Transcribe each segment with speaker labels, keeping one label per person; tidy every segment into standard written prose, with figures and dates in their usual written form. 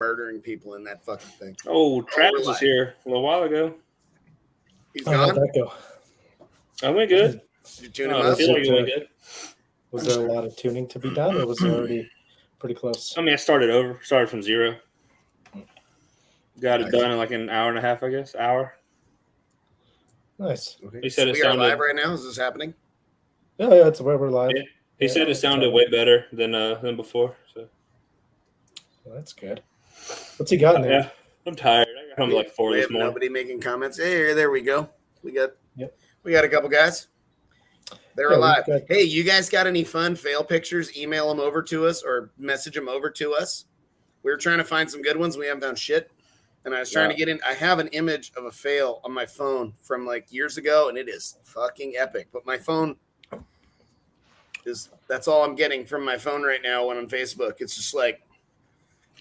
Speaker 1: murdering people in that fucking thing.
Speaker 2: Oh, Travis was here a little while ago.
Speaker 1: He's
Speaker 3: How'd
Speaker 1: gone.
Speaker 3: that go?
Speaker 2: I went good.
Speaker 1: Did you tune him
Speaker 2: I
Speaker 1: up?
Speaker 2: feel like it went good.
Speaker 3: Was there a lot of tuning to be done, or was it already pretty close?
Speaker 2: I mean, I started from zero. Got
Speaker 1: Nice.
Speaker 2: it done in like an hour and a half, I guess. Hour.
Speaker 3: Nice.
Speaker 1: Okay.
Speaker 2: He said
Speaker 1: So
Speaker 2: it
Speaker 1: we are
Speaker 2: sounded
Speaker 1: live right now. Is this happening?
Speaker 3: Yeah, it's where we're live.
Speaker 2: Yeah. He
Speaker 3: Yeah,
Speaker 2: said it sounded way better than before. So
Speaker 3: Well, that's good. What's he got in there?
Speaker 2: yeah, I'm tired. I got home at like 4
Speaker 1: We
Speaker 2: this
Speaker 1: have
Speaker 2: morning.
Speaker 1: nobody making comments. Hey, there we go. We got
Speaker 3: Yep.
Speaker 1: a couple guys. They're
Speaker 3: Yeah,
Speaker 1: alive.
Speaker 3: we've got-
Speaker 1: Hey, you guys got any fun fail pictures? Email them over to us or message them over to us. We were trying to find some good ones. We haven't found shit. And I was trying to get in. I have an image of a fail on my phone from like years ago, and it is fucking epic. But my phone that's all I'm getting from my phone right now when on Facebook. It's just like,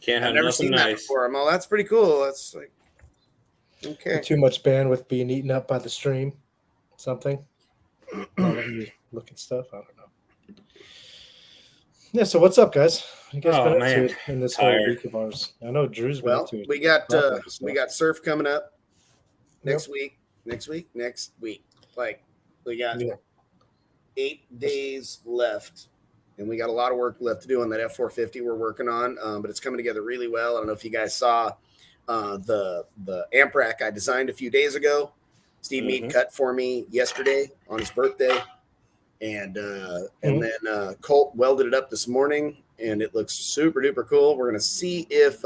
Speaker 2: Can't
Speaker 1: I've
Speaker 2: have
Speaker 1: never
Speaker 2: nothing
Speaker 1: seen that
Speaker 2: nice.
Speaker 1: before. I'm all, that's pretty cool. That's like, okay.
Speaker 3: Too much bandwidth being eaten up by the stream. Something. Not letting you look at stuff. I don't know. Yeah, so what's up, guys? You guys been up to in this whole
Speaker 2: Tired.
Speaker 3: week of ours? I know Drew's been
Speaker 1: Well,
Speaker 3: up to it.
Speaker 1: we got surf coming up next week. Next week. Like we got 8 days left, and we got a lot of work left to do on that F450 we're working on. But it's coming together really well. I don't know if you guys saw the amp rack I designed a few days ago. Steve Mead cut for me yesterday on his birthday, and then Colt welded it up this morning, and it looks super duper cool. We're gonna see if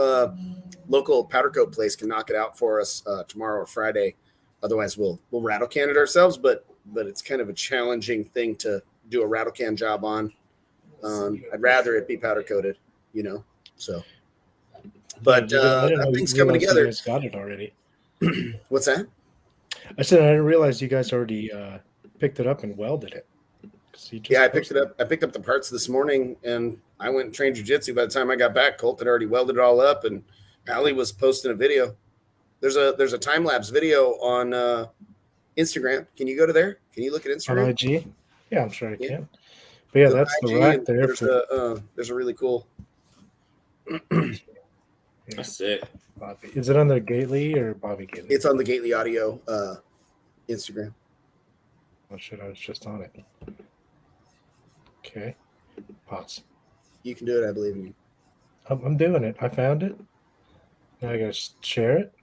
Speaker 1: local powder coat place can knock it out for us tomorrow or Friday. Otherwise, we'll rattle can it ourselves. But it's kind of a challenging thing to do a rattle can job on. I'd rather it be powder coated, So, but that thing's coming together.
Speaker 3: You guys got it already.
Speaker 1: What's that?
Speaker 3: I said I didn't realize you guys already picked it up and welded it.
Speaker 1: I picked it up. I picked up the parts this morning, and I went and trained jiu-jitsu. By the time I got back, Colt had already welded it all up, and Allie was posting a video. There's a time lapse video on Instagram. Can you go to there? Can you look at Instagram?
Speaker 3: On IG? Yeah, I'm sure I can. But yeah, that's the rack there.
Speaker 1: There's a really cool.
Speaker 2: That's sick.
Speaker 3: Bobby. Is it on the Gately or Bobby Gately?
Speaker 1: It's on the Gately Audio Instagram.
Speaker 3: Oh shit, I was just on it. Okay. Pause.
Speaker 1: You can do it. I believe in you.
Speaker 3: I'm doing it. I found it. Now I gotta share it.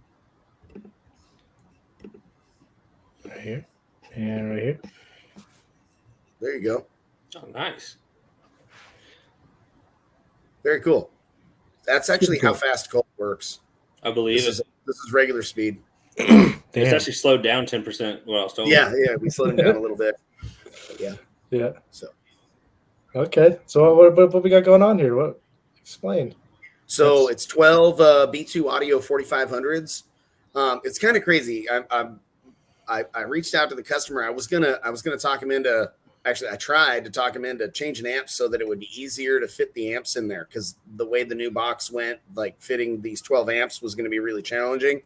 Speaker 3: Right here. And right here.
Speaker 1: There you go.
Speaker 2: Oh, nice.
Speaker 1: Very cool. That's actually how fast Colt works.
Speaker 2: I believe
Speaker 1: This is regular speed.
Speaker 2: It's actually slowed down 10%. What I was told.
Speaker 1: Yeah, we slowed him down a little bit.
Speaker 3: Yeah.
Speaker 1: So.
Speaker 3: Okay. So what we got going on here? What? Explain.
Speaker 1: So it's 12 B2 Audio 4500s. It's kind of crazy. I reached out to the customer. I was gonna talk him into. Actually, I tried to talk him into changing amps so that it would be easier to fit the amps in there, because the way the new box went, like fitting these 12 amps was going to be really challenging,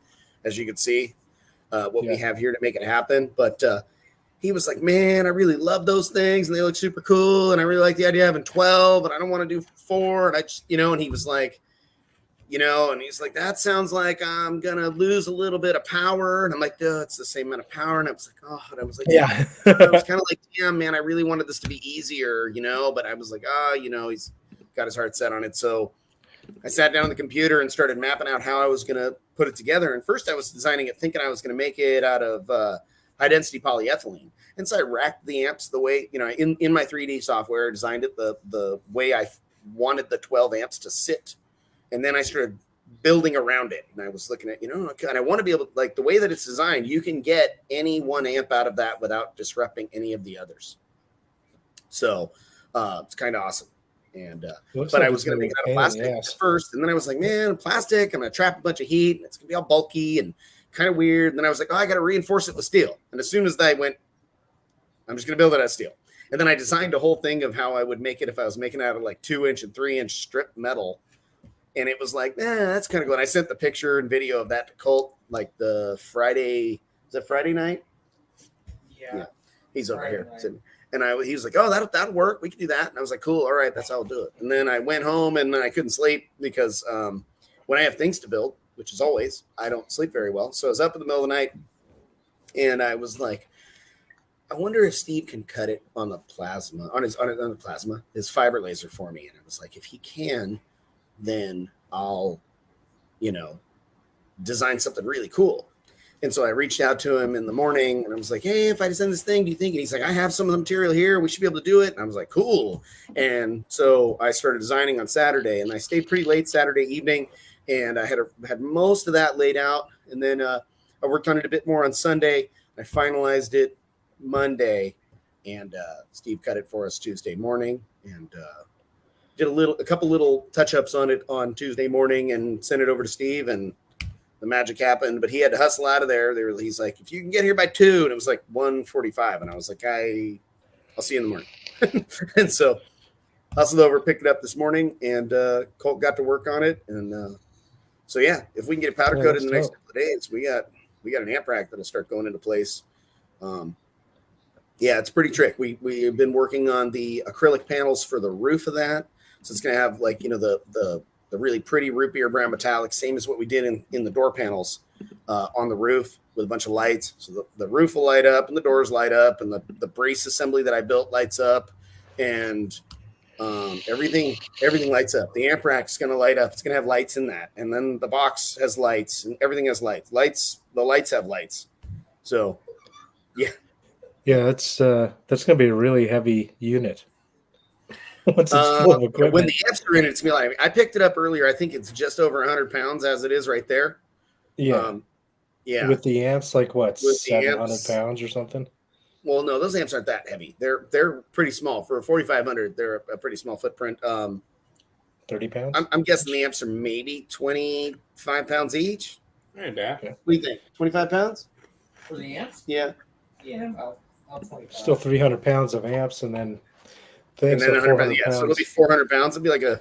Speaker 1: as you could see we have here to make it happen. But he was like, man, I really love those things, and they look super cool, and I really like the idea of having 12, and I don't want to do 4, and I just, and he was like, and he's like, that sounds like I'm going to lose a little bit of power. And I'm like, duh, it's the same amount of power. And I was like, oh, and I was like,
Speaker 3: yeah.
Speaker 1: I was kind of like, yeah, man, I really wanted this to be easier, but I was like, he's got his heart set on it. So I sat down on the computer and started mapping out how I was going to put it together. And first I was designing it, thinking I was going to make it out of high density polyethylene. And so I racked the amps the way, in my 3D software, designed it the way I wanted the 12 amps to sit. And then I started building around it. And I was looking at, and I want to be able to, like, the way that it's designed, you can get any one amp out of that without disrupting any of the others. So it's kind of awesome. And but I was going to make it out of plastic first. And then I was like, man, plastic, I'm going to trap a bunch of heat. And it's going to be all bulky and kind of weird. And then I was like, I got to reinforce it with steel. And as soon as I went, I'm just going to build it out of steel. And then I designed a whole thing of how I would make it if I was making it out of like 2-inch and 3-inch strip metal. And it was like, that's kind of good. I sent the picture and video of that to Colt, like the Friday. Is it Friday night? Yeah. He's over here. And he was like, oh, that'll work. We can do that. And I was like, cool. All right. That's how I'll do it. And then I went home, and then I couldn't sleep because when I have things to build, which is always, I don't sleep very well. So I was up in the middle of the night, and I was like, I wonder if Steve can cut it on the plasma, on the plasma, his fiber laser for me. And I was like, if he can, then I'll, design something really cool. And so I reached out to him in the morning, and I was like, hey, if I design this thing, do you think? And he's like, I have some of the material here. We should be able to do it. And I was like, cool. And so I started designing on Saturday, and I stayed pretty late Saturday evening, and I had most of that laid out. And then I worked on it a bit more on Sunday. I finalized it Monday, and Steve cut it for us Tuesday morning, and did a couple little touch-ups on it on Tuesday morning and sent it over to Steve, and the magic happened. But he had to hustle out of there. He's like, if you can get here by 2, and it was like 1:45, and I was like, I'll see you in the morning. And so hustled over, picked it up this morning, and Colt got to work on it. And so yeah, if we can get it powder coated in the next couple of days, we got an amp rack that'll start going into place. Yeah, it's pretty trick. We've been working on the acrylic panels for the roof of that. So it's going to have the really pretty root beer brown metallic, same as what we did in the door panels on the roof with a bunch of lights. So the roof will light up and the doors light up and the brace assembly that I built lights up, and everything lights up. The amp rack is going to light up. It's going to have lights in that. And then the box has lights and everything has lights. The lights have lights. So yeah.
Speaker 3: Yeah, that's going to be a really heavy unit. Once it's full of equipment.
Speaker 1: When the amps are in it, it's gonna be like, I picked it up earlier. I think it's just over 100 pounds as it is right there.
Speaker 3: Yeah.
Speaker 1: Yeah.
Speaker 3: With the amps, like what,
Speaker 1: With
Speaker 3: 700 pounds or something?
Speaker 1: Well, no, those amps aren't that heavy. They're pretty small for a 4500. They're a pretty small footprint.
Speaker 3: 30 pounds.
Speaker 1: I'm guessing the amps are maybe 25 pounds each.
Speaker 2: Ain't bad.
Speaker 1: What do you think? 25 pounds
Speaker 4: For the amps?
Speaker 1: Yeah.
Speaker 4: Yeah, about 25.
Speaker 3: Still 300 pounds of amps, and then
Speaker 1: And
Speaker 3: things
Speaker 1: then
Speaker 3: are
Speaker 1: 100
Speaker 3: 400
Speaker 1: pounds. Yeah,
Speaker 3: pounds.
Speaker 1: so it'll be 400 pounds. It'll be like a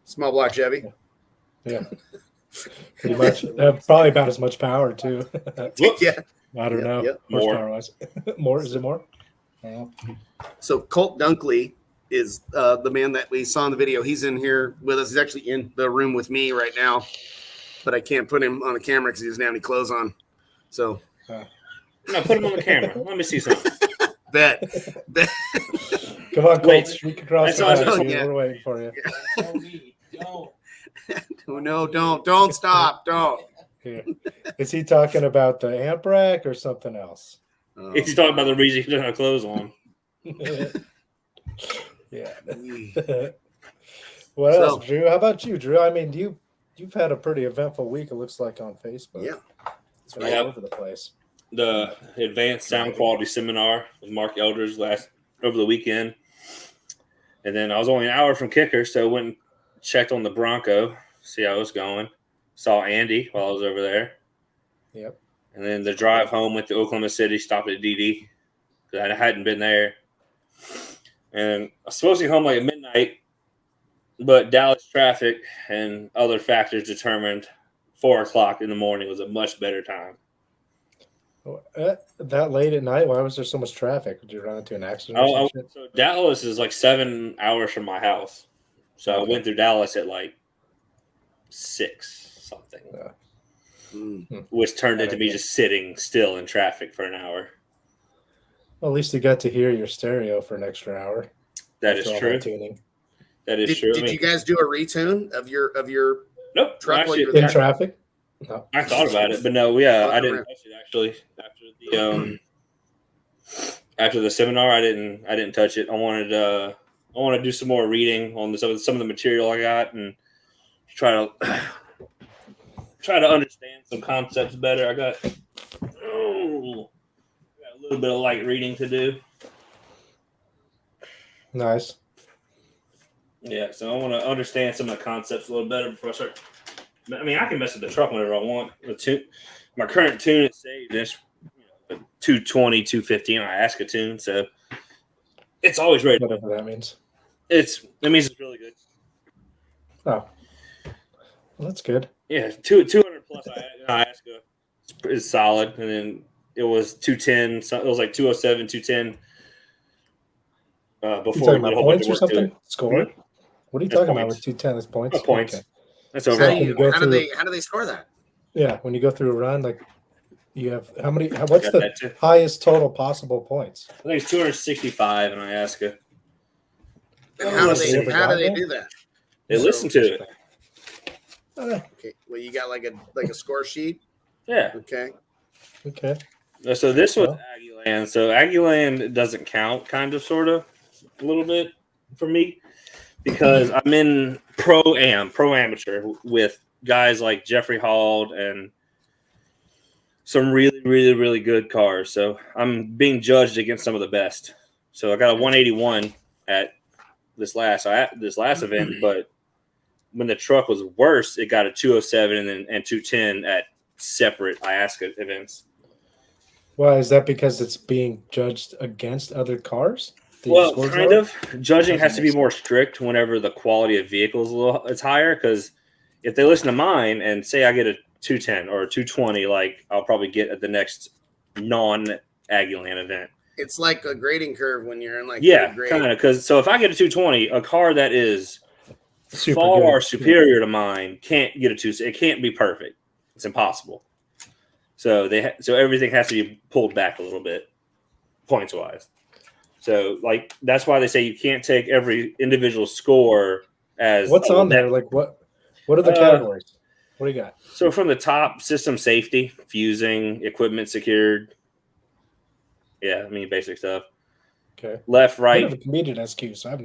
Speaker 1: small block Chevy.
Speaker 3: Yeah. Pretty much. Probably about as much power, too.
Speaker 1: Yeah.
Speaker 3: I don't know.
Speaker 1: Yep.
Speaker 3: Horsepower-wise. More? Is it more? Yeah.
Speaker 1: So Colt Dunkley is the man that we saw in the video. He's in here with us. He's actually in the room with me right now, but I can't put him on the camera because he doesn't have any clothes on. So
Speaker 2: No, put him on the camera. Let me see something.
Speaker 1: bet.
Speaker 3: Come on, Colt.
Speaker 2: Wait.
Speaker 3: Streak across
Speaker 2: That's
Speaker 3: the
Speaker 2: all
Speaker 3: house.
Speaker 2: I'm
Speaker 1: saying.
Speaker 3: We're waiting for you.
Speaker 1: No, don't stop. Don't.
Speaker 3: Here. Is he talking about the amp rack or something else?
Speaker 2: He's talking about the reason he doesn't have clothes on.
Speaker 3: Yeah. What else, Drew? How about you, Drew? I mean, you've had a pretty eventful week, it looks like, on Facebook.
Speaker 1: Yeah.
Speaker 3: It's all over the place.
Speaker 2: The Advanced Sound Quality Seminar with Mark Eldridge over the weekend. And then I was only an hour from Kicker, so I went and checked on the Bronco, see how it was going. Saw Andy while I was over there.
Speaker 3: Yep.
Speaker 2: And then the drive home went to Oklahoma City, stopped at DD because I hadn't been there. And I was supposed to get home like at midnight, but Dallas traffic and other factors determined 4 o'clock in the morning was a much better time.
Speaker 3: That late at night? Why was there so much traffic? Did you run into an accident or some shit?
Speaker 2: So Dallas is like 7 hours from my house. So I went through Dallas at like 6 something, which turned into me just sitting still in traffic for an hour.
Speaker 3: Well, at least you got to hear your stereo for an extra hour.
Speaker 2: That is true. That is true.
Speaker 1: Did you guys do a retune of your
Speaker 2: Nope.
Speaker 1: truck while you were
Speaker 3: In
Speaker 1: there?
Speaker 3: traffic? No.
Speaker 2: I thought about it, but no, I didn't touch it actually. After the seminar, I didn't touch it. I wanted to do some more reading on some of the material I got and try to understand some concepts better. I got a little bit of light reading to do.
Speaker 3: Nice.
Speaker 2: Yeah, so I want to understand some of the concepts a little better before I start. I mean, I can mess with the truck whenever I want. My current tune is saved. It's 220, 250, and I ask a tune, so it's always ready.
Speaker 3: Whatever that means.
Speaker 2: That means it's really good.
Speaker 3: Oh, well, that's good.
Speaker 2: Yeah, 200 plus. I ask is solid, and then it was 210. So it was like 207, 210.
Speaker 3: You
Speaker 2: Before
Speaker 3: talking about points or something? Score?
Speaker 2: Hmm?
Speaker 3: What are you
Speaker 2: That's
Speaker 3: talking about
Speaker 2: points.
Speaker 3: with 210 as points?
Speaker 2: Points.
Speaker 3: Okay.
Speaker 2: That's
Speaker 3: So
Speaker 2: overall.
Speaker 3: when you go
Speaker 1: How do
Speaker 3: through,
Speaker 1: they score that?
Speaker 3: yeah, when you go through a run, like you have what's
Speaker 2: Got
Speaker 3: the
Speaker 2: that too.
Speaker 3: highest total possible points?
Speaker 2: I think it's 265 in Alaska.
Speaker 1: And
Speaker 3: Oh,
Speaker 1: how
Speaker 3: have they ever
Speaker 1: do
Speaker 3: gotten
Speaker 1: they
Speaker 3: there?
Speaker 1: do that?
Speaker 2: They
Speaker 1: So-
Speaker 2: listen to it.
Speaker 1: Okay, well, you got like a score sheet.
Speaker 2: Yeah.
Speaker 1: Okay,
Speaker 3: Okay.
Speaker 2: So this was
Speaker 3: Well.
Speaker 2: Aggieland. So Aggieland doesn't count, kind of, sort of, a little bit for me, because I'm in pro amateur with guys like Jeffrey Hald and some really, really, really good cars. So I'm being judged against some of the best. So I got a 181 at this last event, but when the truck was worse, it got a 207 and 210 at separate Alaska events.
Speaker 3: Why is that? Because it's being judged against other cars?
Speaker 2: Well, kind
Speaker 3: lower?
Speaker 2: of. Judging
Speaker 3: Doesn't
Speaker 2: has to be
Speaker 3: make
Speaker 2: more strict whenever the quality of vehicle is higher. Because if they listen to mine and say I get a 210 or a 220, like I'll probably get at the next non-Aggieland event.
Speaker 1: it's like a grading curve when you're in like
Speaker 2: Yeah,
Speaker 1: third grade.
Speaker 2: kind of. Because so if I get a 220, a car that is
Speaker 3: Super
Speaker 2: far
Speaker 3: good.
Speaker 2: superior to mine can't get a 2. It can't be perfect. It's impossible. So so everything has to be pulled back a little bit, points wise. So like that's why they say you can't take every individual score as
Speaker 3: What's on there? Like what are the categories? What do you got?
Speaker 2: So from the top, system safety, fusing, equipment secured. Yeah, I mean basic stuff.
Speaker 3: Okay.
Speaker 2: Left,
Speaker 3: I
Speaker 2: right.
Speaker 3: never competed SQ, so I have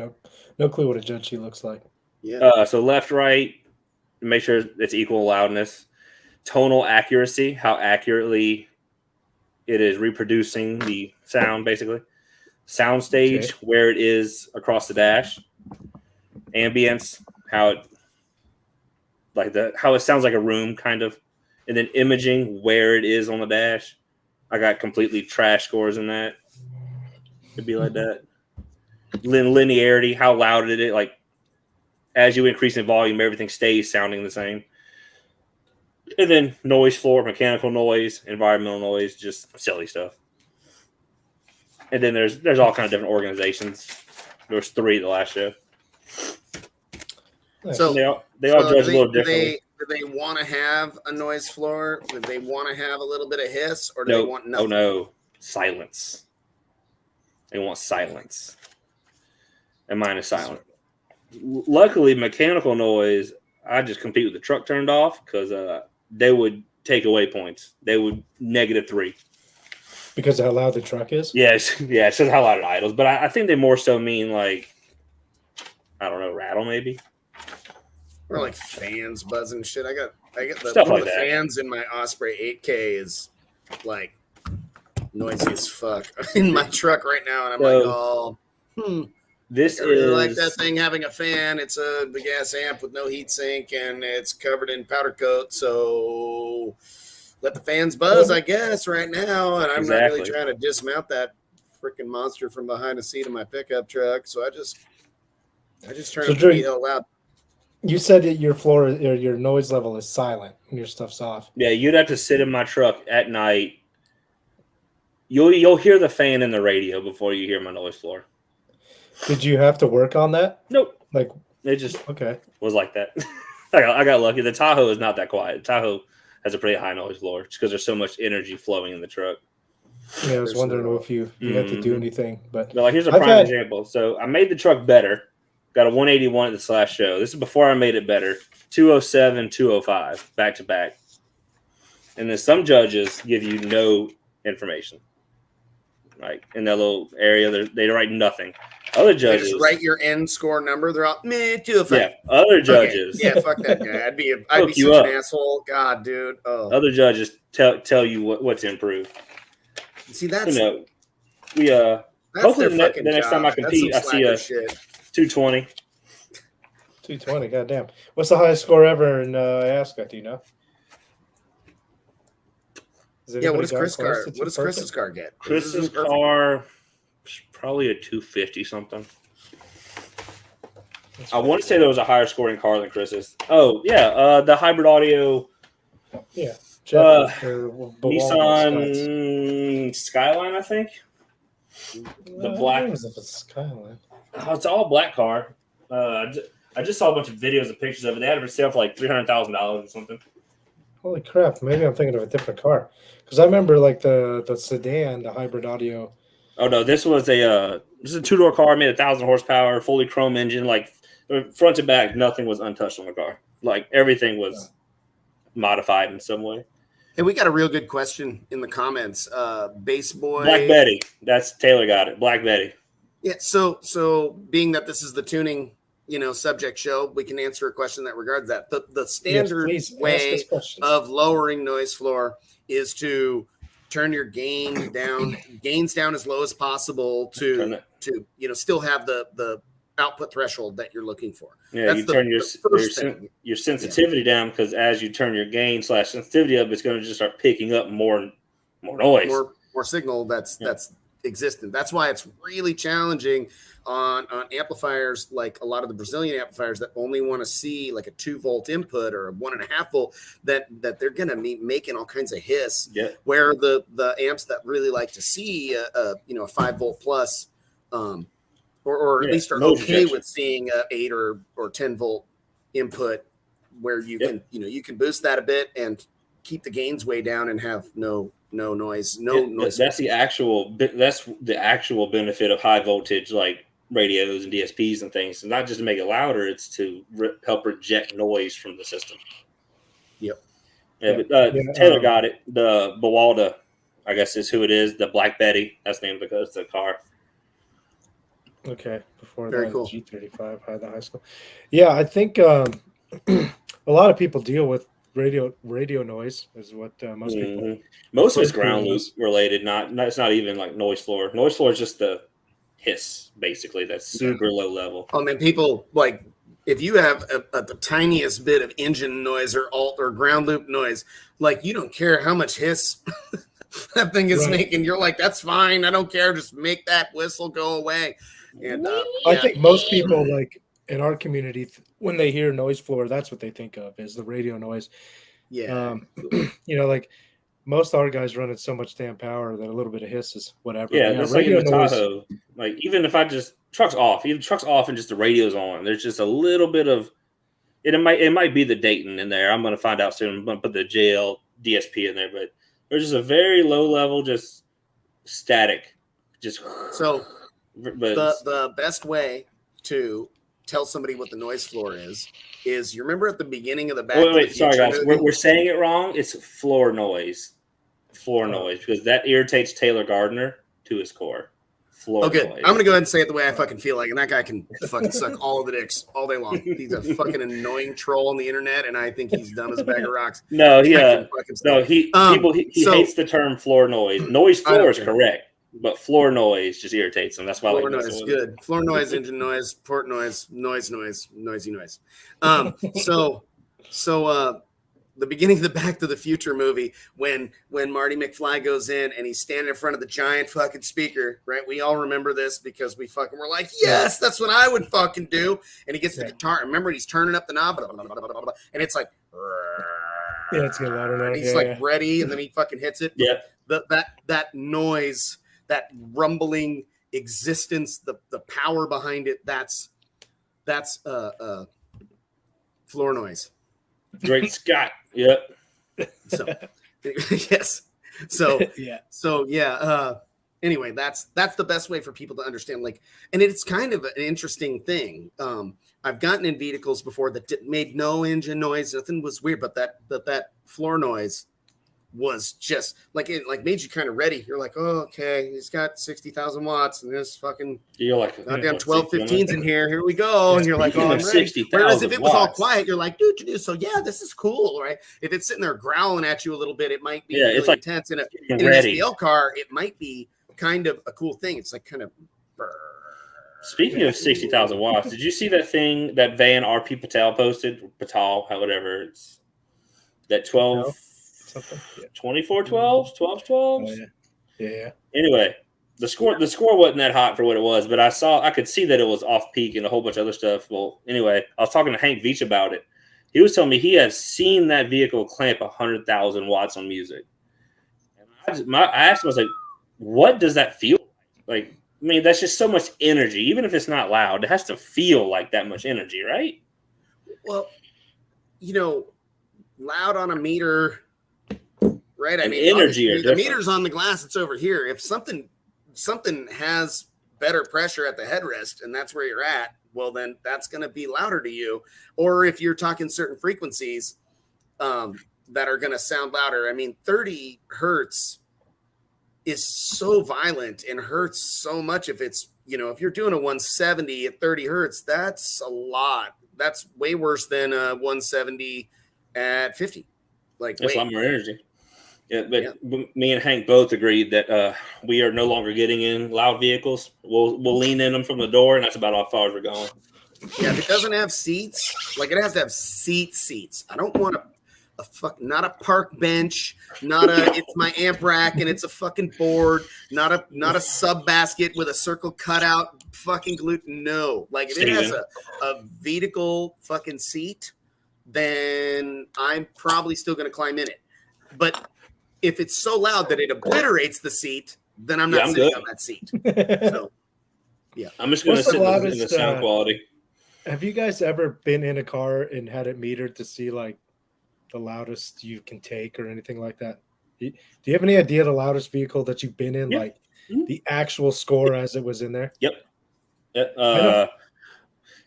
Speaker 3: no clue what a judge sheet looks like.
Speaker 1: Yeah.
Speaker 2: So left, right, make sure it's equal loudness. Tonal accuracy, how accurately it is reproducing the sound, basically. Soundstage, where it is across the dash. Ambience, how it sounds like a room, kind of. And then imaging, where it is on the dash. I got completely trash scores in that. It'd be like that. Linearity, how loud it is. Like, as you increase in volume, everything stays sounding the same. And then noise floor, mechanical noise, environmental noise, just silly stuff. And then there's all kind of different organizations. There was 3 at the last show.
Speaker 1: So
Speaker 2: they all judge a little differently.
Speaker 1: Do they want to have a noise floor? Do they want to have a little bit of hiss, or do
Speaker 2: No.
Speaker 1: they want nothing?
Speaker 2: Oh no, silence. They want silence, and mine is silent. Luckily, mechanical noise, I just compete with the truck turned off because they would take away points. They would -3
Speaker 3: because of how loud the truck is.
Speaker 2: Yes, yeah, it says how loud it idles, but I think they more so mean like I don't know, rattle maybe.
Speaker 1: Or like fans buzzing shit. I get the
Speaker 2: Stuff
Speaker 1: one
Speaker 2: like
Speaker 1: of the
Speaker 2: that.
Speaker 1: fans in my Osprey 8K is like noisy as fuck in my truck right now, and I'm
Speaker 2: This
Speaker 1: I really
Speaker 2: is
Speaker 1: like that thing having a fan. It's a big ass amp with no heat sink, and it's covered in powder coat. So let the fans buzz, I guess, right now. And I'm not really trying to dismount that freaking monster from behind the seat of my pickup truck. So I just turn it pretty hell loud.
Speaker 3: You said that your floor or your noise level is silent and your stuff's off.
Speaker 2: Yeah, you'd have to sit in my truck at night. You'll hear the fan in the radio before you hear my noise floor.
Speaker 3: Did you have to work on that?
Speaker 2: Nope.
Speaker 3: Like
Speaker 2: it just was like that. I got lucky. The Tahoe is not that quiet. The Tahoe has a pretty high noise floor just because there's so much energy flowing in the truck.
Speaker 3: Yeah, I was wondering if you had to do anything. But
Speaker 2: like here's a prime example. So I made the truck better. Got a 181 at this last show. This is before I made it better. 207, 205, back to back. And then some judges give you no information. Like in that little area, they write nothing. Other judges
Speaker 1: they just write your end score number. They're all 205.
Speaker 2: Yeah, other judges.
Speaker 1: Okay. Yeah, fuck that guy. I'd be such an asshole. God, dude. Oh.
Speaker 2: Other judges tell you what to improve.
Speaker 1: See, that's
Speaker 2: hopefully the next time I compete, I see a 220.
Speaker 3: 220, goddamn. What's the highest score ever in Alaska? Do you know?
Speaker 1: Yeah, what does Chris's car get?
Speaker 2: Chris's car probably a 250 something. I want to say there was a higher scoring car than Chris's. Oh yeah, the hybrid audio.
Speaker 3: Yeah,
Speaker 2: Nissan Skyline, I think. The black.
Speaker 3: Skyline.
Speaker 2: Oh, it's all black car. I I just saw a bunch of videos and pictures of it. They had it for sale for like $300,000 or something.
Speaker 3: Holy crap! Maybe I'm thinking of a different car because I remember like the sedan, the hybrid audio.
Speaker 2: Oh no, this was a 2-door car, made 1,000 horsepower, fully chrome engine, like front to back, nothing was untouched on the car. Like everything was modified in some way.
Speaker 1: Hey, we got a real good question in the comments. Bass Boy,
Speaker 2: Black Betty, that's Taylor got it. Black Betty.
Speaker 1: Yeah. So being that this is the tuning, subject show, we can answer a question that regards that. The standard way of lowering noise floor is to turn your gains down as low as possible to still have the output threshold that you're looking for.
Speaker 2: Yeah,
Speaker 1: that's
Speaker 2: you turn your sensitivity down, because as you turn your gain / sensitivity up, it's going to just start picking up more noise,
Speaker 1: more signal that's existent. That's why it's really challenging on amplifiers, like a lot of the Brazilian amplifiers that only want to see like a 2-volt input or a 1.5 volt, that they're going to be making all kinds of hiss.
Speaker 2: Yeah.
Speaker 1: Where the amps that really like to see a 5-volt plus, or at least are okay with seeing a 8 or 10-volt input, where you can boost that a bit and keep the gains way down and have no noise. That's the actual benefit of high voltage like radios and DSPs and things. And not just to make it louder, it's to help reject noise from the system. Yep.
Speaker 2: Taylor got it. The Bawalda, I guess, is who it is. The Black Betty, that's the name of the car.
Speaker 3: Okay, before
Speaker 1: Very
Speaker 3: that,
Speaker 1: cool.
Speaker 3: G35 had the high school. Yeah, I think a lot of people deal with radio noise is what most people.
Speaker 2: Most of it's ground loop related. It's not even like noise floor. Noise floor is just the hiss, basically. That's super low level.
Speaker 1: Oh man, people like if you have the tiniest bit of engine noise or alt or ground loop noise, like you don't care how much hiss that thing is making. You're like, that's fine. I don't care. Just make that whistle go away. And
Speaker 3: I think most people like in our community, when they hear noise floor, that's what they think of is the radio noise.
Speaker 1: Yeah.
Speaker 3: Like most of our guys running so much damn power that a little bit of hiss is whatever.
Speaker 2: Yeah, it's like in the Tahoe. Like even if I just truck's off and just the radio's on, there's just a little bit of it. It might be the Dayton in there. I'm going to find out soon. I'm going to put the JL DSP in there, but there's just a very low level, just static. Just
Speaker 1: so. The best way to tell somebody what the noise floor is you remember at the beginning of the back.
Speaker 2: Wait, sorry guys, we're saying it wrong. It's floor noise, because that irritates Taylor Gardner to his core. Floor noise. I'm
Speaker 1: gonna go ahead and say it the way I fucking feel like, and that guy can fucking suck all of the dicks all day long. He's a fucking annoying troll on the internet, and I think he's dumb as a bag of rocks.
Speaker 2: He hates the term floor noise. Noise floor is correct. But floor noise just irritates them. That's why
Speaker 1: floor noise is good. Floor noise, engine noise, port noise, noisy noise. So the beginning of the Back to the Future movie, when Marty McFly goes in and he's standing in front of the giant fucking speaker, right? We all remember this because we fucking were like, yes, that's what I would fucking do. And he gets the guitar. Remember, he's turning up the knob, and it's like,
Speaker 3: it's getting louder now.
Speaker 1: He's ready, and then he fucking hits it.
Speaker 2: Yeah,
Speaker 1: that noise. That rumbling existence, the power behind it, that's floor noise.
Speaker 2: Great Scott. Yep.
Speaker 1: So yes. So anyway, that's the best way for people to understand. Like, and it's kind of an interesting thing. I've gotten in vehicles before that made no engine noise, nothing was weird, but that floor noise was just like it made you kind of ready. You're like, oh, okay, he's got 60,000 watts and there's fucking goddamn 12-15s in here. Here we go. And you're like, oh, I'm ready. Whereas if it was all quiet, you're like, dude. So yeah, this is cool, right? If it's sitting there growling at you a little bit, it might be really it's like intense. In an SPL car, it might be kind of a cool thing. It's like kind of.
Speaker 2: Speaking of 60,000 watts, did you see that thing that Van RP Patel posted? However, it's that 12.
Speaker 3: No. Something.
Speaker 2: 24 12s, 12 12s.
Speaker 3: Oh, yeah.
Speaker 2: Anyway, the score wasn't that hot for what it was, but I could see that it was off peak and a whole bunch of other stuff. Well, anyway, I was talking to Hank Veach about it. He was telling me he has seen that vehicle clamp 100,000 watts on music. And I asked him, I was like, what does that feel like? I mean, that's just so much energy. Even if it's not loud, it has to feel like that much energy, right?
Speaker 1: Well, loud on a meter, right? I
Speaker 2: And
Speaker 1: mean,
Speaker 2: energy
Speaker 1: obviously,
Speaker 2: are
Speaker 1: the
Speaker 2: different.
Speaker 1: meter's on the glass. It's over here. If something has better pressure at the headrest, and that's where you're at, well, then that's going to be louder to you. Or if you're talking certain frequencies that are going to sound louder. I mean, 30 hertz is so violent and hurts so much. If it's, if you're doing a 170 at 30 hertz, that's a lot. That's way worse than a 170 at 50. Like,
Speaker 2: That's a lot more energy. Yeah, but
Speaker 1: Yeah.
Speaker 2: me and Hank both agreed that we are no longer getting in loud vehicles. We'll lean in them from the door, and that's about how far as we're going.
Speaker 1: Yeah, if it doesn't have seats, like it has to have seats. I don't want not a park bench, it's my amp rack and it's a fucking board, not a sub basket with a circle cutout fucking glue. No, like if it has a vertical fucking seat, then I'm probably still going to climb in it. But if it's so loud that it obliterates the seat, then I'm not sitting on that seat. So, yeah.
Speaker 2: I'm just going to sit in the sound quality.
Speaker 3: Have you guys ever been in a car and had it metered to see like the loudest you can take or anything like that? Do you have any idea the loudest vehicle that you've been in, like the actual score as it was in there?
Speaker 2: Yep.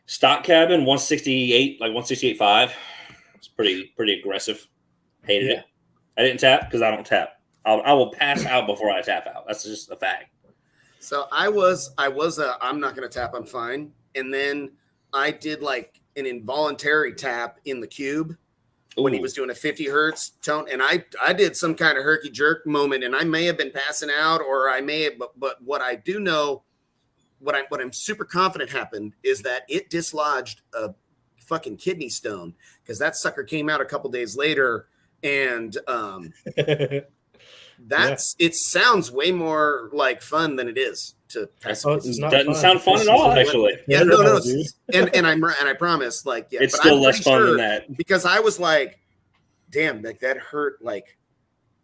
Speaker 2: Stock cabin 168, like 168.5. It's pretty aggressive. Hated it. I didn't tap because I don't tap. I will pass out before I tap out. That's just a fact.
Speaker 1: So I'm not going to tap. I'm fine. And then I did like an involuntary tap in the cube when he was doing a 50 hertz tone. And I did some kind of herky jerk moment, and I may have been passing out, or I may have, but what I do know, what I'm super confident happened is that it dislodged a fucking kidney stone, because that sucker came out a couple days later, and it sounds way more like fun than it is to pass.
Speaker 2: It doesn't sound fun at all, actually.
Speaker 1: Yeah, no. And I promise, like, yeah,
Speaker 2: it's still less fun than that,
Speaker 1: because I was like, damn, like that hurt. Like,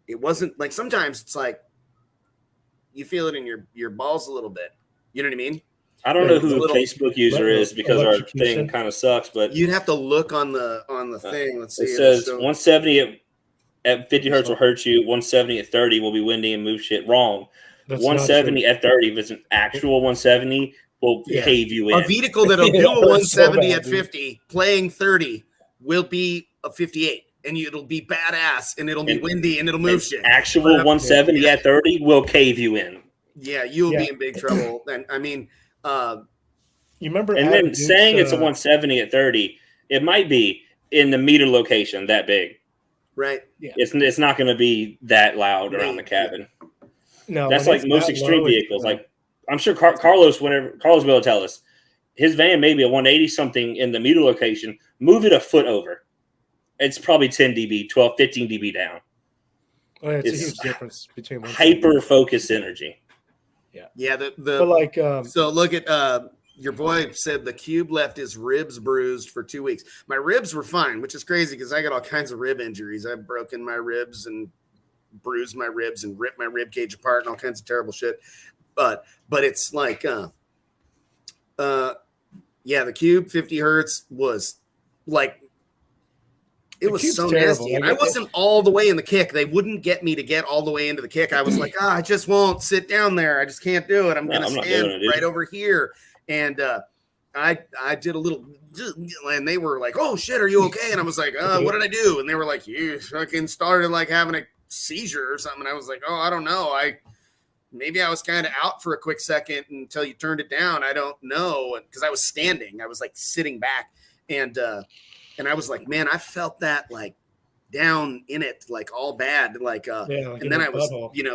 Speaker 1: it wasn't like, sometimes it's like you feel it in your balls a little bit. You know what I mean?
Speaker 2: I don't know who the Facebook user is, because our thing kind of sucks, but
Speaker 1: you'd have to look on the thing. Let's see.
Speaker 2: It says 170 at 50 hertz will hurt you. 170 at 30 will be windy and move shit. Wrong. That's 170 at 30, if it's an actual 170, will cave you in.
Speaker 1: A vehicle that'll do a 170 at 50, playing 30, will be a 58. And it'll be badass, and it'll be windy, and it'll move shit.
Speaker 2: Actual 170 at 30 will cave you in.
Speaker 1: Yeah, you'll be in big trouble. And I mean,
Speaker 3: you remember?
Speaker 2: And then saying it's a 170 at 30, it might be in the meter location that big.
Speaker 1: Right.
Speaker 3: Yeah.
Speaker 2: It's not going to be that loud around the cabin.
Speaker 3: No,
Speaker 2: that's like most extreme vehicles. Like, I'm sure Carlos will be able to tell us, his van may be a 180 something in the meter location. Move it a foot over, it's probably 10 dB, 12, 15 dB down.
Speaker 3: Oh, yeah, it's a huge difference between
Speaker 2: hyper focused energy.
Speaker 1: Yeah. So look at your boy said the cube left his ribs bruised for 2 weeks. My ribs were fine, which is crazy because I got all kinds of rib injuries. I've broken my ribs and bruised my ribs and ripped my rib cage apart and all kinds of terrible shit. But it's like, the cube 50 hertz was like, it was so nasty. And I wasn't all the way in the kick. They wouldn't get me to get all the way into the kick. I was like, I just won't sit down there. I just can't do it. I'm going to stand right over here. And I did a little, and they were like, oh shit, are you okay? And I was like, what did I do? And they were like, you fucking started like having a seizure or something. And I was like, I don't know. Maybe I was kind of out for a quick second until you turned it down. I don't know. Because I was standing. I was like sitting back. And I was like, man, I felt that like down in it, like all bad. Like, and then I was,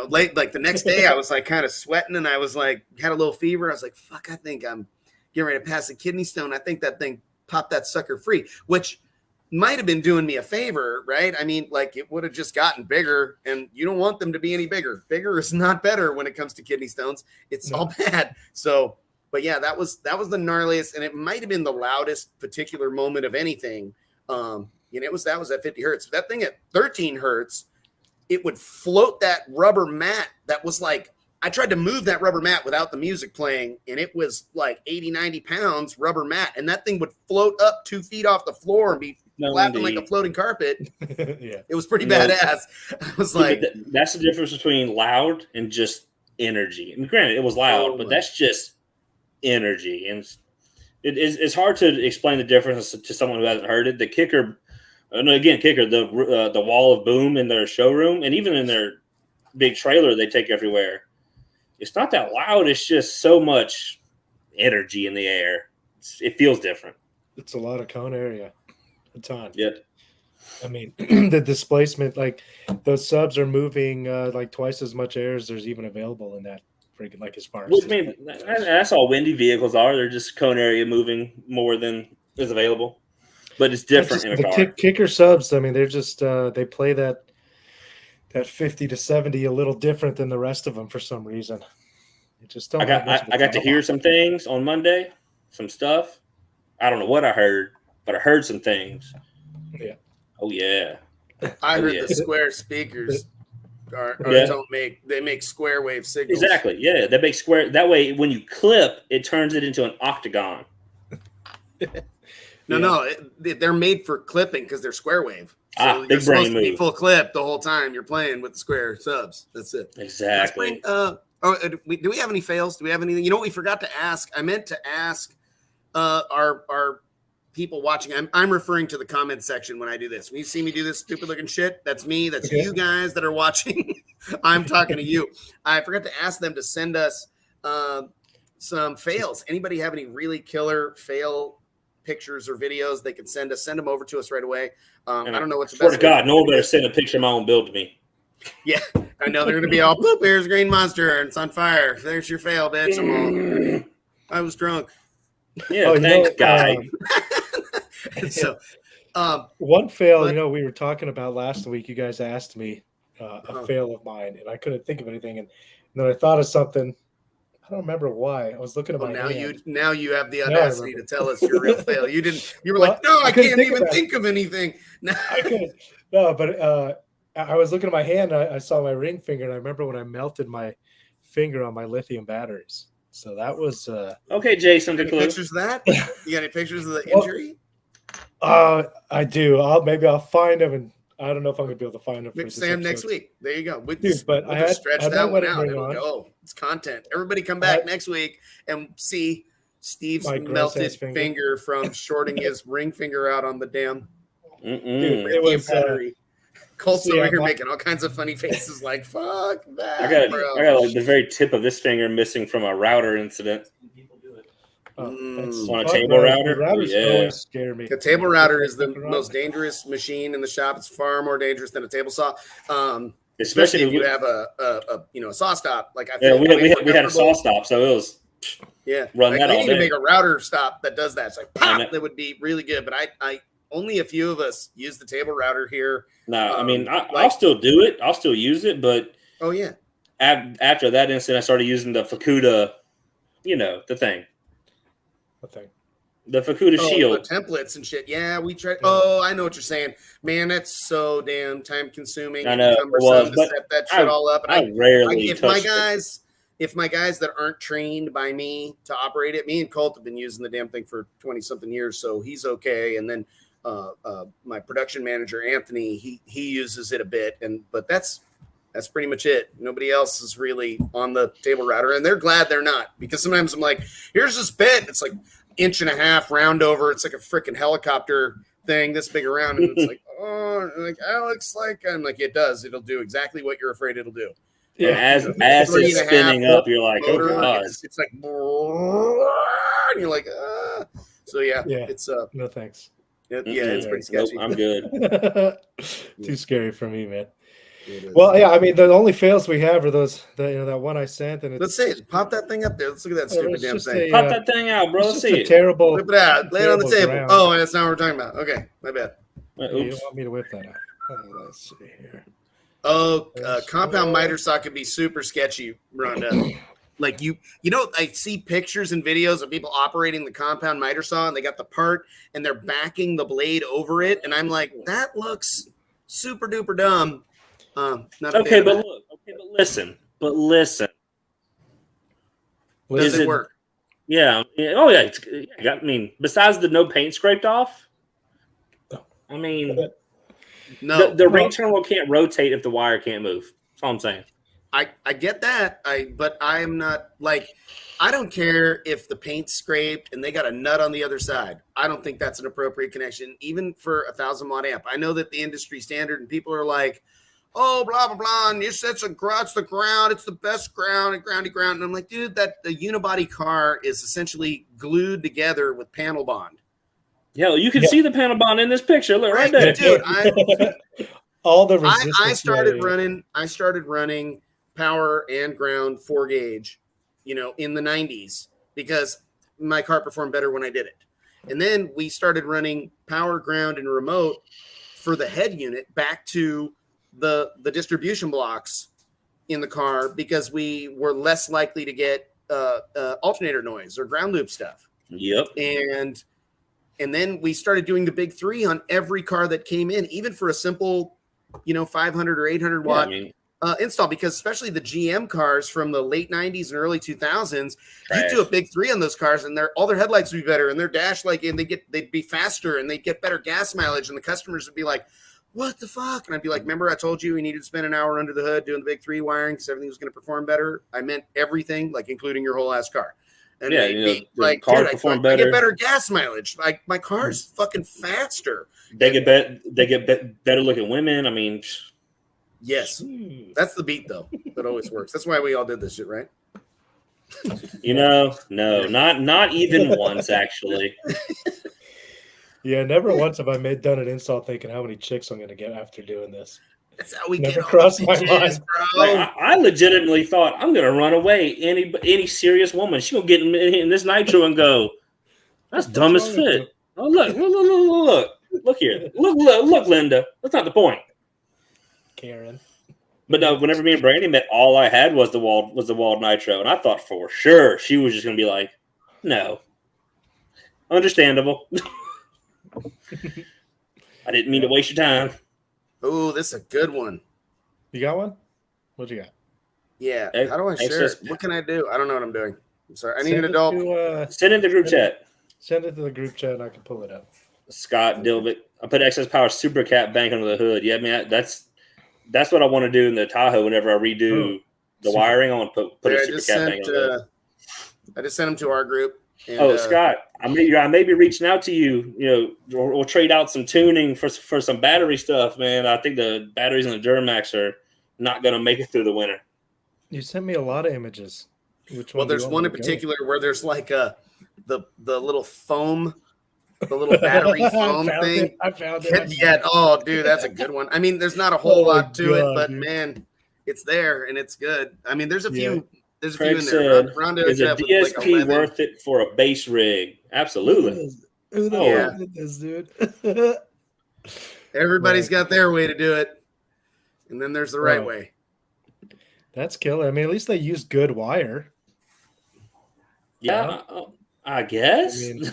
Speaker 1: late, like the next day I was like kind of sweating, and I was like, had a little fever. I was like, fuck, I think I'm getting ready to pass a kidney stone. I think that thing popped that sucker free, which might have been doing me a favor, right? I mean, like it would have just gotten bigger, and you don't want them to be any bigger. Bigger is not better when it comes to kidney stones. It's all bad. So, but yeah, that was the gnarliest, and it might have been the loudest particular moment of anything. That was at 50 hertz. That thing at 13 hertz, it would float that rubber mat that was like, I tried to move that rubber mat without the music playing, and it was like 80, 90 pounds rubber mat, and that thing would float up 2 feet off the floor and be flapping like a floating carpet.
Speaker 3: Yeah.
Speaker 1: It was pretty badass. I was like,
Speaker 2: that's the difference between loud and just energy. And granted, it was loud, but that's just energy. And it's hard to explain the difference to someone who hasn't heard it. The kicker, the wall of boom in their showroom, and even in their big trailer they take everywhere. It's not that loud. It's just so much energy in the air. It feels different.
Speaker 3: It's a lot of cone area. A ton.
Speaker 2: Yeah.
Speaker 3: I mean, the displacement, like those subs are moving like twice as much air as there's even available in that freaking, like, as far as.
Speaker 2: Well, I mean, that's all windy vehicles are. They're just cone area moving more than is available. But it's different in a car.
Speaker 3: Kicker subs, I mean, they're just they play that 50 to 70 a little different than the rest of them for some reason. It just don't.
Speaker 2: I got to hear some things on Monday, some stuff. I don't know what I heard, but I heard some things.
Speaker 3: Yeah.
Speaker 2: Oh yeah.
Speaker 1: I heard the square speakers don't make square wave signals.
Speaker 2: Exactly. Yeah, they make square. That way, when you clip, it turns it into an octagon.
Speaker 1: No, they're made for clipping because they're square wave. So
Speaker 2: big brain move.
Speaker 1: Be full clip the whole time you're playing with the square subs. That's it.
Speaker 2: Exactly.
Speaker 1: Do we have any fails? Do we have anything? You know what we forgot to ask? I meant to ask our people watching. I'm referring to the comment section when I do this. When you see me do this stupid looking shit, that's me. That's you guys that are watching. I'm talking to you. I forgot to ask them to send us some fails. Anybody have any really killer fail pictures or videos they can send them over to us right away. I don't know what's the best.
Speaker 2: Swear to God, no one better send a picture of my own build to me.
Speaker 1: Yeah, I know they're going to be all, boop, here's Green Monster, and it's on fire. There's your fail, bitch. I was drunk.
Speaker 2: Yeah, thanks, guy.
Speaker 1: So,
Speaker 3: one fail, we were talking about last week, you guys asked me a fail of mine, and I couldn't think of anything. And then I thought of something. I don't remember why. I was looking at my hand.
Speaker 1: Now you have the audacity to tell us your real fail. You were like, no, I can't even think of anything. No,
Speaker 3: I couldn't. No, but I was looking at my hand. I saw my ring finger, and I remember when I melted my finger on my lithium batteries. So that was
Speaker 2: okay. Jason,
Speaker 1: any pictures of that? You got any pictures of the injury?
Speaker 3: I do. Maybe I'll find them, and I don't know if I'm gonna be able to find them.
Speaker 1: For Sam next week. There you go.
Speaker 3: But I had stretch that one out.
Speaker 1: Oh, it's content. Everybody come back next week and see Steve's melted finger from shorting his ring finger out on the damn.
Speaker 3: Dude, it was battery.
Speaker 1: Colt's over here making all kinds of funny faces, like "fuck that."
Speaker 2: I got like the very tip of this finger missing from a router incident. On a table router.
Speaker 3: Always scare me.
Speaker 1: The table router is the most dangerous machine in the shop. It's far more dangerous than a table saw. Especially if you have a saw stop. Like
Speaker 2: we had a saw stop, so it was run that all day.
Speaker 1: We need to make a router stop that does that. It's like pop. That would be really good. But I only a few of us use the table router here.
Speaker 2: No, I mean I'll still do it. I'll still use it, but after that incident, I started using the Fukuda, the thing. The Fukuda shield.
Speaker 1: The templates and shit. Yeah, we tried. Oh, I know what you're saying. Man, that's so damn time consuming.
Speaker 2: I know it was,
Speaker 1: to set that shit all up. And
Speaker 2: I rarely
Speaker 1: if my guys that aren't trained by me to operate it, me and Colt have been using the damn thing for 20 something years, so he's okay. And then my production manager Anthony, he uses it a bit, but that's pretty much it. Nobody else is really on the table router, and they're glad they're not, because sometimes I'm like, here's this bit. It's like 1.5 inch round over. It's like a freaking helicopter thing this big around, and it's like, oh, like Alex, I'm like, it does. It'll do exactly what you're afraid it'll do.
Speaker 2: Yeah, as it's spinning up, you're like, oh god,
Speaker 1: it's like, and you're like, so yeah, it's
Speaker 3: no thanks.
Speaker 1: It's pretty sketchy.
Speaker 2: Nope, I'm good.
Speaker 3: Too scary for me, man. Well, yeah, I mean, the only fails we have are those, that one I sent, and
Speaker 1: let's see it. Pop that thing up there. Let's look at that stupid damn thing.
Speaker 2: Pop that thing out, bro. Let's see it.
Speaker 3: Terrible.
Speaker 1: Whip it out. Lay it on the table. Ground. Oh, that's not what we're talking about. Okay, my bad.
Speaker 3: You don't want me to whip that out? Let's see here.
Speaker 1: Oh, compound miter saw could be super sketchy, Rhonda. Like I see pictures and videos of people operating the compound miter saw, and they got the part and they're backing the blade over it, and I'm like, that looks super duper dumb.
Speaker 2: But listen.
Speaker 1: Does it work?
Speaker 2: Yeah. Oh yeah. I mean, besides the no paint scraped off, I mean,
Speaker 1: No.
Speaker 2: the ring terminal can't rotate if the wire can't move. That's all I'm saying.
Speaker 1: I get that. But I am not like, I don't care if the paint's scraped and they got a nut on the other side. I don't think that's an appropriate connection, even for a 1,000 watt amp. I know that the industry standard and people are like, oh, blah, blah, blah. And it's the ground. It's the best ground and groundy ground. And I'm like, dude, the unibody car is essentially glued together with panel bond.
Speaker 2: Yeah, you can see the panel bond in this picture. Look right there.
Speaker 1: Dude,
Speaker 3: all the resistance.
Speaker 1: I started running power and ground 4 gauge, in the 90s because my car performed better when I did it. And then we started running power, ground, and remote for the head unit back to the distribution blocks in the car because we were less likely to get alternator noise or ground loop stuff.
Speaker 2: Yep.
Speaker 1: And then we started doing the big 3 on every car that came in, even for a simple, 500 or 800 watt install, because especially the GM cars from the late 90s and early 2000s, you do a big 3 on those cars and all their headlights would be better and their dash and they'd be faster and they'd get better gas mileage, and the customers would be like, what the fuck? And I'd be like, remember I told you we needed to spend an hour under the hood doing the big 3 wiring because everything was going to perform better? I meant everything, like including your whole ass car. And
Speaker 2: the car perform better.
Speaker 1: I get better gas mileage. Like my car's fucking faster.
Speaker 2: They get better looking women. I mean,
Speaker 1: yes, that's the beat though. That always works. That's why we all did this shit, right?
Speaker 2: No, not even once actually.
Speaker 3: Yeah, never once have I done an install thinking how many chicks I'm going to get after doing this.
Speaker 1: That's how we
Speaker 3: never
Speaker 1: get
Speaker 3: crossed my
Speaker 1: bitches,
Speaker 3: mind,
Speaker 1: bro.
Speaker 2: Like, I legitimately thought I'm gonna run away. Any serious woman, she gonna get in this nitro and go, that's dumb as fit. Oh look here, look, Linda. That's not the point,
Speaker 3: Karen.
Speaker 2: But no, whenever me and Brandy met, all I had was the walled nitro, and I thought for sure she was just gonna be like, no, understandable. I didn't mean to waste your time.
Speaker 1: Oh, this is a good one.
Speaker 3: You got one? What you got?
Speaker 1: Yeah. How do I share it? What can I do? I don't know what I'm doing. I'm sorry. I need an adult.
Speaker 2: Send it to the group chat.
Speaker 3: Send it to the group chat and I can pull it up.
Speaker 2: Scott Dilvick. I put excess power super cap bank under the hood. Yeah, I mean that's what I want to do in the Tahoe whenever I redo the wiring. I want to put a super cap bank under the hood.
Speaker 1: I just sent them to our group. And,
Speaker 2: Scott, I may be reaching out to you. We'll trade out some tuning for some battery stuff, man. I think the batteries in the Duramax are not going to make it through the winter.
Speaker 3: You sent me a lot of images. Which one?
Speaker 1: Well, there's one in particular where there's like the little foam, the little battery foam thing.
Speaker 3: I found it.
Speaker 1: Yeah. Oh, dude, that's a good one. I mean, there's not a whole lot to it, but man, it's there and it's good. I mean, there's a few. There's a
Speaker 2: Craig
Speaker 1: few in there.
Speaker 2: Said, is a DSP worth it for a base rig? Absolutely.
Speaker 3: Who the hell did this, dude?
Speaker 1: Everybody's got their way to do it. And then there's the right way.
Speaker 3: That's killer. I mean, at least they use good wire.
Speaker 2: Yeah, I guess.
Speaker 3: I mean,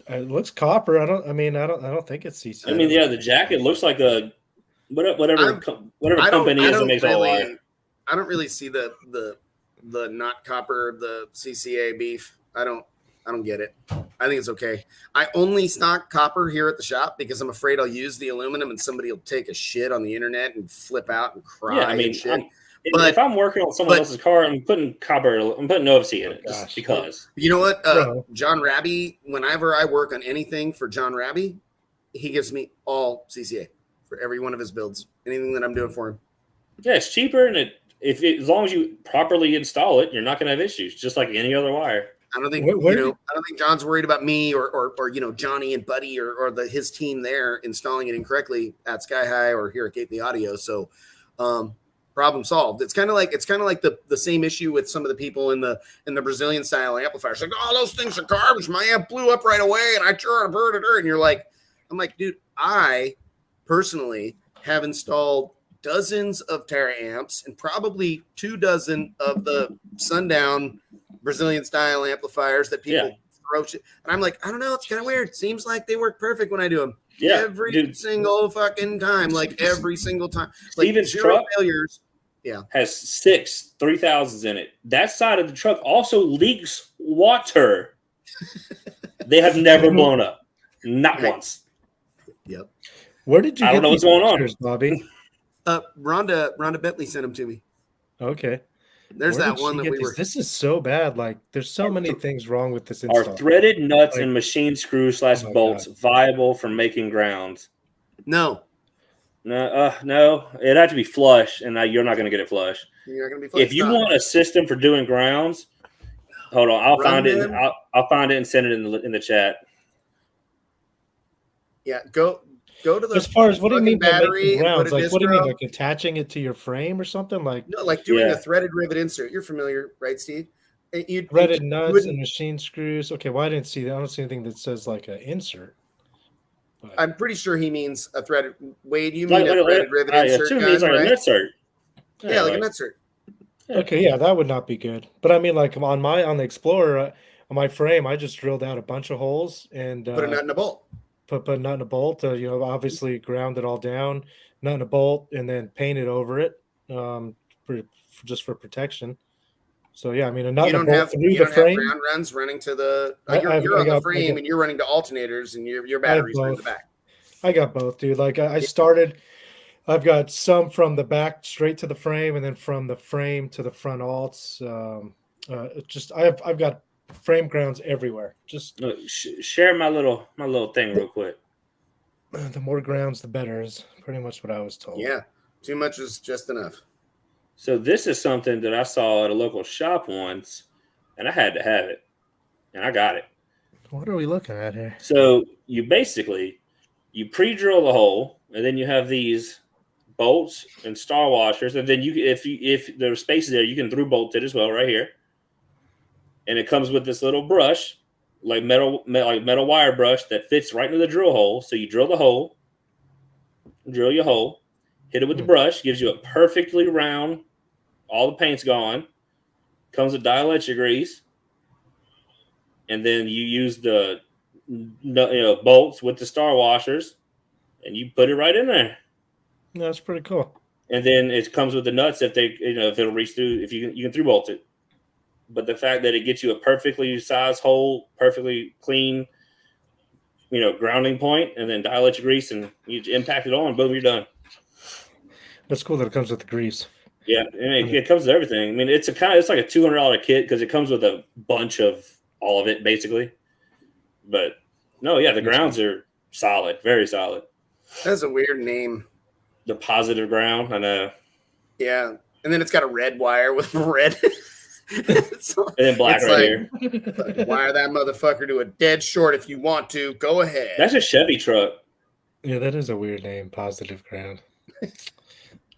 Speaker 3: it looks copper. I don't think it's CC.
Speaker 2: I mean, yeah, the jacket looks like a whatever company is that makes all wire.
Speaker 1: I don't really see the not copper, the CCA beef. I don't get it. I think it's okay. I only stock copper here at the shop because I'm afraid I'll use the aluminum and somebody will take a shit on the internet and flip out and cry.
Speaker 2: Yeah, I mean,
Speaker 1: and shit.
Speaker 2: If I'm working on someone else's car, I'm putting OFC in it just because.
Speaker 1: You know what? John Raby, whenever I work on anything for John Raby, he gives me all CCA for every one of his builds. Anything that I'm doing for him. Yeah,
Speaker 2: it's cheaper and as long as you properly install it, you're not going to have issues, just like any other wire.
Speaker 1: I don't think I don't think John's worried about me or Johnny and Buddy or his team there installing it incorrectly at Sky High or here at Gateway Audio. So problem solved. It's kind of like the same issue with some of the people in the Brazilian style amplifiers. Like, oh, those things are garbage. My amp blew up right away, and I tried to burn it. And you're like, I'm like, dude, I personally have installed dozens of Terra amps and probably 24 of the Sundown Brazilian style amplifiers that people throw shit. And I'm like, I don't know, it's kind of weird. Seems like they work perfect when I do them. Yeah, every single fucking time, like every single time. Like
Speaker 2: Steven's
Speaker 1: zero
Speaker 2: truck
Speaker 1: failures.
Speaker 2: has 6 3000s in it. That side of the truck also leaks water. They have never blown up. Not once.
Speaker 1: Yep.
Speaker 3: Where did you
Speaker 2: I
Speaker 3: get
Speaker 2: don't know
Speaker 3: these
Speaker 2: what's going on.
Speaker 3: pictures, Bobby?
Speaker 1: Rhonda Bentley sent them to me.
Speaker 3: Okay.
Speaker 1: There's
Speaker 3: Where
Speaker 1: that
Speaker 3: did she
Speaker 1: one that
Speaker 3: get
Speaker 1: we
Speaker 3: these?
Speaker 1: were.
Speaker 3: This is so bad. Like, there's so many things wrong with this
Speaker 2: Are
Speaker 3: install.
Speaker 2: threaded nuts
Speaker 3: Like-
Speaker 2: and machine screws /
Speaker 3: Oh my
Speaker 2: bolts viable for making grounds?
Speaker 1: No,
Speaker 2: No. It'd have to be flush, and you're not going to get it flush.
Speaker 1: you're not gonna be.
Speaker 2: If you want a system for doing grounds, hold on. I'll find it. I'll find it and send it in the chat.
Speaker 1: Yeah, go to the.
Speaker 3: As far as what do you mean by
Speaker 1: battery
Speaker 3: making
Speaker 1: and put
Speaker 3: grounds?
Speaker 1: a
Speaker 3: Like, what do you mean,
Speaker 1: distro?
Speaker 3: like attaching it to your frame or something? Like
Speaker 1: No, like doing
Speaker 2: Yeah.
Speaker 1: a threaded rivet insert. You're familiar, right, Steve?
Speaker 3: threaded nuts
Speaker 1: wouldn't-
Speaker 3: and machine screws. Okay, well, I didn't see that. I don't see anything that says like an insert. But
Speaker 1: I'm pretty sure he means a threaded. Wade, you
Speaker 2: Like,
Speaker 1: mean a threaded rivet
Speaker 2: I
Speaker 1: insert
Speaker 2: assume
Speaker 1: gun,
Speaker 2: it's like
Speaker 1: right?
Speaker 2: a nutsert.
Speaker 1: Yeah, like a nutsert.
Speaker 3: okay, yeah, that would not be good. But I mean, like on the Explorer, on my frame, I just drilled out a bunch of holes and
Speaker 1: Put a nut in a bolt.
Speaker 3: put a nut and a bolt. Obviously ground it all down, nut and a bolt, and then paint it over it, just for protection. So yeah, I mean, a nut
Speaker 1: You
Speaker 3: and a
Speaker 1: don't
Speaker 3: bolt
Speaker 1: have
Speaker 3: through
Speaker 1: you
Speaker 3: the
Speaker 1: don't have
Speaker 3: frame.
Speaker 1: ground runs running to the.
Speaker 3: I
Speaker 1: You're on the frame
Speaker 3: got-
Speaker 1: and you're running to alternators and your batteries are in the
Speaker 3: both.
Speaker 1: back.
Speaker 3: I got both, dude. Like I started, I've got some from the back straight to the frame, and then from the frame to the front alts. I've got frame grounds everywhere. Just
Speaker 2: Look, share my little thing real quick.
Speaker 3: the more grounds, the better is pretty much what I was told.
Speaker 1: Yeah, too much is just enough.
Speaker 2: So this is something that I saw at a local shop once, and I had to have it, and I got it.
Speaker 3: What are we looking at here?
Speaker 2: So you pre-drill the hole, and then you have these bolts and star washers, and then if there's space there, you can through bolt it as well right here. And it comes with this little brush, like metal wire brush that fits right into the drill hole. So you drill the hole, drill your hole, hit it with the brush, gives you a perfectly round. All the paint's gone. Comes with dielectric grease, and then you use the bolts with the star washers, and you put it right in there.
Speaker 3: That's pretty cool.
Speaker 2: And then it comes with the nuts if it'll reach through, if you can through bolt it. But the fact that it gets you a perfectly sized hole, perfectly clean, grounding point, and then dielectric grease, and you impact it on, boom, you're done.
Speaker 3: That's cool that it comes with the grease.
Speaker 2: Yeah, and it comes with everything. I mean, it's like a $200 kit because it comes with a bunch of all of it, basically. But no, yeah, the grounds are solid, very solid.
Speaker 1: That's a weird name.
Speaker 2: The positive ground, I know.
Speaker 1: Yeah, and then it's got a red wire with red.
Speaker 2: And then black right here.
Speaker 1: Wire that motherfucker to a dead short if you want to. Go ahead.
Speaker 2: That's a Chevy truck.
Speaker 3: Yeah, that is a weird name, positive ground.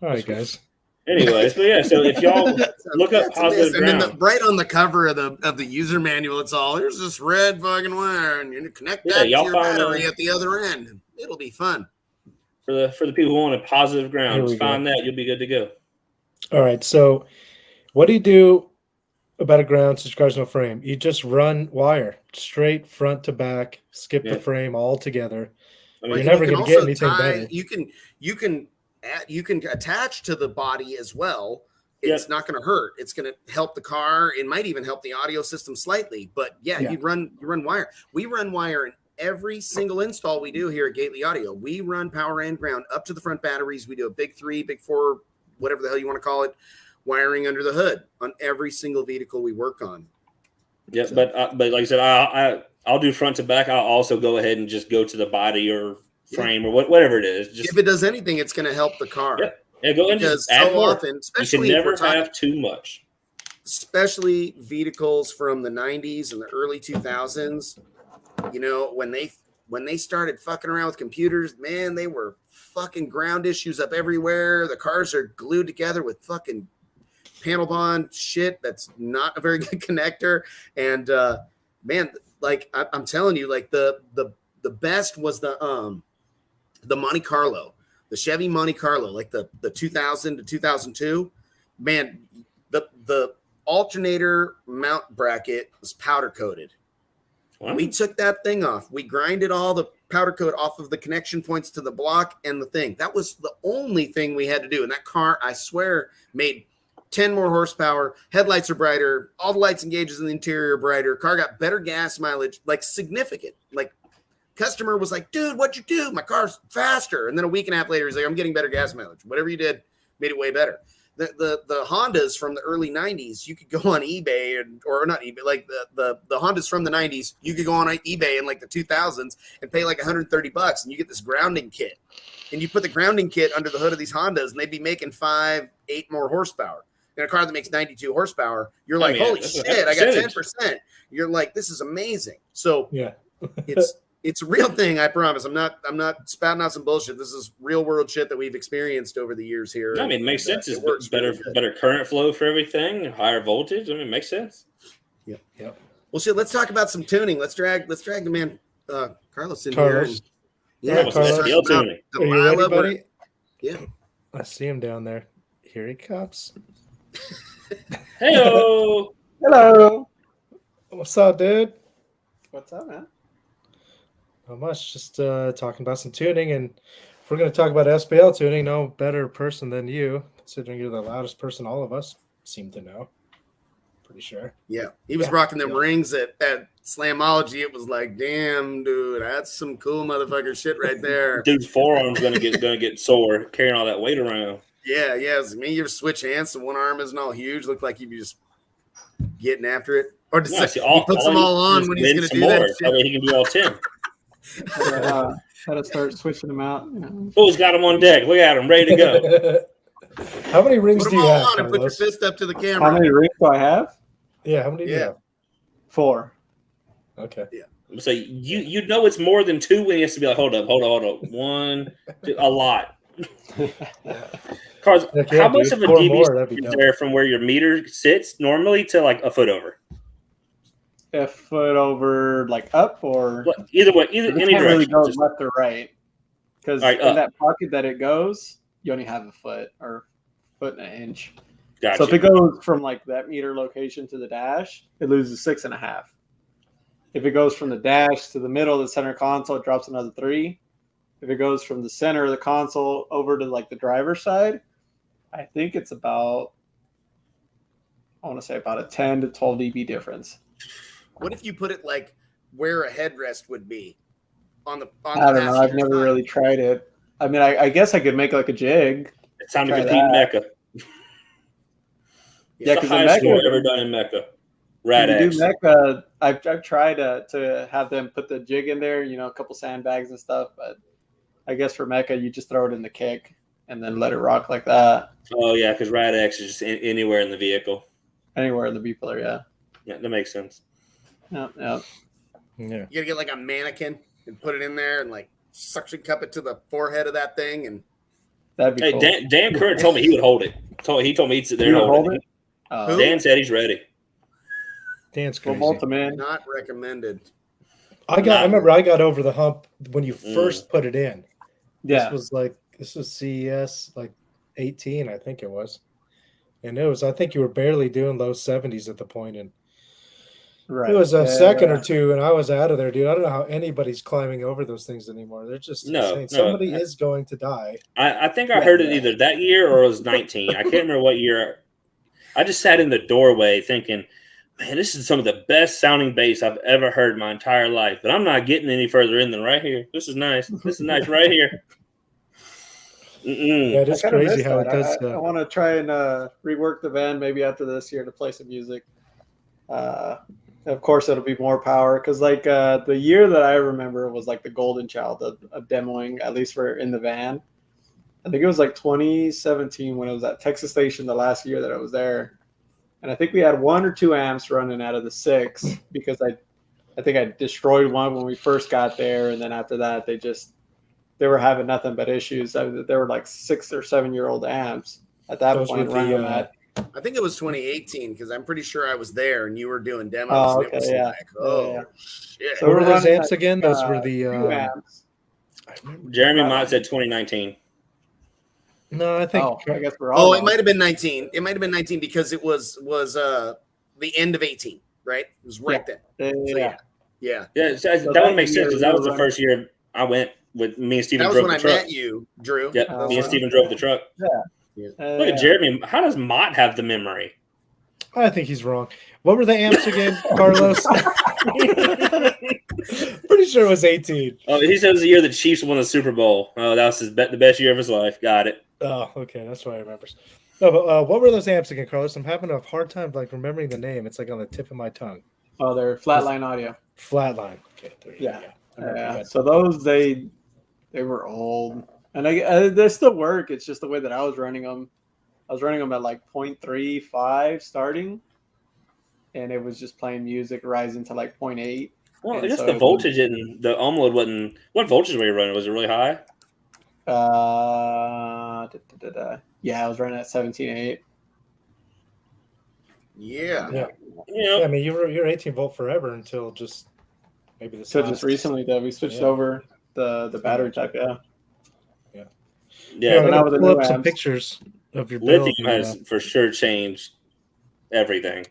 Speaker 3: All right, guys.
Speaker 2: Anyways, but yeah, so if y'all look up positive
Speaker 1: and
Speaker 2: ground.
Speaker 1: then right on the cover of the user manual, it's all here's this red fucking wire, and you connect that to your battery at the other end. It'll be fun.
Speaker 2: For the people who want a positive ground, just find
Speaker 3: go.
Speaker 2: that, you'll be good to go.
Speaker 3: All right, so what do you do about a ground since your car's no frame? You just run wire straight front to back, skip the frame altogether.
Speaker 2: I mean,
Speaker 3: You're never going to get anything better.
Speaker 1: You can attach to the body as well. It's not going to hurt. It's going to help the car. It might even help the audio system slightly. But you run wire. We run wire in every single install we do here at Gately Audio. We run power and ground up to the front batteries. We do a big 3, big 4, whatever the hell you want to call it, wiring under the hood on every single vehicle we work on.
Speaker 2: Yeah, so. but like I said, I'll do front to back. I'll also go ahead and just go to the body or frame or whatever it is. Just,
Speaker 1: if it does anything, it's going to help the car.
Speaker 2: Yeah, go ahead and just add more. Often, especially you can never have too much.
Speaker 1: Especially vehicles from the 90s and the early 2000s. When they started fucking around with computers, man, they were fucking ground issues up everywhere. The cars are glued together with fucking panel bond shit that's not a very good connector. And man, like I'm telling you, like the best was the Monte Carlo, the Chevy Monte Carlo, like the 2000 to 2002. Man, the alternator mount bracket was powder coated. Wow. We took that thing off. We grinded all the powder coat off of the connection points to the block and the thing. That was the only thing we had to do. And that car, I swear, made 10 more horsepower. Headlights are brighter. All the lights and gauges in the interior are brighter. Car got better gas mileage, like significant. Like customer was like, dude, what'd you do? My car's faster. And then a week and a half later, he's like, I'm getting better gas mileage. Whatever you did made it way better. The Hondas from the early 90s, you could go on eBay or not eBay, like the Hondas from the 90s, you could go on eBay in like the 2000s and pay like $130 and you get this grounding kit. And you put the grounding kit under the hood of these Hondas and they'd be making 5-8 more horsepower. In a car that makes 92 horsepower, you're like, holy shit, I got 10%. You're like, this is amazing. So yeah, it's a real thing. I promise. I'm not spouting out some bullshit. This is real world shit that we've experienced over the years here.
Speaker 2: I mean, it makes sense. It's better current flow for everything, higher voltage. I mean, it makes sense.
Speaker 1: Yeah. Yeah. Well, shit, let's talk about some tuning. Let's drag the man, Carlos in here. And,
Speaker 2: Carlos. SPL tuning.
Speaker 3: Are you ready, buddy?
Speaker 1: Yeah.
Speaker 3: I see him down there. Here he comes.
Speaker 2: Hello.
Speaker 5: Hello.
Speaker 3: What's up, dude?
Speaker 5: What's up, man?
Speaker 3: Not much. Just talking about some tuning, and if we're going to talk about SPL tuning, no better person than you, considering you're the loudest person all of us seem to know. Pretty sure.
Speaker 1: Yeah, he was rocking them rings at Slamology. It was like, damn, dude, that's some cool motherfucker shit right there.
Speaker 2: Dude's forearm's gonna get sore carrying all that weight around.
Speaker 1: Yeah. I mean, you ever switch hands, so one arm isn't all huge, look like you'd be just getting after it, or just he puts them all on when he's going to do that shit.
Speaker 2: I mean, he can do all 10.
Speaker 5: How to start switching them out. You know.
Speaker 2: Who's got him on deck? Look at him, ready to go.
Speaker 3: How many rings do you have?
Speaker 1: On and put your fist up to the camera.
Speaker 5: How many rings do I have?
Speaker 3: Yeah, how many do you have?
Speaker 5: 4.
Speaker 3: Okay.
Speaker 1: Yeah.
Speaker 2: So you know it's more than 2 when he has to be like, hold up. 1, 2, a lot. Cars, how much of a dB is there from where your meter sits normally to like a foot over?
Speaker 5: A foot over, like up, or
Speaker 2: either way, any direction.
Speaker 5: Really goes left or right, because in that pocket that it goes, you only have a foot or foot and an inch.
Speaker 2: Gotcha.
Speaker 5: So if it goes from like that meter location to the dash, it loses 6.5. If it goes from the dash to the middle of the center console, it drops another 3. If it goes from the center of the console over to like the driver's side, I think it's about, I want to say about a 10 to 12 dB difference.
Speaker 1: What if you put it like where a headrest would be on the
Speaker 5: I don't know. I've never really tried it. I mean, I guess I could make like a jig.
Speaker 2: It's time to compete in Mecca.
Speaker 5: Yeah,
Speaker 2: because the highest score ever done in Mecca.
Speaker 5: Do Mecca. I've tried to have them put the jig in there, a couple sandbags and stuff, but I guess for Mecca you just throw it in the kick and then let it rock like that.
Speaker 2: Oh yeah, because Rad-X is just anywhere in the vehicle.
Speaker 5: Anywhere in the B-pillar, yeah.
Speaker 2: Yeah, that makes sense.
Speaker 5: Yeah.
Speaker 1: You gotta get like a mannequin and put it in there and like suction cup it to the forehead of that thing, and
Speaker 5: that'd be cool.
Speaker 2: Dan Curran told me he would hold it. He told me he'd sit there and hold it. Dan said he's ready.
Speaker 3: Dan's crazy.
Speaker 1: Not recommended.
Speaker 3: I remember I got over the hump when you first put it in.
Speaker 5: Yeah.
Speaker 3: This was CES like 18, I think it was. And I think you were barely doing low 70s at the point, and it was a second or two, and I was out of there, dude. I don't know how anybody's climbing over those things anymore. They're just insane. Somebody is going to die.
Speaker 2: I think I heard it either that year or it was 19. I can't remember what year. I just sat in the doorway thinking, man, this is some of the best sounding bass I've ever heard my entire life, but I'm not getting any further in than right here. This is nice. This is nice right here.
Speaker 3: Yeah, it's crazy how it does.
Speaker 5: I want to try and rework the van maybe after this year to play some music. Of course, it'll be more power because like the year that I remember was like the golden child of demoing, at least for in the van. I think it was like 2017 when it was at Texas Station, the last year that I was there. And I think we had 1 or 2 amps running out of the 6 because I think I destroyed one when we first got there. And then after that, they were having nothing but issues. They were like 6 or 7-year-old amps at that point.
Speaker 1: I think it was 2018 because I'm pretty sure I was there and you were doing demos.
Speaker 5: Oh,
Speaker 1: okay,
Speaker 5: yeah.
Speaker 1: Shit.
Speaker 3: So what were those amps again? Those were the
Speaker 5: amps.
Speaker 2: Jeremy Mott said 2019.
Speaker 3: No, I think.
Speaker 5: I guess we're all.
Speaker 1: Oh, it might have been 19. It might have been 19 because it was the end of 18, right? It was right then.
Speaker 5: Yeah.
Speaker 2: So that would make sense because that was the first year I went with me and Steven
Speaker 1: That was
Speaker 2: drove
Speaker 1: when
Speaker 2: the
Speaker 1: I
Speaker 2: truck.
Speaker 1: met you, Drew.
Speaker 2: Yep,
Speaker 1: That was
Speaker 2: me and
Speaker 1: fun.
Speaker 2: Steven drove the truck.
Speaker 1: Yeah.
Speaker 2: Look at Jeremy. How does Mott have the memory?
Speaker 3: I think he's wrong. What were the amps again, Carlos? Pretty sure it was 18.
Speaker 2: Oh, he said it was the year the Chiefs won the Super Bowl. Oh, that was the best year of his life. Got it.
Speaker 3: Oh, okay, that's what I remember. No, but what were those amps again, Carlos? I'm having a hard time like remembering the name. It's like on the tip of my tongue.
Speaker 5: Oh, they're flatline audio.
Speaker 3: Flatline. Okay, there you
Speaker 5: Yeah.
Speaker 3: go. I remember
Speaker 5: Yeah.
Speaker 3: that.
Speaker 5: So those they were old, and they still work. It's just the way that I was running them. I was running them at like 0.35 starting, and it was just playing music rising to like 0.8.
Speaker 2: Well, I
Speaker 5: And
Speaker 2: guess
Speaker 5: so
Speaker 2: the
Speaker 5: it
Speaker 2: voltage in the load wasn't. What voltage were you running? Was it really high?
Speaker 5: Yeah, I was running at 17.8.
Speaker 1: Yeah.
Speaker 3: Yeah.
Speaker 2: You know,
Speaker 3: Yeah, I mean, you're 18 volt forever until just maybe this.
Speaker 5: So just recently that we switched over the battery type. Yeah.
Speaker 3: Yeah,
Speaker 2: yeah.
Speaker 3: I'm
Speaker 5: now
Speaker 3: gonna
Speaker 5: with the
Speaker 3: pull
Speaker 5: new
Speaker 3: up some
Speaker 5: amps.
Speaker 3: pictures of your build.
Speaker 2: Lithium has for sure changed everything.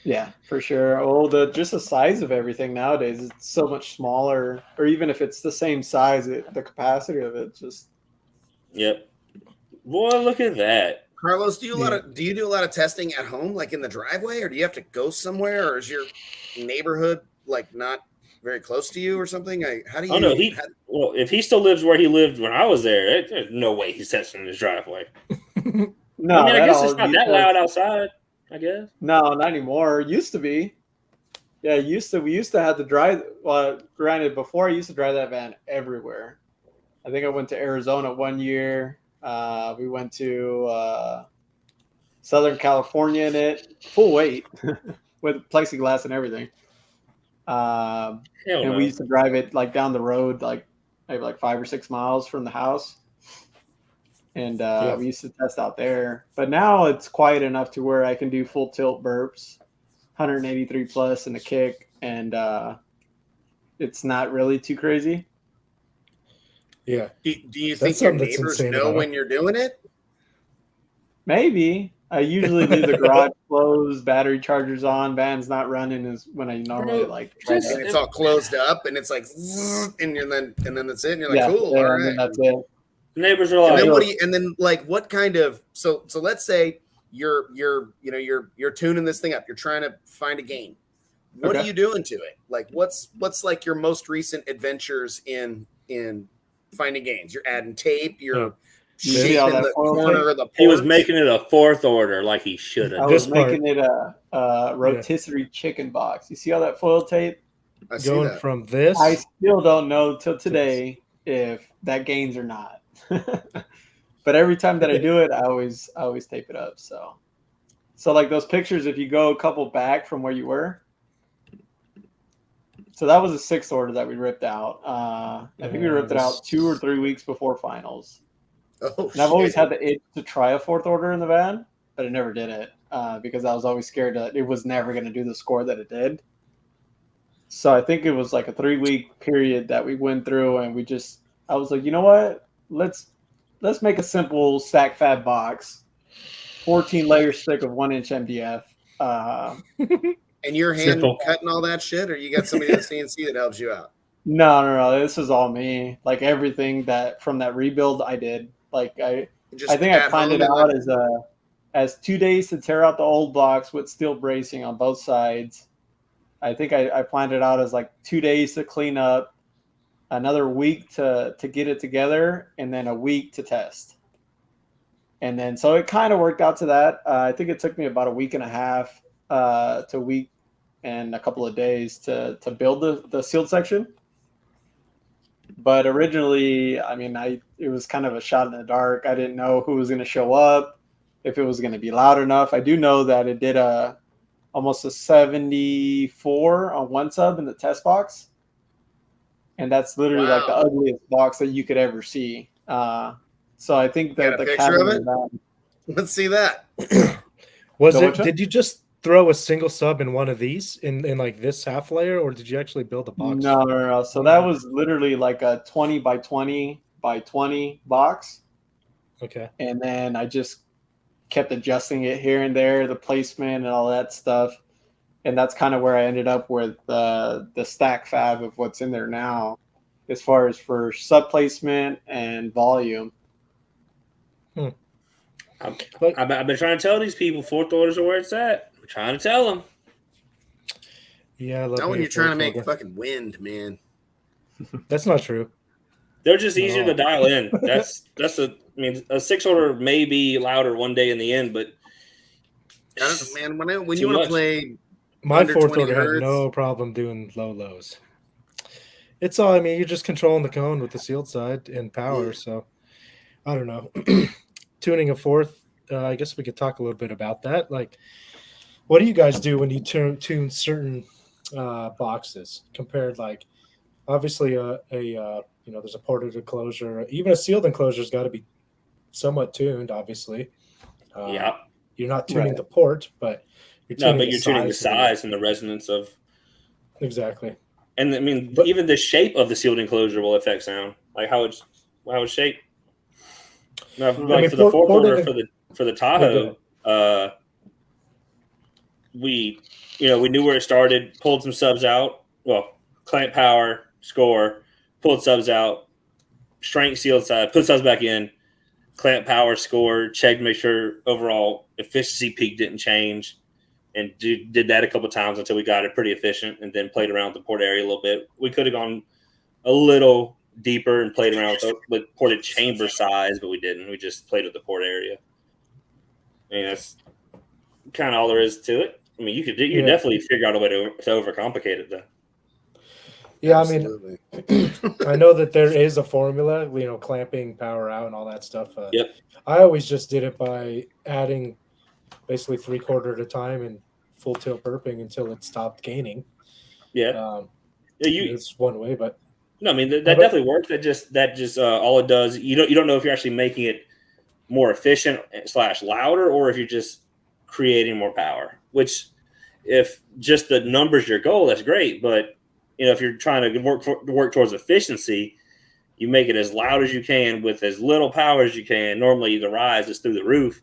Speaker 5: Yeah, for sure. Oh, just the size of everything nowadays is so much smaller. Or even if it's the same size, the capacity of it just.
Speaker 2: Yep. Boy, look at that.
Speaker 1: Carlos, do you do a lot of testing at home, like in the driveway, or do you have to go somewhere, or is your neighborhood like not very close to you or something? How do you?
Speaker 2: Oh no, well, if he still lives where he lived when I was there, there's no way he's testing in his driveway.
Speaker 5: No,
Speaker 2: I mean, I
Speaker 5: that
Speaker 2: guess
Speaker 5: all
Speaker 2: it's not
Speaker 5: used
Speaker 2: that
Speaker 5: to-
Speaker 2: loud outside. I guess.
Speaker 5: No, not anymore. Used to be. Yeah, we used to have to drive. Well, granted, before I used to drive that van everywhere. I think I went to Arizona one year. We went to Southern California in it, full weight with plexiglass and everything.
Speaker 2: Hell
Speaker 5: And
Speaker 2: no.
Speaker 5: we used to drive it like down the road, like maybe like 5 or 6 miles from the house. And we used to test out there. But now it's quiet enough to where I can do full tilt burps, 183 plus and a kick. And it's not really too crazy.
Speaker 3: Yeah.
Speaker 1: Do you
Speaker 3: That's
Speaker 1: think your
Speaker 3: something that's
Speaker 1: neighbors
Speaker 3: insane
Speaker 1: know
Speaker 3: about
Speaker 1: when you're doing it?
Speaker 5: Maybe. I usually leave the garage closed, battery chargers on, van's not running is when I normally like try
Speaker 2: just-
Speaker 5: to-
Speaker 1: And it's all closed up, and it's like, zzz, and then that's it. And you're like,
Speaker 5: yeah,
Speaker 1: cool,
Speaker 5: yeah,
Speaker 1: all
Speaker 5: and then
Speaker 1: right.
Speaker 5: that's it.
Speaker 2: The neighbors are
Speaker 1: And
Speaker 2: like,
Speaker 1: then what do you? And then like, what kind of? So let's say you're tuning this thing up. You're trying to find a gain. What are
Speaker 5: Okay.
Speaker 1: you doing to it? Like, what's like your most recent adventures in finding gains? You're adding tape. You're
Speaker 5: You see all
Speaker 1: shaping
Speaker 5: that
Speaker 1: the
Speaker 5: foil
Speaker 1: corner
Speaker 5: tape?
Speaker 1: of the.
Speaker 2: he was
Speaker 1: ports.
Speaker 2: making it a fourth order like he should
Speaker 5: I
Speaker 2: have.
Speaker 5: was
Speaker 3: This part.
Speaker 5: making it a rotisserie chicken box. You see all that foil tape?
Speaker 1: I see
Speaker 3: Going
Speaker 1: that.
Speaker 3: from this.
Speaker 5: I still don't know till today if that gains or not. But every time that I do it, I always tape it up. So like those pictures, if you go a couple back from where you were. So that was a 6th order that we ripped out. I think we ripped it out 2 or 3 weeks before finals.
Speaker 1: Oh,
Speaker 5: And I've always
Speaker 1: shit.
Speaker 5: had the itch to try a 4th order in the van, but I never did it because I was always scared that it was never going to do the score that it did. So I think it was like a 3-week period that we went through, and I was like, you know what? Let's make a simple stack fab box, 14 layers thick of 1-inch MDF.
Speaker 1: And you're hand
Speaker 2: Simple.
Speaker 1: cutting all that shit, or you got somebody in the CNC that helps you out?
Speaker 5: No. This is all me. Like everything that from that rebuild I did. Like I think I
Speaker 1: at
Speaker 5: planned
Speaker 1: home
Speaker 5: it
Speaker 1: and
Speaker 5: out
Speaker 1: like-
Speaker 5: as 2 days to tear out the old box with steel bracing on both sides. I think I planned it out as like 2 days to clean up, another week to get it together, and then a week to test. And then so it kind of worked out to that. I think it took me about a week and a half to a week and a couple of days to build the sealed section. But originally, I mean, it was kind of a shot in the dark. I didn't know who was going to show up, if it was going to be loud enough. I do know that it did almost a 74 on one sub in the test box. And that's literally like the
Speaker 1: Wow.
Speaker 5: ugliest box that you could ever see. So I think that
Speaker 1: Got a
Speaker 5: the
Speaker 1: picture of
Speaker 5: cabinet
Speaker 1: it? Let's see that.
Speaker 3: Was
Speaker 5: So
Speaker 3: it?
Speaker 5: which one?
Speaker 3: Did you just throw a single sub in one of these in like this half layer, or did you actually build a box?
Speaker 5: No. So that was literally like a 20 by 20 by 20 box.
Speaker 3: Okay.
Speaker 5: And then I just kept adjusting it here and there, the placement and all that stuff. And that's kind of where I ended up with the stack fab of what's in there now. as far as for sub placement and volume.
Speaker 2: I've been trying to tell these people fourth orders are where it's at. I'm trying to tell them.
Speaker 3: Yeah, I love
Speaker 1: Not when
Speaker 3: me a
Speaker 1: you're trying to
Speaker 3: fourth
Speaker 1: make
Speaker 3: order.
Speaker 1: fucking wind, man.
Speaker 3: That's not true.
Speaker 2: They're just easier
Speaker 3: No.
Speaker 2: to dial in. That's a 6 order may be louder one day in the end, but
Speaker 1: I don't know, man. When
Speaker 2: Too
Speaker 1: you want
Speaker 2: much.
Speaker 1: to play
Speaker 3: My
Speaker 1: under
Speaker 3: fourth
Speaker 1: 20
Speaker 3: order had
Speaker 1: hertz.
Speaker 3: no problem doing low lows. It's all, I mean, you're just controlling the cone with the sealed side and power.
Speaker 1: Yeah.
Speaker 3: So I don't know. Tuning a fourth, I guess we could talk a little bit about that. Like, what do you guys do when you tune certain boxes compared? Like, obviously, there's a ported enclosure. Even a sealed enclosure has got to be somewhat tuned. Obviously,
Speaker 2: yeah.
Speaker 3: you're not tuning
Speaker 5: Right.
Speaker 3: the port, but you're
Speaker 2: No,
Speaker 3: tuning
Speaker 2: but you're tuning the
Speaker 3: of it.
Speaker 2: size and the resonance of.
Speaker 3: Exactly.
Speaker 2: And I mean,
Speaker 3: But-
Speaker 2: even the shape of the sealed enclosure will affect sound, like how it's shaped. Now, like for the fourth order for the Tahoe, we knew where it started, pulled some subs out. Well, clamp power, score, pulled subs out, shrank sealed side, put subs back in, clamp power, score, checked, make sure overall efficiency peak didn't change. And did that a couple of times until we got it pretty efficient, and then played around with the port area a little bit. We could have gone a little deeper and played around with ported chamber size, but we didn't. We just played with the port area. I mean, that's kind of all there is to it. I mean, you could definitely figure out a way to overcomplicate it, though.
Speaker 3: Yeah,
Speaker 1: Absolutely.
Speaker 3: I mean, I know that there is a formula, clamping power out and all that stuff.
Speaker 2: Yep.
Speaker 3: I always just did it by adding basically 3/4 at a time and full tilt burping until it stopped gaining.
Speaker 2: Yeah.
Speaker 3: It's one way, but
Speaker 2: no, I mean that definitely works. That just all it does. You don't know if you're actually making it more efficient / louder, or if you're just creating more power. Which, if just the numbers your goal, that's great. But if you're trying to work towards efficiency, you make it as loud as you can with as little power as you can. Normally, the rise is through the roof,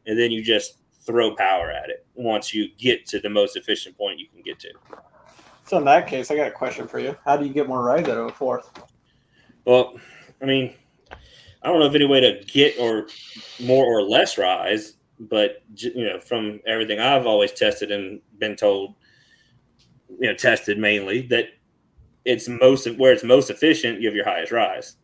Speaker 2: and then you just throw power at it once you get to the most efficient point you can get to.
Speaker 5: So in that case, I got a question for you. How do you get more rise out of a fourth?
Speaker 2: Well, I mean, I don't know of any way to get or more or less rise, but from everything I've always tested and been told, tested mainly, that it's where it's most efficient, you have your highest rise.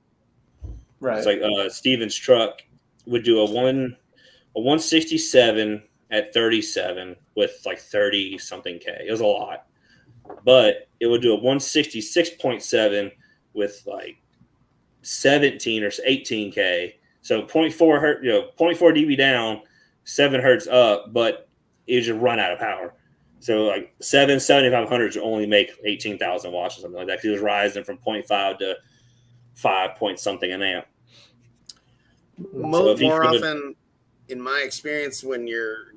Speaker 5: Right.
Speaker 2: It's like Steven's truck would do a 167 at 37 with like 30 something K. It was a lot, but it would do a 166.7 with like 17 or 18 K. So 0.4 hertz, 0.4 dB down, 7 hertz up, but it just run out of power. So like 7500s only make 18,000 watts or something like that. Because it was rising from 0.5 to 5 point something an amp.
Speaker 1: More often, in my experience, when you're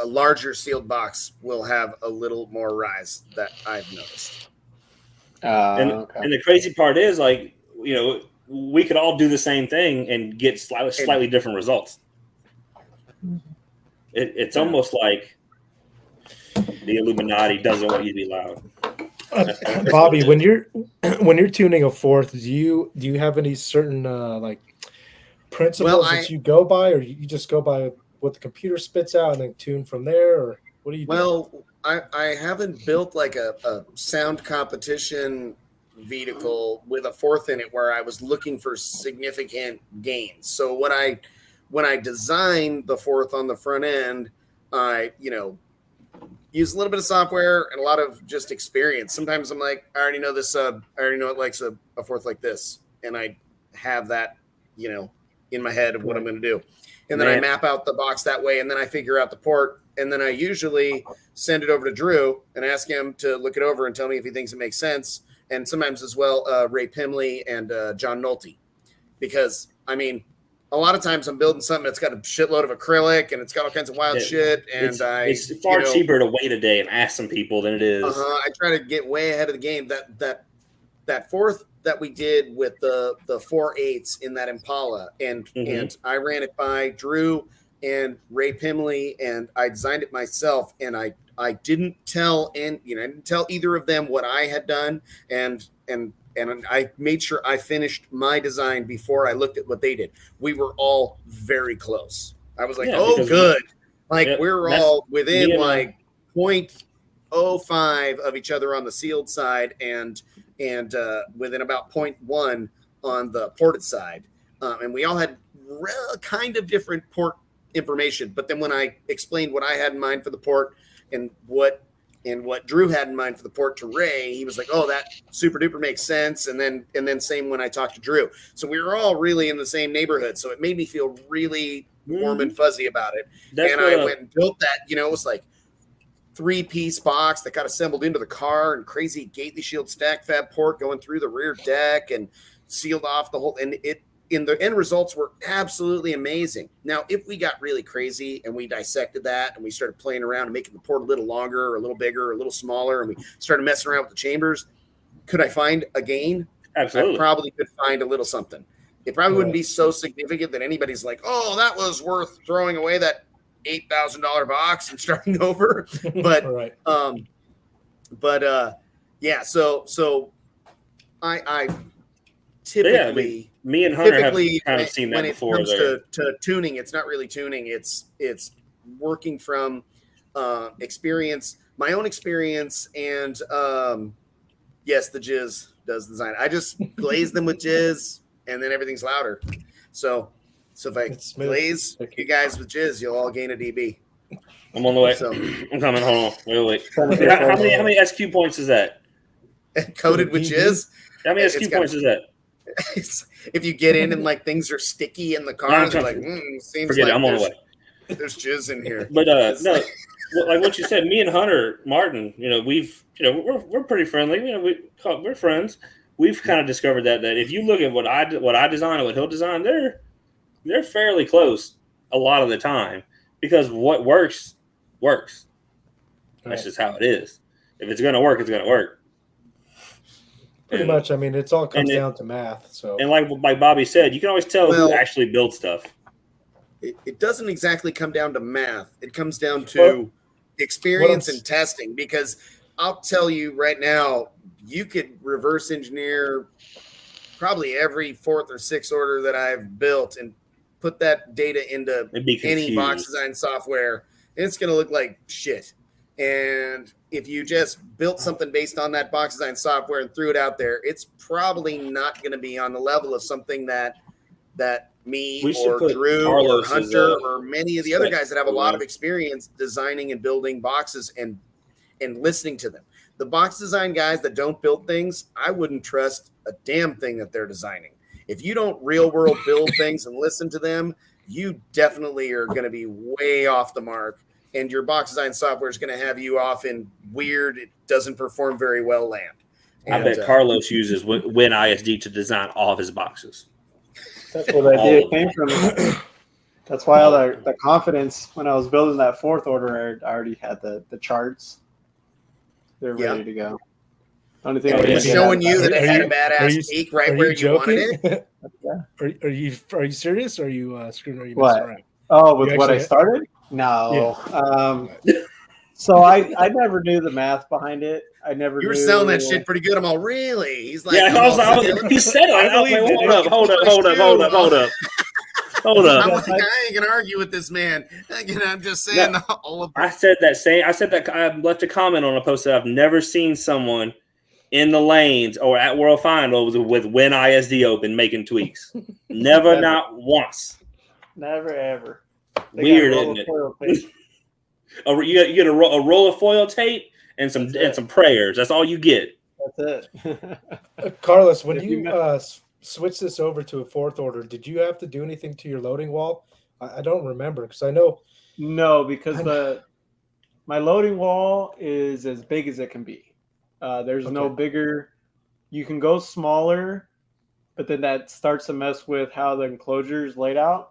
Speaker 1: a larger sealed box will have a little more rise that I've noticed.
Speaker 2: And the crazy part is, like, we could all do the same thing and get slightly different results. It's almost like the Illuminati doesn't want you to be loud.
Speaker 3: Bobby, when you're tuning a fourth, do you have any certain principles that you go by, or you just go by what the computer spits out and then tune from there, or what do you do?
Speaker 1: Well, I haven't built like a sound competition vehicle with a fourth in it where I was looking for significant gains. So when I designed the fourth on the front end, I use a little bit of software and a lot of just experience. Sometimes I'm like, I already know this sub. I already know it likes a fourth like this, and I have that in my head of what I'm going to do. And then I map out the box that way, and then I figure out the port, and then I usually send it over to Drew and ask him to look it over and tell me if he thinks it makes sense. And sometimes as well, Ray Pimley and John Nolte, because I mean, a lot of times I'm building something that's got a shitload of acrylic and it's got all kinds of wild shit. And
Speaker 2: it's far cheaper to wait a day and ask some people than it is.
Speaker 1: I try to get way ahead of the game. That fourth that we did with the 4/8 in that Impala, and I ran it by Drew and Ray Pimley, and I designed it myself, and I didn't tell I didn't tell either of them what I had done, and and I made sure I finished my design before I looked at what they did. We were all very close. I was like,
Speaker 2: Yeah,
Speaker 1: oh,
Speaker 2: because-
Speaker 1: good. Like,
Speaker 2: Yeah,
Speaker 1: we're
Speaker 2: that's
Speaker 1: all within
Speaker 2: me and,
Speaker 1: like 0.05 of each other on the sealed side and within about 0.1 on the ported side. And we all had kind of different port information. But then when I explained what I had in mind for the port and what Drew had in mind for the port to Ray, he was like, oh, that super duper makes sense. And then same when I talked to Drew. So we were all really in the same neighborhood. So it made me feel really warm and fuzzy about it.
Speaker 2: That's
Speaker 1: and
Speaker 2: what,
Speaker 1: I went and built that, it was like 3-piece box that got assembled into the car and crazy Gately Shield stack fab port going through the rear deck and sealed off the whole, and the end results were absolutely amazing. Now, if we got really crazy and we dissected that and we started playing around and making the port a little longer or a little bigger or a little smaller, and we started messing around with the chambers, could I find a gain?
Speaker 2: Absolutely.
Speaker 1: I probably could find a little something. It probably wouldn't be so significant that anybody's like, oh, that was worth throwing away that $8,000 box and starting over. But, yeah. So I typically,
Speaker 2: me and Hunter have kind of seen that
Speaker 1: when
Speaker 2: before.
Speaker 1: it comes to tuning, it's not really tuning. It's working from experience, my own experience, and yes, the jizz does the design. I just glaze them with jizz, and then everything's louder. So if I glaze you guys with jizz, you'll all gain a dB.
Speaker 2: I'm on the way.
Speaker 1: So
Speaker 2: I'm coming. Hold on. Wait. How many SQ points is that?
Speaker 1: Coated with jizz?
Speaker 2: How many SQ points is that?
Speaker 1: If you get in and like things are sticky in the car, they're like, seems
Speaker 2: forget
Speaker 1: like
Speaker 2: it. I'm on the way.
Speaker 1: There's jizz in here.
Speaker 2: But no, like what you said, me and Hunter Martin, we're pretty friendly. We're friends. We've kind of discovered that if you look at what I design and what he'll design, they're fairly close a lot of the time, because what works. That's just how it is. If it's going to work, it's going to work.
Speaker 3: Pretty much. I mean, it's all comes down to math. So,
Speaker 2: and like Bobby said, you can always tell who actually builds stuff.
Speaker 1: It doesn't exactly come down to math. It comes down to experience and testing, because I'll tell you right now, you could reverse engineer probably every fourth or sixth order that I've built and put that data into any box design software, and it's going to look like shit. And if you just built something based on that box design software and threw it out there, it's probably not going to be on the level of something that me or Drew or Hunter or many of the other guys that have a lot of experience designing and building boxes and listening to them. The box design guys that don't build things, I wouldn't trust a damn thing that they're designing. If you don't real world build things and listen to them, you definitely are going to be way off the mark. And your box design software is going to have you off in weird, it doesn't perform very well land. And,
Speaker 2: I bet Carlos uses WinISD to design all of his boxes.
Speaker 5: That's where the idea came from. That's why the confidence when I was building that fourth order, I already had the charts. They're ready to go. Only thing
Speaker 1: was showing you that it had a badass peak right where you wanted it.
Speaker 3: Are you serious? Or are you screwing? Are you
Speaker 5: messing around? Oh, with what I started? No. Yeah. So I never knew the math behind it. I never.
Speaker 1: You were selling that shit pretty good. I'm all really. He's like,
Speaker 2: yeah. He said it. Hold up.
Speaker 1: I'm like, I ain't gonna argue with this man. I'm just saying all of.
Speaker 2: I said that. I left a comment on a post that I've never seen someone in the lanes or at World Finals with WinISD open making tweaks. Never, not once.
Speaker 5: Never ever.
Speaker 2: Weird, isn't it? You get a roll of foil tape and some prayers. That's all you get.
Speaker 5: That's it.
Speaker 3: Carlos, when you switch this over to a fourth order, did you have to do anything to your loading wall? I don't remember, because I know.
Speaker 5: No, because my loading wall is as big as it can be. There's no bigger. You can go smaller, but then that starts to mess with how the enclosure is laid out.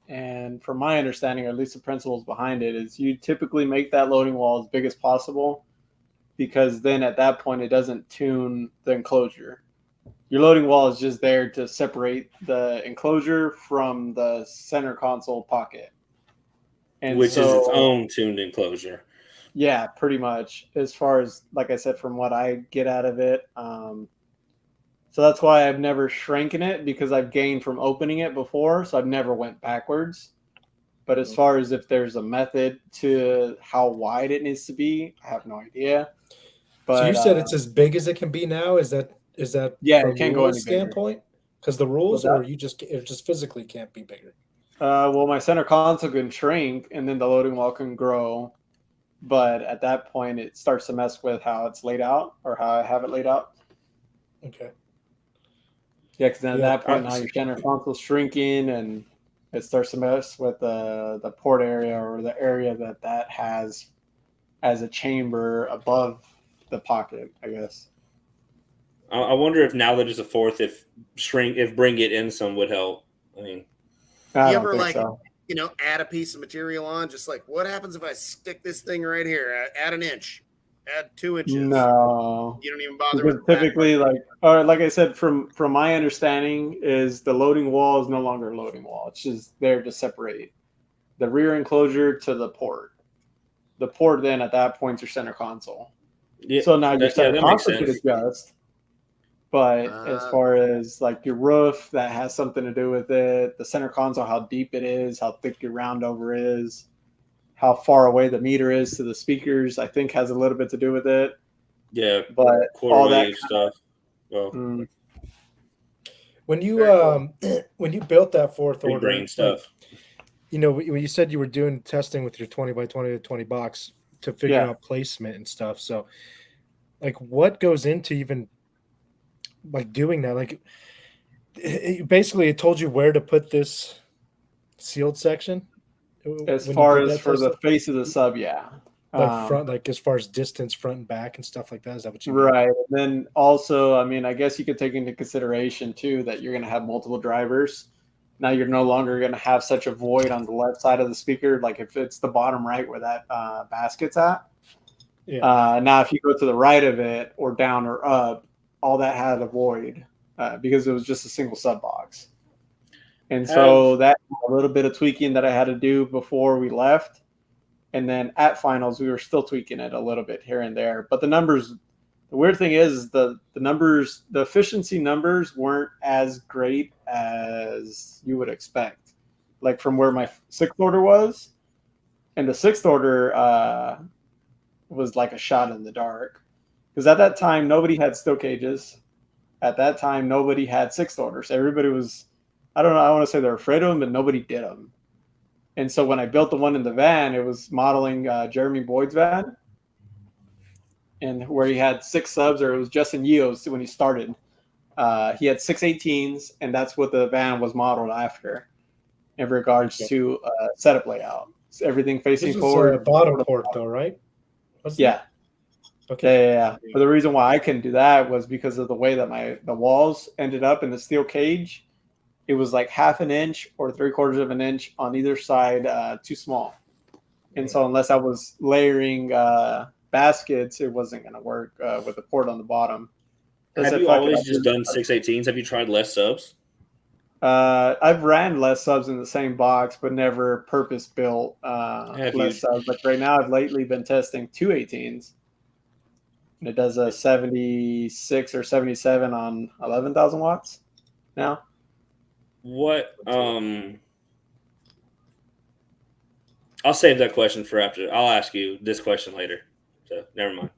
Speaker 5: And from my understanding, or at least the principles behind it, is you typically make that loading wall as big as possible, because then at that point it doesn't tune the enclosure. Your loading wall is just there to separate the enclosure from the center console pocket. And
Speaker 2: which is its own tuned enclosure.
Speaker 5: Yeah, pretty much. As far as, like I said, from what I get out of it, So that's why I've never shrinken it, because I've gained from opening it before. So I've never went backwards. But as far as if there's a method to how wide it needs to be, I have no idea. But
Speaker 3: So you said it's as big as it can be now. Is that
Speaker 5: yeah,
Speaker 3: from
Speaker 5: it can't go any
Speaker 3: rules
Speaker 5: bigger.
Speaker 3: standpoint? Because the rules,
Speaker 5: What's that?
Speaker 3: or it just physically can't be bigger.
Speaker 5: Well, my center console can shrink, and then the loading wall can grow. But at that point, it starts to mess with how it's laid out, or how I have it laid out.
Speaker 3: Okay.
Speaker 5: Yeah, because then at
Speaker 3: Yeah,
Speaker 5: that point, now your center console's shrinking, and it starts to mess with the port area, or the area that has as a chamber above the pocket, I guess.
Speaker 2: I wonder if now that there's a fourth, if bring it in some would help. I mean,
Speaker 5: I
Speaker 1: You
Speaker 5: don't
Speaker 1: ever
Speaker 5: think
Speaker 1: like,
Speaker 5: so.
Speaker 1: you know, add a piece of material on? Just like, what happens if I stick this thing right here? Add an inch, add 2 inches.
Speaker 5: No,
Speaker 1: You don't even bother
Speaker 5: because
Speaker 1: with that.
Speaker 5: typically, like I said, from my understanding, is the loading wall is no longer a loading wall. It's just there to separate the rear enclosure to the port. The port then at that point is your center console.
Speaker 2: yeah,
Speaker 5: So now your center
Speaker 2: that makes
Speaker 5: console could
Speaker 2: sense.
Speaker 5: adjust. But as far as like your roof, that has something to do with it. The center console, how deep it is, how thick your round over is, how far away the meter is to the speakers, I think has a little bit to do with it.
Speaker 2: Yeah,
Speaker 5: But
Speaker 2: quarter
Speaker 5: all that
Speaker 2: wave stuff. Well,
Speaker 3: When you
Speaker 1: Very cool.
Speaker 3: when you built that fourth
Speaker 2: big
Speaker 3: order,
Speaker 2: brain stuff.
Speaker 3: you know, when you said you were doing testing with your 20 by 20 to 20 box to figure
Speaker 5: Yeah.
Speaker 3: out placement and stuff. So, like, what goes into even like doing that? Like, basically, it told you where to put this sealed section.
Speaker 5: as
Speaker 3: When you
Speaker 5: far
Speaker 3: did
Speaker 5: as
Speaker 3: that
Speaker 5: for the
Speaker 3: testing?
Speaker 5: face of the sub, yeah.
Speaker 3: Like front, like as far as distance, front and back, and stuff like that. Is that what you mean?
Speaker 5: Right. And then also, I mean, I guess you could take into consideration too that you're going to have multiple drivers. Now you're no longer going to have such a void on the left side of the speaker, like if it's the bottom right where that basket's at.
Speaker 3: Yeah.
Speaker 5: Now, if you go to the right of it or down or up, all that had a void because it was just a single sub box. And so that a little bit of tweaking that I had to do before we left. And then at finals, we were still tweaking it a little bit here and there. But the numbers, the weird thing is the numbers, the efficiency numbers weren't as great as you would expect. Like from where my sixth order was. And the sixth order was like a shot in the dark. Because at that time, nobody had steel cages. At that time, nobody had sixth orders. Everybody was, I don't know, I want to say they're afraid of them, but nobody did them. And so when I built the one in the van, it was modeling Jeremy Boyd's van, and where he had 6 subs, or it was Justin Yeo's when he started. He had 6 18s, and that's what the van was modeled after in regards to setup layout. So everything facing
Speaker 3: This was
Speaker 5: forward.
Speaker 3: bottom port, though, right?
Speaker 5: Yeah.
Speaker 3: Okay.
Speaker 5: Yeah. But the reason why I couldn't do that was because of the way that the walls ended up in the steel cage. It was like 1/2 inch or 3/4 of an inch on either side, too small. And so unless I was layering baskets, it wasn't going to work with the port on the bottom.
Speaker 2: Have you always just done 618s? Have you tried less subs?
Speaker 5: I've ran less subs in the same box, but never purpose built less subs. Like right now, I've lately been testing 218s. And it does a 76 or 77 on 11,000 watts now.
Speaker 2: What I'll save that question for after. I'll ask you this question later. So never mind.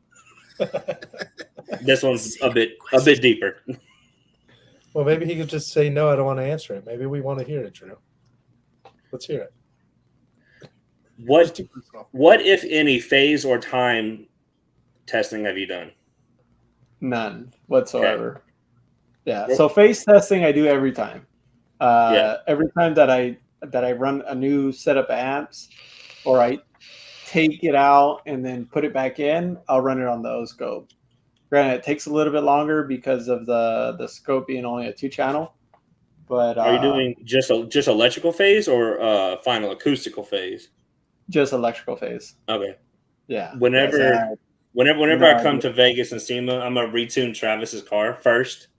Speaker 2: This one's a bit deeper.
Speaker 3: Well, maybe he could just say no. I don't want to answer it. Maybe we want to hear it, Drew. Let's hear it.
Speaker 2: What if any phase or time testing have you done?
Speaker 5: None whatsoever.
Speaker 2: Okay.
Speaker 5: Yeah. So phase testing I do every time. Every time that I run a new setup of amps, or I take it out and then put it back in, I'll run it on the O scope. Granted, it takes a little bit longer because of the scope being only a 2-channel. But
Speaker 2: are you doing just electrical phase or final acoustical phase?
Speaker 5: Just electrical phase.
Speaker 2: Okay.
Speaker 5: Yeah.
Speaker 2: Whenever I come to Vegas and SEMA, I'm gonna retune Travis's car first,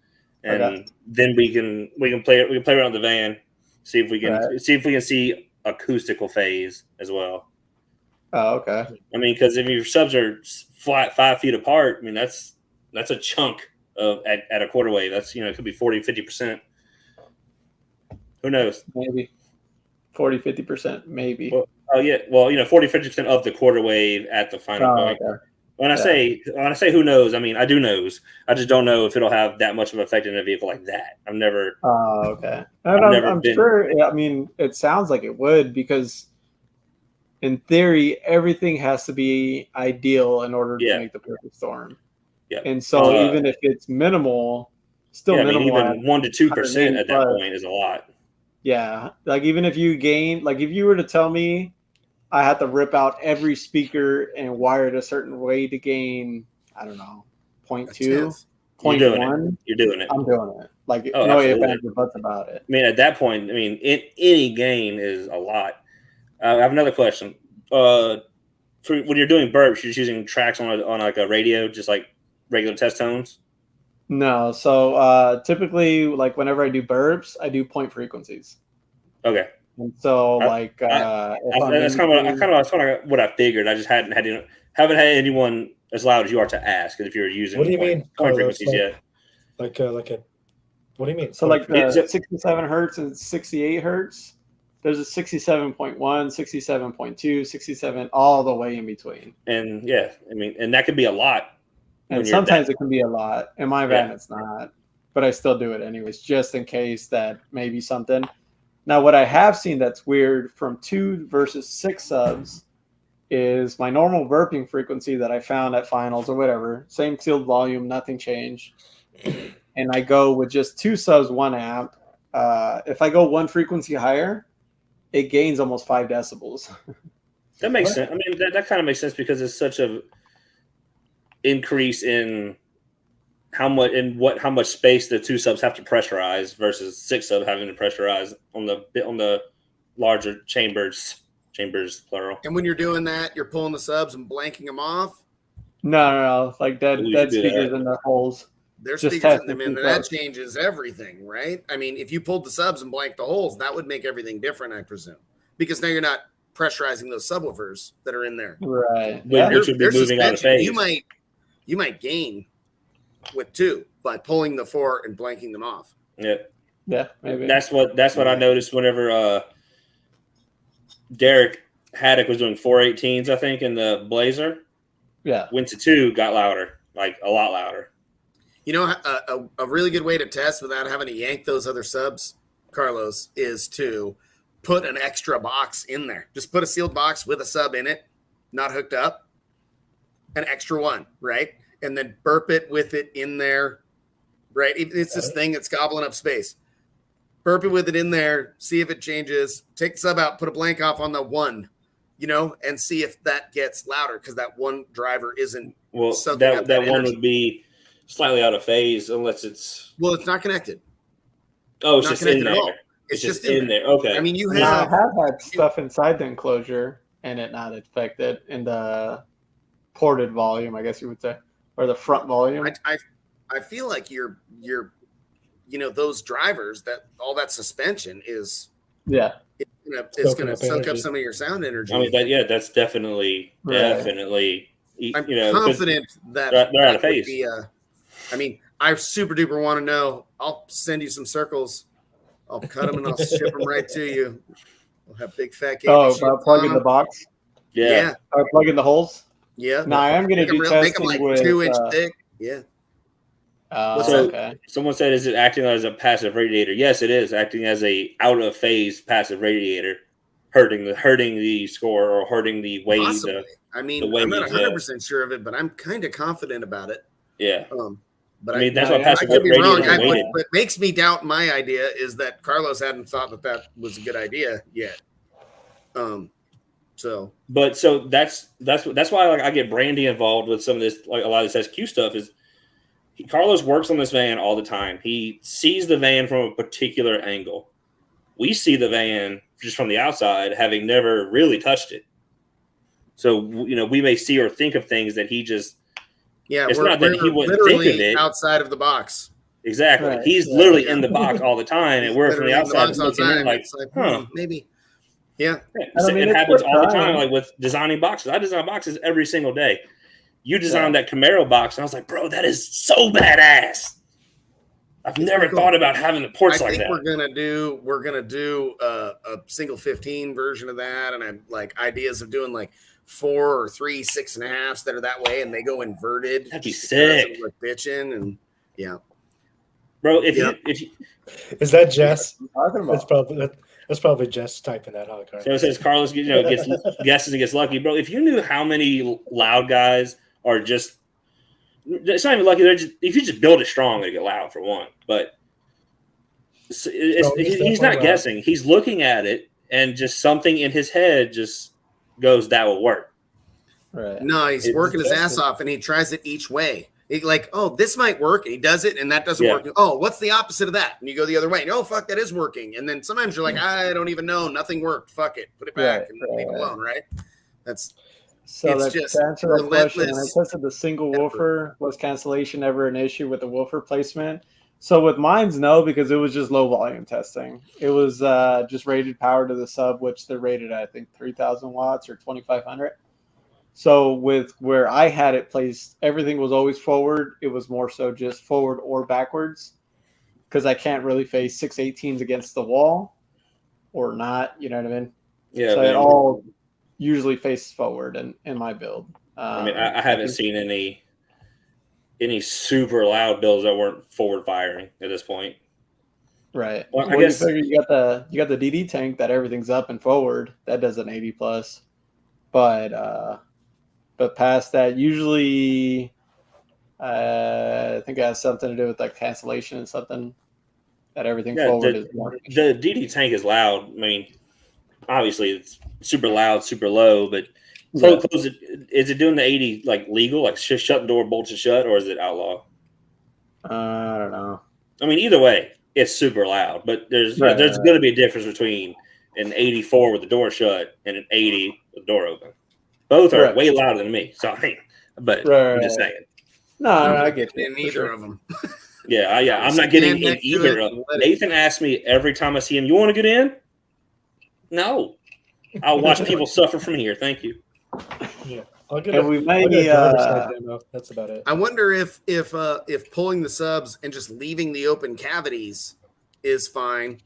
Speaker 2: and then we can play it. We can play around the van, see if we can see acoustical phase as well.
Speaker 5: Oh, okay.
Speaker 2: I mean, because if your subs are flat 5 feet apart, I mean that's a chunk at a quarter wave. That's it could be 40-50%. Who knows?
Speaker 5: Maybe 40-50%, maybe.
Speaker 2: Well, oh yeah, well 40-50% of the quarter wave at the final point.
Speaker 5: Okay.
Speaker 2: When I say who knows, I mean I do knows. I just don't know if it'll have that much of an effect in a vehicle like that. I've never.
Speaker 5: Okay. I'm sure. I mean, it sounds like it would, because in theory, everything has to be ideal in order to make the perfect storm.
Speaker 2: Yeah.
Speaker 5: And so even if it's minimal, still minimal.
Speaker 2: I mean, even 1 to 2% at that point is a lot.
Speaker 5: Yeah. Like even if you gain, like if you were to tell me I had to rip out every speaker and wire it a certain way to gain, I don't know, 0.2, 0.1.
Speaker 2: You're doing it.
Speaker 5: I'm doing it. Like, no
Speaker 2: absolutely.
Speaker 5: ifs, ands, or buts about it.
Speaker 2: I mean, at that point, any gain is a lot. I have another question. When you're doing burps, you're just using tracks on like a radio, just like regular test tones?
Speaker 5: No. So typically, like whenever I do burps, I do point frequencies.
Speaker 2: Okay.
Speaker 5: And so,
Speaker 2: that's kind of what I figured. I just haven't had anyone as loud as you are to ask if you're using.
Speaker 3: What do you mean
Speaker 2: point frequencies yet?
Speaker 3: Like a what do you mean?
Speaker 5: So like the 67 hertz and 68 hertz. There's a 67.1, 67.2, 67, all the way in between.
Speaker 2: And and that could be a lot.
Speaker 5: And sometimes it can be a lot. In my van, it's not, but I still do it anyways, just in case that maybe something. Now, what I have seen that's weird from 2 versus 6 subs is my normal burping frequency that I found at finals or whatever, same sealed volume, nothing changed. And I go with just 2 subs, 1 amp. If I go 1 frequency higher, it gains almost 5 decibels.
Speaker 2: That makes sense. I mean, that kind of makes sense because it's such a increase in how much space the 2 subs have to pressurize versus 6 sub having to pressurize on the larger chambers plural.
Speaker 1: And when you're doing that, you're pulling the subs and blanking them off.
Speaker 5: No, like dead speakers in the holes.
Speaker 1: There's speakers in them, and that changes everything, right? I mean, if you pulled the subs and blanked the holes, that would make everything different, I presume, because now you're not pressurizing those subwoofers that are in there,
Speaker 5: right?
Speaker 2: Which would be moving out of phase.
Speaker 1: You might gain with 2 by pulling the 4 and blanking them off.
Speaker 5: Yeah, maybe.
Speaker 2: That's what I noticed whenever Derek Haddock was doing 418s, I think, in the Blazer.
Speaker 5: Yeah,
Speaker 2: went to 2, got louder, like a lot louder.
Speaker 1: You know, a really good way to test without having to yank those other subs, Carlos, is to put an extra box in there. Just put a sealed box with a sub in it, not hooked up, an extra one, right? And then burp it with it in there, right? It's this thing that's gobbling up space. Burp it with it in there, see if it changes. Take the sub out, put a blank off on the 1, and see if that gets louder because that one driver isn't.
Speaker 2: Well, that one would be slightly out of phase unless it's.
Speaker 1: Well, it's not connected.
Speaker 2: Oh, it's just in there. It's just in there. Okay.
Speaker 1: I mean,
Speaker 5: I have had stuff inside the enclosure and it not affected in the ported volume, I guess you would say, or the front volume.
Speaker 1: I feel like you're those drivers, that all that suspension is it's gonna soak up some of your sound energy.
Speaker 2: I mean, that's definitely.
Speaker 1: I'm confident that
Speaker 2: they're out of phase.
Speaker 1: I super duper want to know. I'll send you some circles. I'll cut them and I'll ship them right to you. We'll have big fat cake.
Speaker 5: About plugging the box?
Speaker 2: Yeah.
Speaker 5: Or plugging the holes?
Speaker 1: Yeah.
Speaker 5: No, I am going to do testing
Speaker 1: make them like
Speaker 5: with
Speaker 1: 2-inch thick. Yeah.
Speaker 5: Okay.
Speaker 2: Someone said, is it acting as a passive radiator? Yes, it is acting as a out of phase passive radiator, hurting the score or hurting the wave.
Speaker 1: Possibly. I'm not 100% sure of it, but I'm kind of confident about it.
Speaker 2: Yeah.
Speaker 1: But
Speaker 2: that's what passive
Speaker 1: I could be wrong.
Speaker 2: radiators.
Speaker 1: What makes me doubt my idea is that Carlos hadn't thought that was a good idea yet. So that's why I get Brandy involved with some of this, like a lot of this SQ stuff. Is Carlos works on this van all the time. He sees the van from a particular angle. We see the van just from the outside, having never really touched it. So we may see or think of things that he just. Yeah, it's not that he wouldn't think of it outside of the box.
Speaker 2: Exactly. Right. He's literally in the box all the time, and we're from the outside looking in like,
Speaker 1: maybe. Yeah.
Speaker 2: It happens all the time, like with designing boxes. I design boxes every single day. you designed that Camaro box, and I was like, bro, that is so badass. I've never thought about having the ports like that.
Speaker 1: I think we're gonna do a single 15 version of that, and I'm like ideas of doing like 4 or 3 6.5s that are that way, and they go inverted.
Speaker 2: That'd be sick.
Speaker 1: Like bitching and
Speaker 2: bro. If you
Speaker 3: is that Jess?
Speaker 5: Talking about?
Speaker 3: That's probably Jess typing that out.
Speaker 2: So it says Carlos, gets guesses and gets lucky, bro. If you knew how many loud guys are just. It's not even lucky. If you just build it strong, they get loud for one. But he's not guessing. He's looking at it, and just something in his head just goes, "That will work."
Speaker 5: Right.
Speaker 1: No, he's working his ass off, and he tries it each way. He's like, "Oh, this might work," and he does it, and that doesn't work. Oh, what's the opposite of that? And you go the other way. And, oh, fuck, that is working. And then sometimes you're like, I don't even know. Nothing worked. Fuck it. Put it back and leave it alone. Right?
Speaker 5: So
Speaker 1: it's
Speaker 5: to
Speaker 1: just
Speaker 5: answer that question, I
Speaker 1: relentless.
Speaker 5: tested the single woofer. Was cancellation ever an issue with the woofer placement? So with mine's no, because it was just low volume testing. It was just rated power to the sub, which they're rated at, I think 3,000 watts or 2,500. So with where I had it placed, everything was always forward. It was more so just forward or backwards, because I can't really face 618s against the wall or not. You know what I mean?
Speaker 2: Yeah.
Speaker 5: So it all usually faces forward in my build.
Speaker 2: I mean, I haven't seen any super loud builds that weren't forward firing at this point.
Speaker 5: Right.
Speaker 2: Well,
Speaker 5: I guess you got the DD tank that everything's up and forward. That does an 80 plus. But past that, usually I think it has something to do with like cancellation and something, that everything forward is more.
Speaker 2: The DD tank is loud. I mean, obviously it's super loud, super low, but close it. Is it doing the 80 like legal, like shut the door, bolt it shut, or is it outlaw?
Speaker 5: I don't know.
Speaker 2: I mean, either way, it's super loud, but there's going to be a difference between an 84 with the door shut and an 80 with the door open. Both are way louder than me. So, but I'm just saying.
Speaker 5: No, I get it.
Speaker 1: In neither of them.
Speaker 2: Yeah. I'm not getting in either of them. Nathan asks me every time I see him, "You want to get in?" No. I'll watch people suffer from here. Thank you.
Speaker 3: Yeah. I'll get that's about it.
Speaker 1: I wonder if pulling the subs and just leaving the open cavities is fine,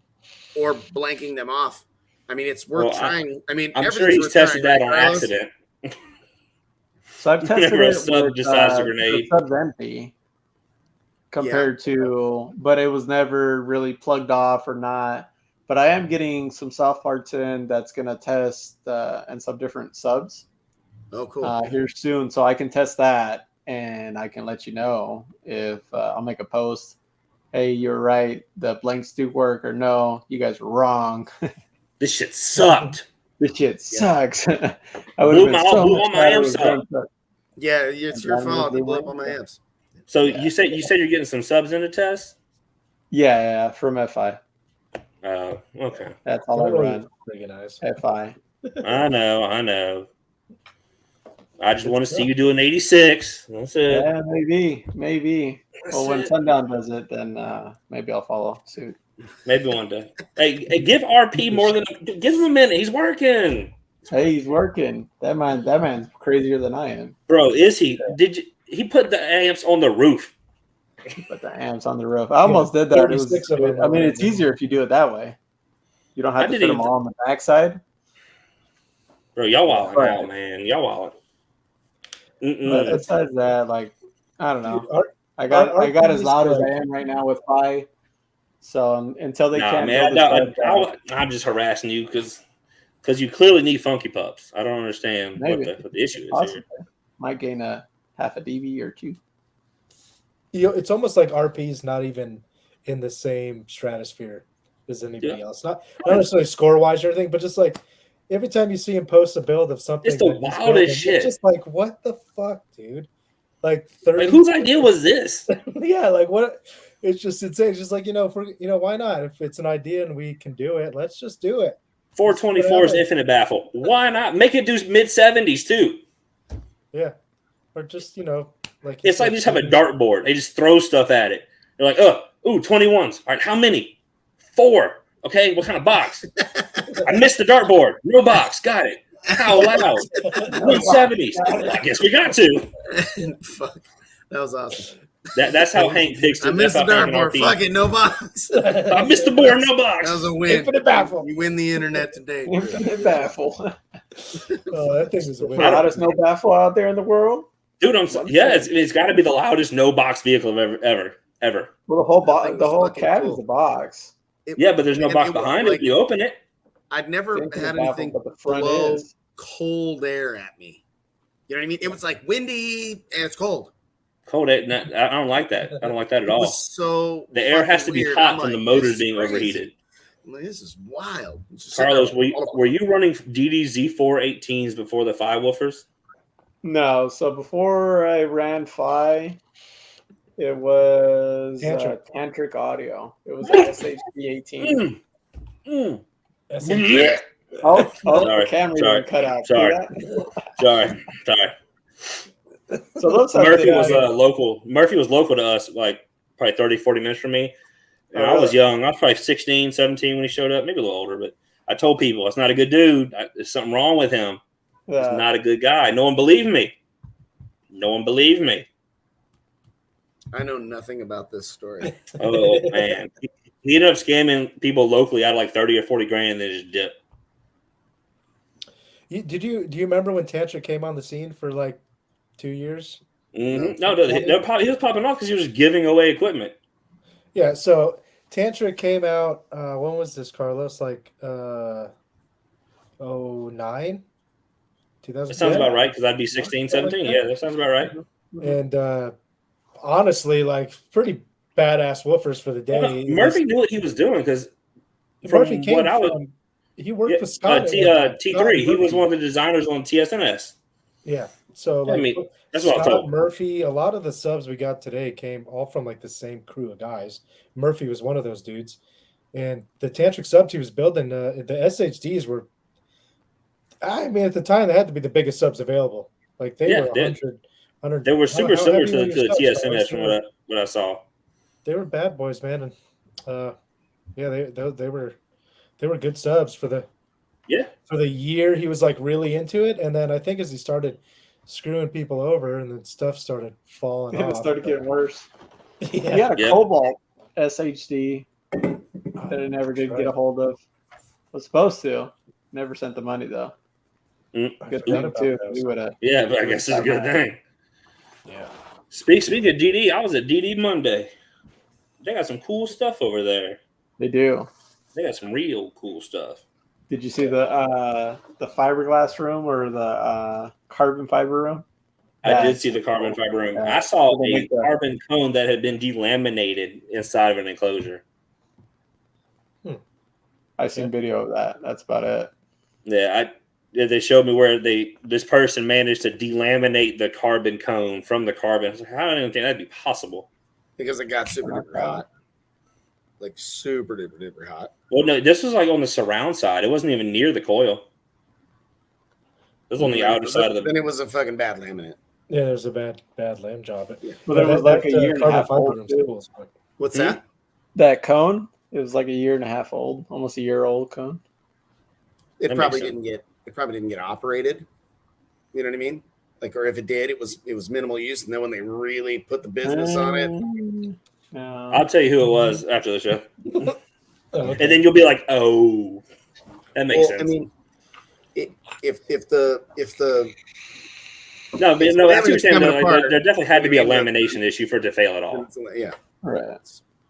Speaker 1: or blanking them off. I mean, it's worth trying.
Speaker 2: I'm sure he's tested that on accident.
Speaker 5: So I've tested
Speaker 2: Whenever
Speaker 5: it
Speaker 2: a sub
Speaker 5: with,
Speaker 2: decides a grenade.
Speaker 5: the sub's empty compared to, but it was never really plugged off or not. But I am getting some soft parts in that's going to test and some different subs.
Speaker 1: Oh, cool.
Speaker 5: Here soon, so I can test that, and I can let you know if I'll make a post. Hey, you're right. The blanks do work, or no, you guys were wrong.
Speaker 2: This shit sucked.
Speaker 5: This shit sucks. I
Speaker 2: blew on my amps up.
Speaker 1: Yeah, it's your fault. They blew up on my amps.
Speaker 2: So you said you're getting some subs in the test?
Speaker 5: Yeah, from FI.
Speaker 2: Oh, okay.
Speaker 5: That's all I run.
Speaker 3: Pretty nice.
Speaker 5: FI.
Speaker 2: I know. I just want to see you do an 86. That's it.
Speaker 5: Yeah, maybe. Well, when Sundown does it, then maybe I'll follow suit.
Speaker 2: Maybe one day. Hey, give RP more than give him a minute. He's working.
Speaker 5: Hey, he's working. That man's crazier than I am.
Speaker 2: Bro, is he? He put the amps on the roof.
Speaker 5: He put the amps on the roof. I almost did that. It's easier if you do it that way. You don't have to put them all on the backside.
Speaker 2: Bro, y'all wilding out, man. Y'all wilding.
Speaker 5: But besides that, like, I don't know. I got as loud as I am right now with Pi. So until they can't.
Speaker 2: Man, I'm just harassing you because you clearly need funky pups. I don't understand what the issue is here.
Speaker 5: Might gain a half a dB or two.
Speaker 3: It's almost like RP's not even in the same stratosphere as anybody else. Not necessarily score wise or anything, but just like every time you see him post a build of something,
Speaker 2: it's the wildest shit.
Speaker 3: It's just like, what the fuck, dude? Like 30.
Speaker 2: Like, whose idea was this?
Speaker 3: Yeah, like what? It's just insane. It's just like, why not? If it's an idea and we can do it, let's just do it.
Speaker 2: 424 is infinite baffle. Why not make it do mid 70s too?
Speaker 3: Yeah, or just like
Speaker 2: it's like they just have a dartboard. They just throw stuff at it. They're like, 21s. All right, how many? 4. Okay, what kind of box? I missed the dartboard. Real box. Got it. How loud? 170s. I guess we got to.
Speaker 1: Fuck, that was awesome.
Speaker 2: That's how Hank fixed
Speaker 1: I
Speaker 2: it.
Speaker 1: missed
Speaker 2: That's
Speaker 1: the
Speaker 2: how Hank
Speaker 1: dartboard.
Speaker 2: and RP.
Speaker 1: Fuck it, no box.
Speaker 2: I missed the board, no box.
Speaker 1: That was a win.
Speaker 3: Infinite baffle.
Speaker 1: You win the internet today. bro.
Speaker 5: Infinite baffle.
Speaker 3: Oh, that thing was a
Speaker 5: The
Speaker 3: win.
Speaker 5: loudest no baffle out there in the world.
Speaker 2: Dude, it's got to be the loudest no box vehicle ever.
Speaker 5: Well, the whole
Speaker 1: That thing
Speaker 5: the
Speaker 1: was
Speaker 5: whole
Speaker 1: fucking
Speaker 5: cab
Speaker 1: cool.
Speaker 5: is a box.
Speaker 2: Yeah, but there's no
Speaker 1: and
Speaker 2: box
Speaker 1: it was
Speaker 2: behind
Speaker 1: like-
Speaker 2: it. You open it.
Speaker 1: I'd never
Speaker 5: Infinite
Speaker 1: had
Speaker 5: baffle,
Speaker 1: anything
Speaker 5: but the front
Speaker 1: blow
Speaker 5: is.
Speaker 1: cold air at me. You know what I mean? It was like windy and it's cold.
Speaker 2: Cold. I don't like that. I don't like that at
Speaker 1: It
Speaker 2: all.
Speaker 1: was so
Speaker 2: The air has to be
Speaker 1: weird.
Speaker 2: hot
Speaker 1: I'm
Speaker 2: from the
Speaker 1: like,
Speaker 2: motors
Speaker 1: this is
Speaker 2: being
Speaker 1: crazy.
Speaker 2: overheated.
Speaker 1: I'm like, this is wild. It's just
Speaker 2: Carlos,
Speaker 1: sitting
Speaker 2: were you running DD Z4 18s before the 5 woofers?
Speaker 5: No, so before I ran Phi, it was Tantric Audio. It was SHD 18.
Speaker 2: Yeah.
Speaker 5: Oh,
Speaker 2: Sorry,
Speaker 5: the camera
Speaker 2: sorry,
Speaker 5: even cut out.
Speaker 2: sorry.
Speaker 5: See that?
Speaker 2: Sorry.
Speaker 5: So those are
Speaker 2: Murphy
Speaker 5: the-
Speaker 2: was local. Murphy was local to us, like probably 30, 40 minutes from me. And I was young. I was probably 16, 17 when he showed up, maybe a little older. But I told people, it's not a good dude. There's something wrong with him. He's not a good guy. No one believed me.
Speaker 1: I know nothing about this story.
Speaker 2: Oh, man. He ended up scamming people locally out of like 30 or 40 grand and they just dipped.
Speaker 3: Do you remember when Tantra came on the scene for like 2 years?
Speaker 2: Mm-hmm. No, he was popping off because he was just giving away equipment.
Speaker 3: Yeah, so Tantra came out, when was this, Carlos? Like 09? 2000.
Speaker 2: That sounds about right because I'd be 16, 17. Yeah, that sounds about right.
Speaker 3: And honestly, like pretty badass woofers for the day.
Speaker 2: Murphy knew what he was doing because
Speaker 3: Murphy came from, he worked with Scott.
Speaker 2: T3. He was one of the designers on TSNS.
Speaker 3: Yeah. So like,
Speaker 2: I mean, that's what I
Speaker 3: Scott,
Speaker 2: thought.
Speaker 3: Murphy, a lot of the subs we got today came all from like the same crew of guys. Murphy was one of those dudes. And the Tantric subs he was building, the SHDs were, I mean, at the time, they had to be the biggest subs available. Like they were 100.
Speaker 2: They were super similar to
Speaker 3: heavy
Speaker 2: the
Speaker 3: were your subs,
Speaker 2: TSNS from
Speaker 3: Carlos?
Speaker 2: what I saw.
Speaker 3: They were bad boys, man. And yeah, they were good subs for the year he was like really into it. And then I think as he started screwing people over and then stuff started falling off.
Speaker 5: It started getting worse.
Speaker 3: Yeah.
Speaker 5: He had a Cobalt SHD that I never did get a hold of. Was supposed to. Never sent the money though. Good thing too. We would have.
Speaker 2: Yeah, but I guess it's a good thing.
Speaker 3: Yeah.
Speaker 2: Speaking of DD, I was at DD Monday. They got some cool stuff over there.
Speaker 5: They do.
Speaker 2: They got some real cool stuff.
Speaker 5: Did you see the fiberglass room or the carbon fiber room?
Speaker 2: I did see the carbon fiber room. I saw a carbon cone that had been delaminated inside of an enclosure.
Speaker 5: I've seen video of that. That's about it.
Speaker 2: Yeah, they showed me where this person managed to delaminate the carbon cone from the carbon. I was like, I don't even think that'd be possible.
Speaker 1: Because it got super duper hot. Like super duper hot.
Speaker 2: Well, no, this was like on the surround side. It wasn't even near the coil. It was on the outer side of the.
Speaker 1: Then it was a fucking bad laminate.
Speaker 3: Yeah, there's a bad lamb job.
Speaker 5: Well, there was like a year and a half old.
Speaker 1: What's that?
Speaker 5: That cone? It was like a year and a half old, almost a year old cone.
Speaker 1: It probably didn't get operated. You know what I mean? Like, or if it did, it was minimal use. And then when they really put the business on it,
Speaker 2: I'll tell you who it was after the show,
Speaker 3: Okay.
Speaker 2: and then you'll be like, "Oh, that makes sense."
Speaker 1: I mean, if the
Speaker 2: no, but no, that's what you're saying.
Speaker 1: coming
Speaker 2: Though,
Speaker 1: apart,
Speaker 2: there definitely had to be a lamination issue for it to fail at all.
Speaker 1: Yeah,
Speaker 5: right.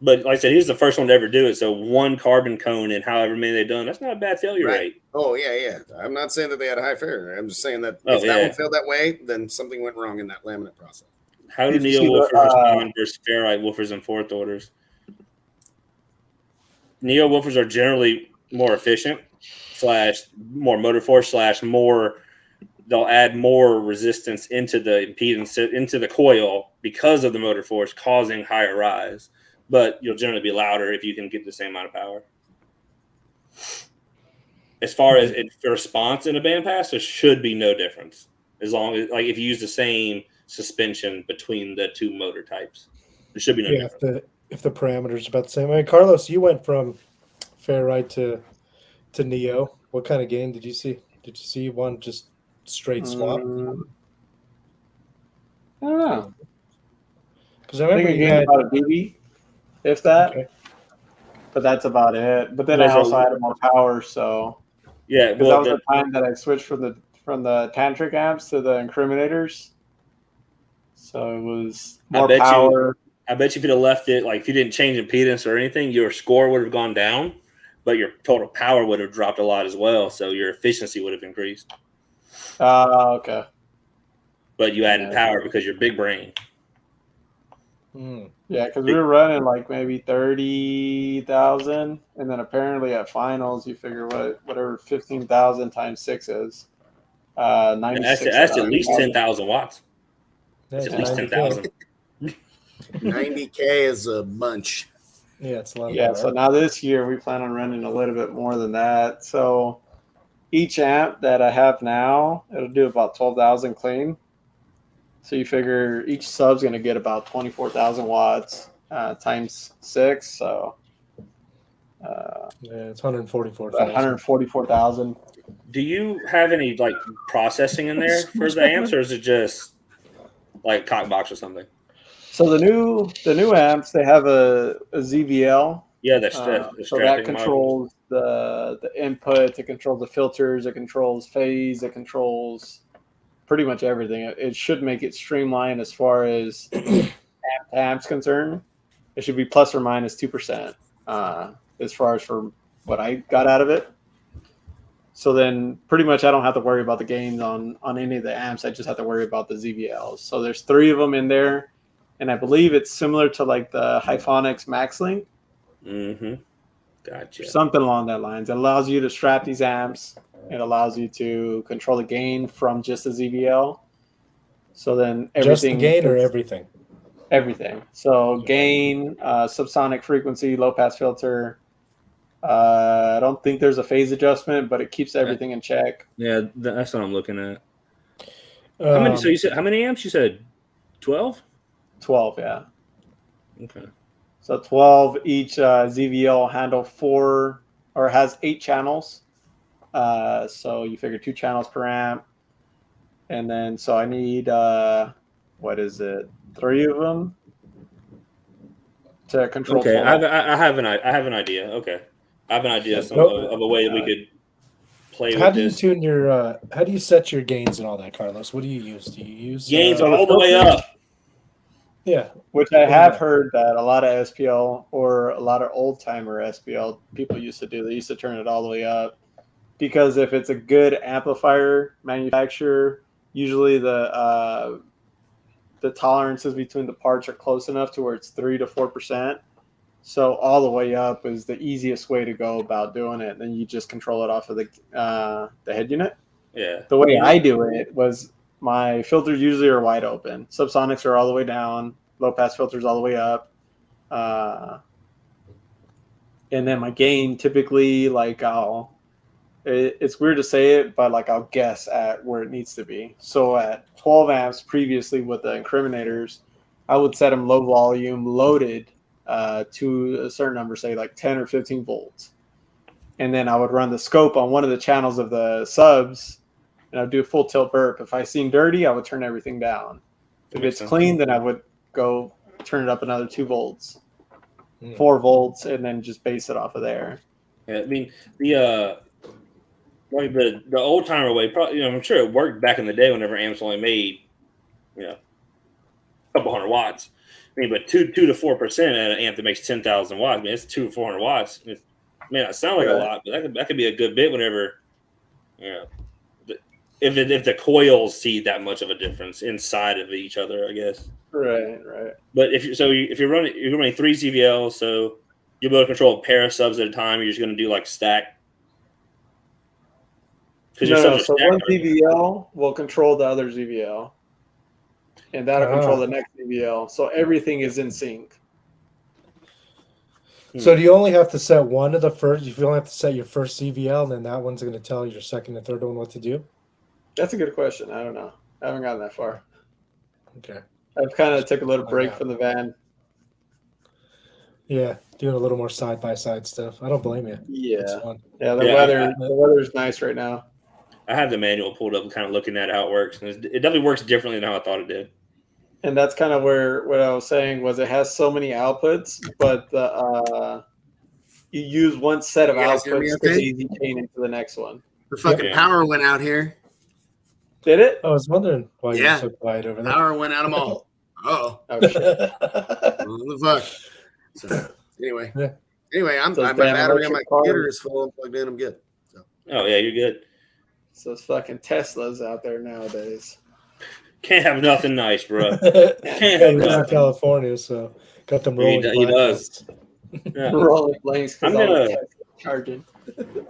Speaker 2: But like I said, he's the first one to ever do it. So one carbon cone and however many they've done, that's not a bad failure rate.
Speaker 1: Oh yeah. I'm not saying that they had a high failure. I'm just saying that if that one failed that way, then something went wrong in that laminate process.
Speaker 2: How do neo woofers respond versus ferrite woofers and fourth orders? Neo woofers are generally more efficient / more motor force / more. They'll add more resistance into the impedance into the coil because of the motor force, causing higher rise. But you'll generally be louder if you can get the same amount of power. As far as response in a bandpass, there should be no difference as long as if you use the same suspension between the two motor types. There should be no difference.
Speaker 3: If the parameters are about the same. I mean, Carlos, you went from ferrite to Neo. What kind of gain did you see? Did you see one just straight swap?
Speaker 5: I don't know.
Speaker 3: Because I
Speaker 5: I
Speaker 3: remember
Speaker 5: think I
Speaker 3: you
Speaker 5: gained
Speaker 3: had.
Speaker 5: about a dB, if that.
Speaker 3: Okay.
Speaker 5: But that's about it. But then
Speaker 2: Was
Speaker 5: I also added more power, so
Speaker 2: Yeah,
Speaker 5: because
Speaker 2: well,
Speaker 5: that was the time that I switched from the tantric amps to the incriminators. So it was more power.
Speaker 2: I bet you if you'd have left it, like if you didn't change impedance or anything, your score would have gone down, but your total power would have dropped a lot as well. So your efficiency would have increased.
Speaker 5: Okay.
Speaker 2: But you added
Speaker 5: Yeah.
Speaker 2: power because you're big brain.
Speaker 5: Yeah, because we were running like maybe 30,000, and then apparently at finals you figure whatever 15,000 times 6 is. 96.
Speaker 2: That's at least 10,000 watts.
Speaker 3: Yeah,
Speaker 2: That's
Speaker 3: it's
Speaker 2: at least
Speaker 3: 90K.
Speaker 2: 10,000.
Speaker 1: 90K is a bunch.
Speaker 3: Yeah, it's a lot.
Speaker 5: Yeah,
Speaker 3: more,
Speaker 5: so
Speaker 3: right?
Speaker 5: now this year we plan on running a little bit more than that. So each amp that I have now, it'll do about 12,000 clean. So you figure each sub's going to get about 24,000 watts times 6. So
Speaker 3: Yeah, it's 144,000.
Speaker 5: 144,000.
Speaker 2: Do you have any like processing in there for the amps, or is it just like cockbox or something?
Speaker 5: So the new amps, they have a ZVL.
Speaker 2: Yeah, the
Speaker 5: So that
Speaker 2: strapping
Speaker 5: controls the input, it controls the filters, it controls phase, it controls pretty much everything. It should make it streamlined as far as amps concerned. It should be plus or minus 2%, as far as for what I got out of it. So then pretty much I don't have to worry about the gains on any of the amps. I just have to worry about the ZVLs. So there's 3 of them in there, and I believe it's similar to like the Hyphonics MaxLink.
Speaker 2: Mm-hmm. Gotcha.
Speaker 5: Something along that lines. It allows you to strap these amps. It allows you to control the gain from just the ZVL. So then everything.
Speaker 3: Just the gain or everything?
Speaker 5: Everything. So gain, subsonic frequency, low pass filter. I don't think there's a phase adjustment, but it keeps everything in check.
Speaker 2: Yeah, that's what I'm looking at. How many? So you said how many amps? You said 12.
Speaker 5: 12, yeah.
Speaker 2: Okay.
Speaker 5: So 12 each ZVL handle 4 or has 8 channels. So you figure 2 channels per amp, and then so I need 3 of them to control.
Speaker 2: Okay, I have an idea. Okay, I have an idea of a way that we could play with this.
Speaker 3: How do you set your gains and all that, Carlos? What do you use? Do you use
Speaker 2: gains all the way up?
Speaker 3: Yeah,
Speaker 5: which I have heard that a lot of SPL or a lot of old timer SPL people used to do. They used to turn it all the way up because if it's a good amplifier manufacturer, usually the tolerances between the parts are close enough to where it's 3 to 4%. So all the way up is the easiest way to go about doing it. Then you just control it off of the head unit.
Speaker 2: Yeah.
Speaker 5: The way I do it was my filters usually are wide open. Subsonics are all the way down. Low pass filters all the way up. And then my gain typically, like it's weird to say it, but like I'll guess at where it needs to be. So at 12 amps previously with the incriminators, I would set them low volume, loaded to a certain number, say like 10 or 15 volts. And then I would run the scope on one of the channels of the subs, and I'd do a full tilt burp. If I seen dirty, I would turn everything down. If it's clean, then I would go turn it up another 2 volts, 4 volts, and then just base it off of there.
Speaker 2: Yeah, I mean the old timer way, probably, I'm sure it worked back in the day whenever amps only made, a couple hundred watts. I mean, but 2 to 4% at an amp that makes 10,000 watts. I mean, it's 2 to 400 watts. It may not sound like a lot, but that could be a good bit whenever, if the coils see that much of a difference inside of each other, I guess.
Speaker 5: Right.
Speaker 2: But if you're running 3 ZVLs, so you'll be able to control a pair of subs at a time. You're just going to do like stack.
Speaker 5: No, so one ZVL will control the other ZVL, and that'll control the next ZVL. So everything is in sync.
Speaker 3: So do you only have to set one of the first? You only have to set your first ZVL, and then that one's going to tell your second and third one what to do?
Speaker 5: That's a good question. I don't know. I haven't gotten that far.
Speaker 3: Okay.
Speaker 5: I've kind of took a little break from the van.
Speaker 3: Yeah, doing a little more side-by-side stuff. I don't blame you.
Speaker 5: Yeah.
Speaker 3: It's fun.
Speaker 5: Yeah, the weather's nice right now.
Speaker 2: I have the manual pulled up and kind of looking at how it works, and it definitely works differently than how I thought it did.
Speaker 5: And that's kind of where what I was saying was it has so many outputs, but you use one set of
Speaker 1: You guys hear me
Speaker 5: outputs to
Speaker 1: okay?
Speaker 5: daisy chain into the next one.
Speaker 1: The fucking
Speaker 2: Yeah.
Speaker 1: power went out here.
Speaker 5: Did it?
Speaker 3: I was wondering why you were
Speaker 1: Yeah.
Speaker 3: so quiet over there.
Speaker 1: Power went out of them all. Oh,
Speaker 5: Oh shit!
Speaker 1: what the fuck? So anyway,
Speaker 3: Yeah.
Speaker 1: my
Speaker 5: So damn
Speaker 1: battery on my
Speaker 5: electric cars.
Speaker 1: computer is full. I'm plugged in. I'm good.
Speaker 2: Oh yeah, you're good.
Speaker 5: So it's fucking Teslas out there nowadays.
Speaker 2: Can't have nothing nice, bro.
Speaker 3: Yeah,
Speaker 2: Can't
Speaker 3: he
Speaker 2: have
Speaker 3: lives in
Speaker 2: nothing.
Speaker 3: California, so got them rolling.
Speaker 2: He does. Yeah.
Speaker 5: Rolling blanks because
Speaker 2: I'm
Speaker 5: all
Speaker 2: gonna-
Speaker 5: the Tesla charging.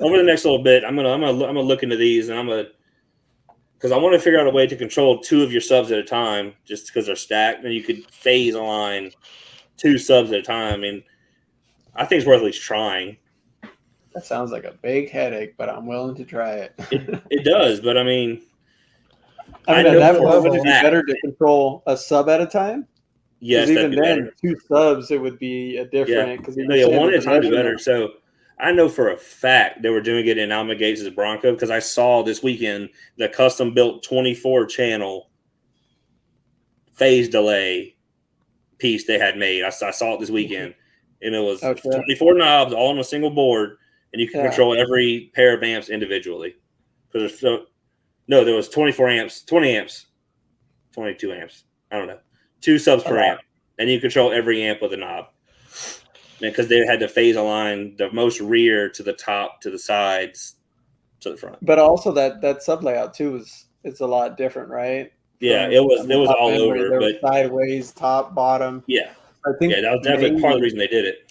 Speaker 2: Over the next little bit, I'm gonna look into these, and because I want to figure out a way to control 2 of your subs at a time, just because they're stacked, and you could phase align 2 subs at a time. I mean, I think it's worth at least trying.
Speaker 5: That sounds like a big headache, but I'm willing to try it.
Speaker 2: It does, but I mean,
Speaker 5: I mean,
Speaker 2: I
Speaker 5: at
Speaker 2: know
Speaker 5: that
Speaker 2: for a
Speaker 5: point, would it be
Speaker 2: fact-
Speaker 5: better to control a sub at a time?
Speaker 2: yes,
Speaker 5: Because
Speaker 2: that'd
Speaker 5: even
Speaker 2: be
Speaker 5: then,
Speaker 2: better.
Speaker 5: 2 subs, it would be a different. Because
Speaker 2: No, yeah, one at a time would be better. So I know for a fact they were doing it in Alma Gates' Bronco because I saw this weekend the custom built 24 channel phase delay piece they had made. I saw it this weekend, and it was
Speaker 5: Okay.
Speaker 2: 24 knobs all on a single board, and you can
Speaker 5: Yeah.
Speaker 2: control every pair of amps individually. Because there was 24 amps, 20 amps, 22 amps. I don't know, 2 subs per amp, and you control every amp with a knob. Because they had to phase align the most rear to the top, to the sides, to the front.
Speaker 5: But also that sub layout too is a lot different, right?
Speaker 2: Yeah,
Speaker 5: From
Speaker 2: it was
Speaker 5: top
Speaker 2: all
Speaker 5: end where
Speaker 2: over,
Speaker 5: they were
Speaker 2: but
Speaker 5: sideways, top, bottom.
Speaker 2: yeah,
Speaker 5: I think
Speaker 2: that was definitely part of the reason they did it.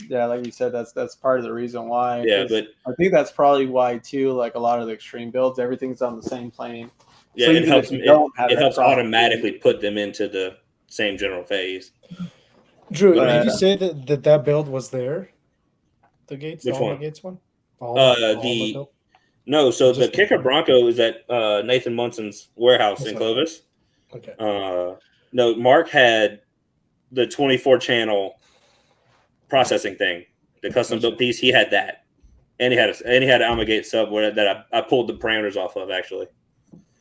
Speaker 5: Yeah, like you said, that's part of the reason why.
Speaker 2: Yeah,
Speaker 5: 'cause
Speaker 2: but
Speaker 5: I think that's probably why too. Like a lot of the extreme builds, everything's on the same plane.
Speaker 2: yeah,
Speaker 5: So
Speaker 2: it
Speaker 5: even
Speaker 2: helps.
Speaker 5: if you don't have
Speaker 2: It
Speaker 5: that
Speaker 2: helps
Speaker 5: problem,
Speaker 2: automatically put them into the same general phase.
Speaker 3: Drew,
Speaker 2: But,
Speaker 3: did you say that build was there? The Gates,
Speaker 2: Which
Speaker 3: the Alma
Speaker 2: one?
Speaker 3: Gates one?
Speaker 2: The No, so the
Speaker 3: Just-
Speaker 2: Kicker Bronco is at Nathan Munson's warehouse
Speaker 3: That's
Speaker 2: in
Speaker 3: right.
Speaker 2: Clovis.
Speaker 3: Okay.
Speaker 2: No, Mark had the 24 channel processing thing, the custom built piece. He had that, and he had an Alma Gate sub that I pulled the parameters off of actually.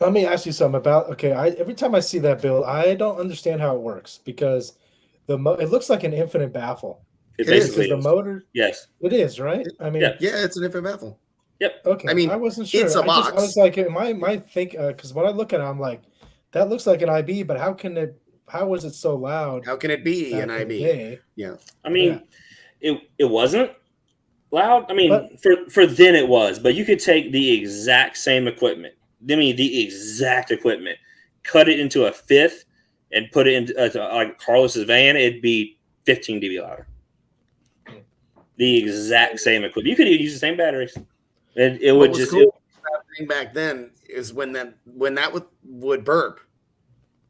Speaker 3: Let me ask you something about. Okay, every time I see that build, I don't understand how it works because it looks like an infinite baffle.
Speaker 2: It
Speaker 1: It is,
Speaker 2: basically
Speaker 3: The
Speaker 2: is.
Speaker 3: motor,
Speaker 2: Yes.
Speaker 3: it is right. I mean,
Speaker 2: Yeah.
Speaker 1: Yeah, it's an infinite baffle.
Speaker 3: okay.
Speaker 1: I mean,
Speaker 3: I wasn't sure.
Speaker 1: it's a
Speaker 3: I
Speaker 1: box.
Speaker 3: was like, my think because when I look at it, I'm like, that looks like an IB, but how was it so loud?
Speaker 1: How can it be
Speaker 3: back
Speaker 1: an
Speaker 3: in the
Speaker 1: IB?
Speaker 3: day?
Speaker 2: I mean, it wasn't loud. I mean,
Speaker 3: But-
Speaker 2: for then it was, but you could take the exact same equipment. I mean, the exact equipment, cut it into a fifth, and put it into like Carlos's van. It'd be 15 dB louder. The exact same equipment. You could even use the same batteries. It
Speaker 1: What
Speaker 2: would
Speaker 1: was
Speaker 2: just
Speaker 1: cool happening back then is when that would burp,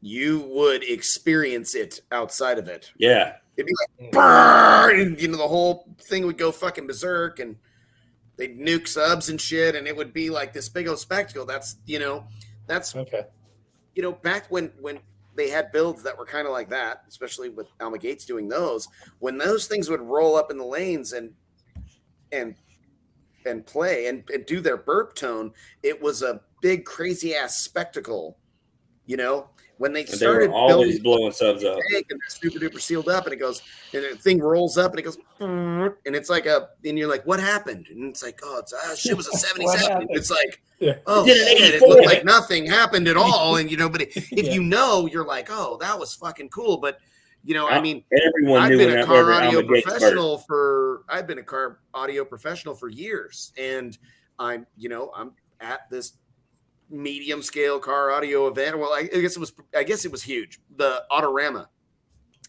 Speaker 1: you would experience it outside of it.
Speaker 2: yeah.
Speaker 1: It'd be like burn, and the whole thing would go fucking berserk, and they'd nuke subs and shit, and it would be like this big old spectacle. That's
Speaker 3: Okay.
Speaker 1: back when they had builds that were kind of like that, especially with Alma Gates doing those, when those things would roll up in the lanes and play and do their burp tone, it was a big crazy ass spectacle. When they
Speaker 2: And they
Speaker 1: started
Speaker 2: were always
Speaker 1: building
Speaker 2: blowing subs up.
Speaker 1: tank and they're super duper sealed up, and it goes, and the thing rolls up and it goes, and it's like and you're like, what happened? And it's like, oh, shit was a 77.
Speaker 5: happened?
Speaker 1: It's like,
Speaker 3: Yeah.
Speaker 1: oh
Speaker 2: It did an
Speaker 1: shit, it
Speaker 2: 84.
Speaker 1: looked like nothing happened at all. And but if
Speaker 3: Yeah.
Speaker 1: you're like, oh, that was fucking cool. But I mean,
Speaker 2: Everyone
Speaker 1: I've
Speaker 2: knew
Speaker 1: been a
Speaker 2: whenever
Speaker 1: car audio
Speaker 2: Alma Gates
Speaker 1: professional I've been a car audio professional for years, and I'm at this medium scale car audio event. Well, I guess it was huge, the Autorama,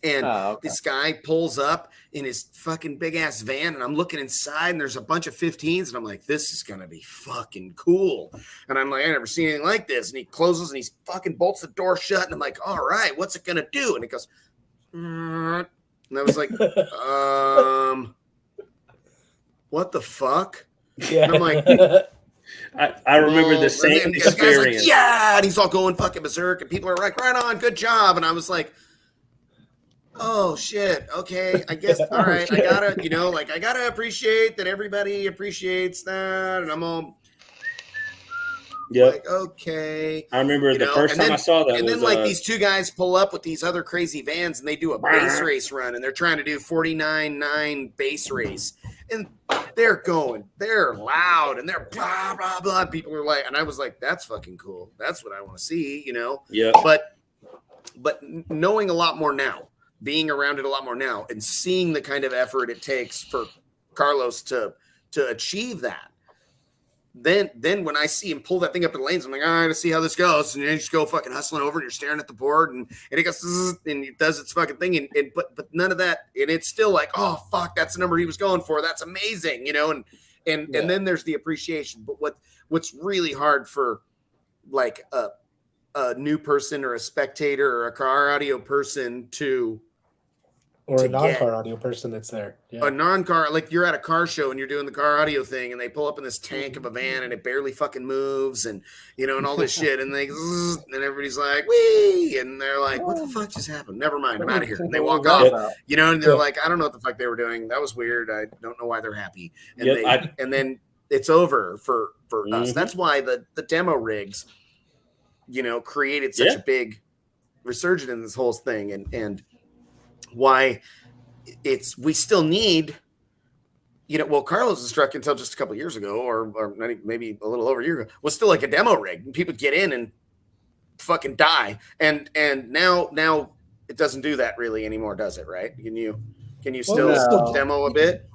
Speaker 1: and this guy pulls up in his fucking big ass van, and I'm looking inside, and there's a bunch of 15s, and I'm like, this is gonna be fucking cool. And I'm like, I never seen anything like this. And he closes and he fucking bolts the door shut, and I'm like, all right, what's it gonna do? And it goes, and I was like, what the fuck?
Speaker 3: Yeah.
Speaker 1: And I'm like,
Speaker 2: I remember the same
Speaker 1: and the guy's like,
Speaker 2: experience.
Speaker 1: yeah, and he's all going fucking berserk, and people are like, right on, good job. And I was like, oh shit, okay, I guess, all right, I gotta, I gotta appreciate that everybody appreciates that, and I'm all,
Speaker 2: Yep.
Speaker 1: like, okay.
Speaker 2: I remember
Speaker 1: You
Speaker 2: the
Speaker 1: know,
Speaker 2: first
Speaker 1: and
Speaker 2: time
Speaker 1: then-
Speaker 2: I saw that
Speaker 1: And
Speaker 2: was
Speaker 1: then like these two guys pull up with these other crazy vans and they do a bass race run and they're trying to do 49.9 bass race. And they're loud and they're blah, blah, blah. People are like, and I was like, that's fucking cool. That's what I want to see, you know?
Speaker 2: Yep.
Speaker 1: But knowing a lot more now, being around it a lot more now and seeing the kind of effort it takes for Carlos to achieve that. Then when I see him pull that thing up in the lanes, I'm like, all right, let's see how this goes. And then you just go fucking hustling over and you're staring at the board and it goes and it does its fucking thing. And but none of that. And it's still like, oh fuck, that's the number he was going for. That's amazing, you know, and then there's the appreciation. But what's really hard for like a new person or a spectator or a car audio person
Speaker 3: or
Speaker 1: to
Speaker 3: a non-car audio person that's there. Yeah.
Speaker 1: a non-car, like you're at a car show and you're doing the car audio thing and they pull up in this tank of a van and it barely fucking moves and, you know, and all this shit. And they, and everybody's like, wee, and they're like, what the fuck just happened? Never mind. I'm out of here. And they walk off, you know, and they're like, I don't know what the fuck they were doing. That was weird. I don't know why they're happy. And and then it's over for us. That's why the demo rigs, you know, created such a big resurgence in this whole thing and why we still need, you know, well, Carlos' truck until just a couple of years ago, or maybe a little over a year ago, was still like a demo rig. And people get in and fucking die. And now it doesn't do that really anymore, does it? Right? Can you still demo a bit?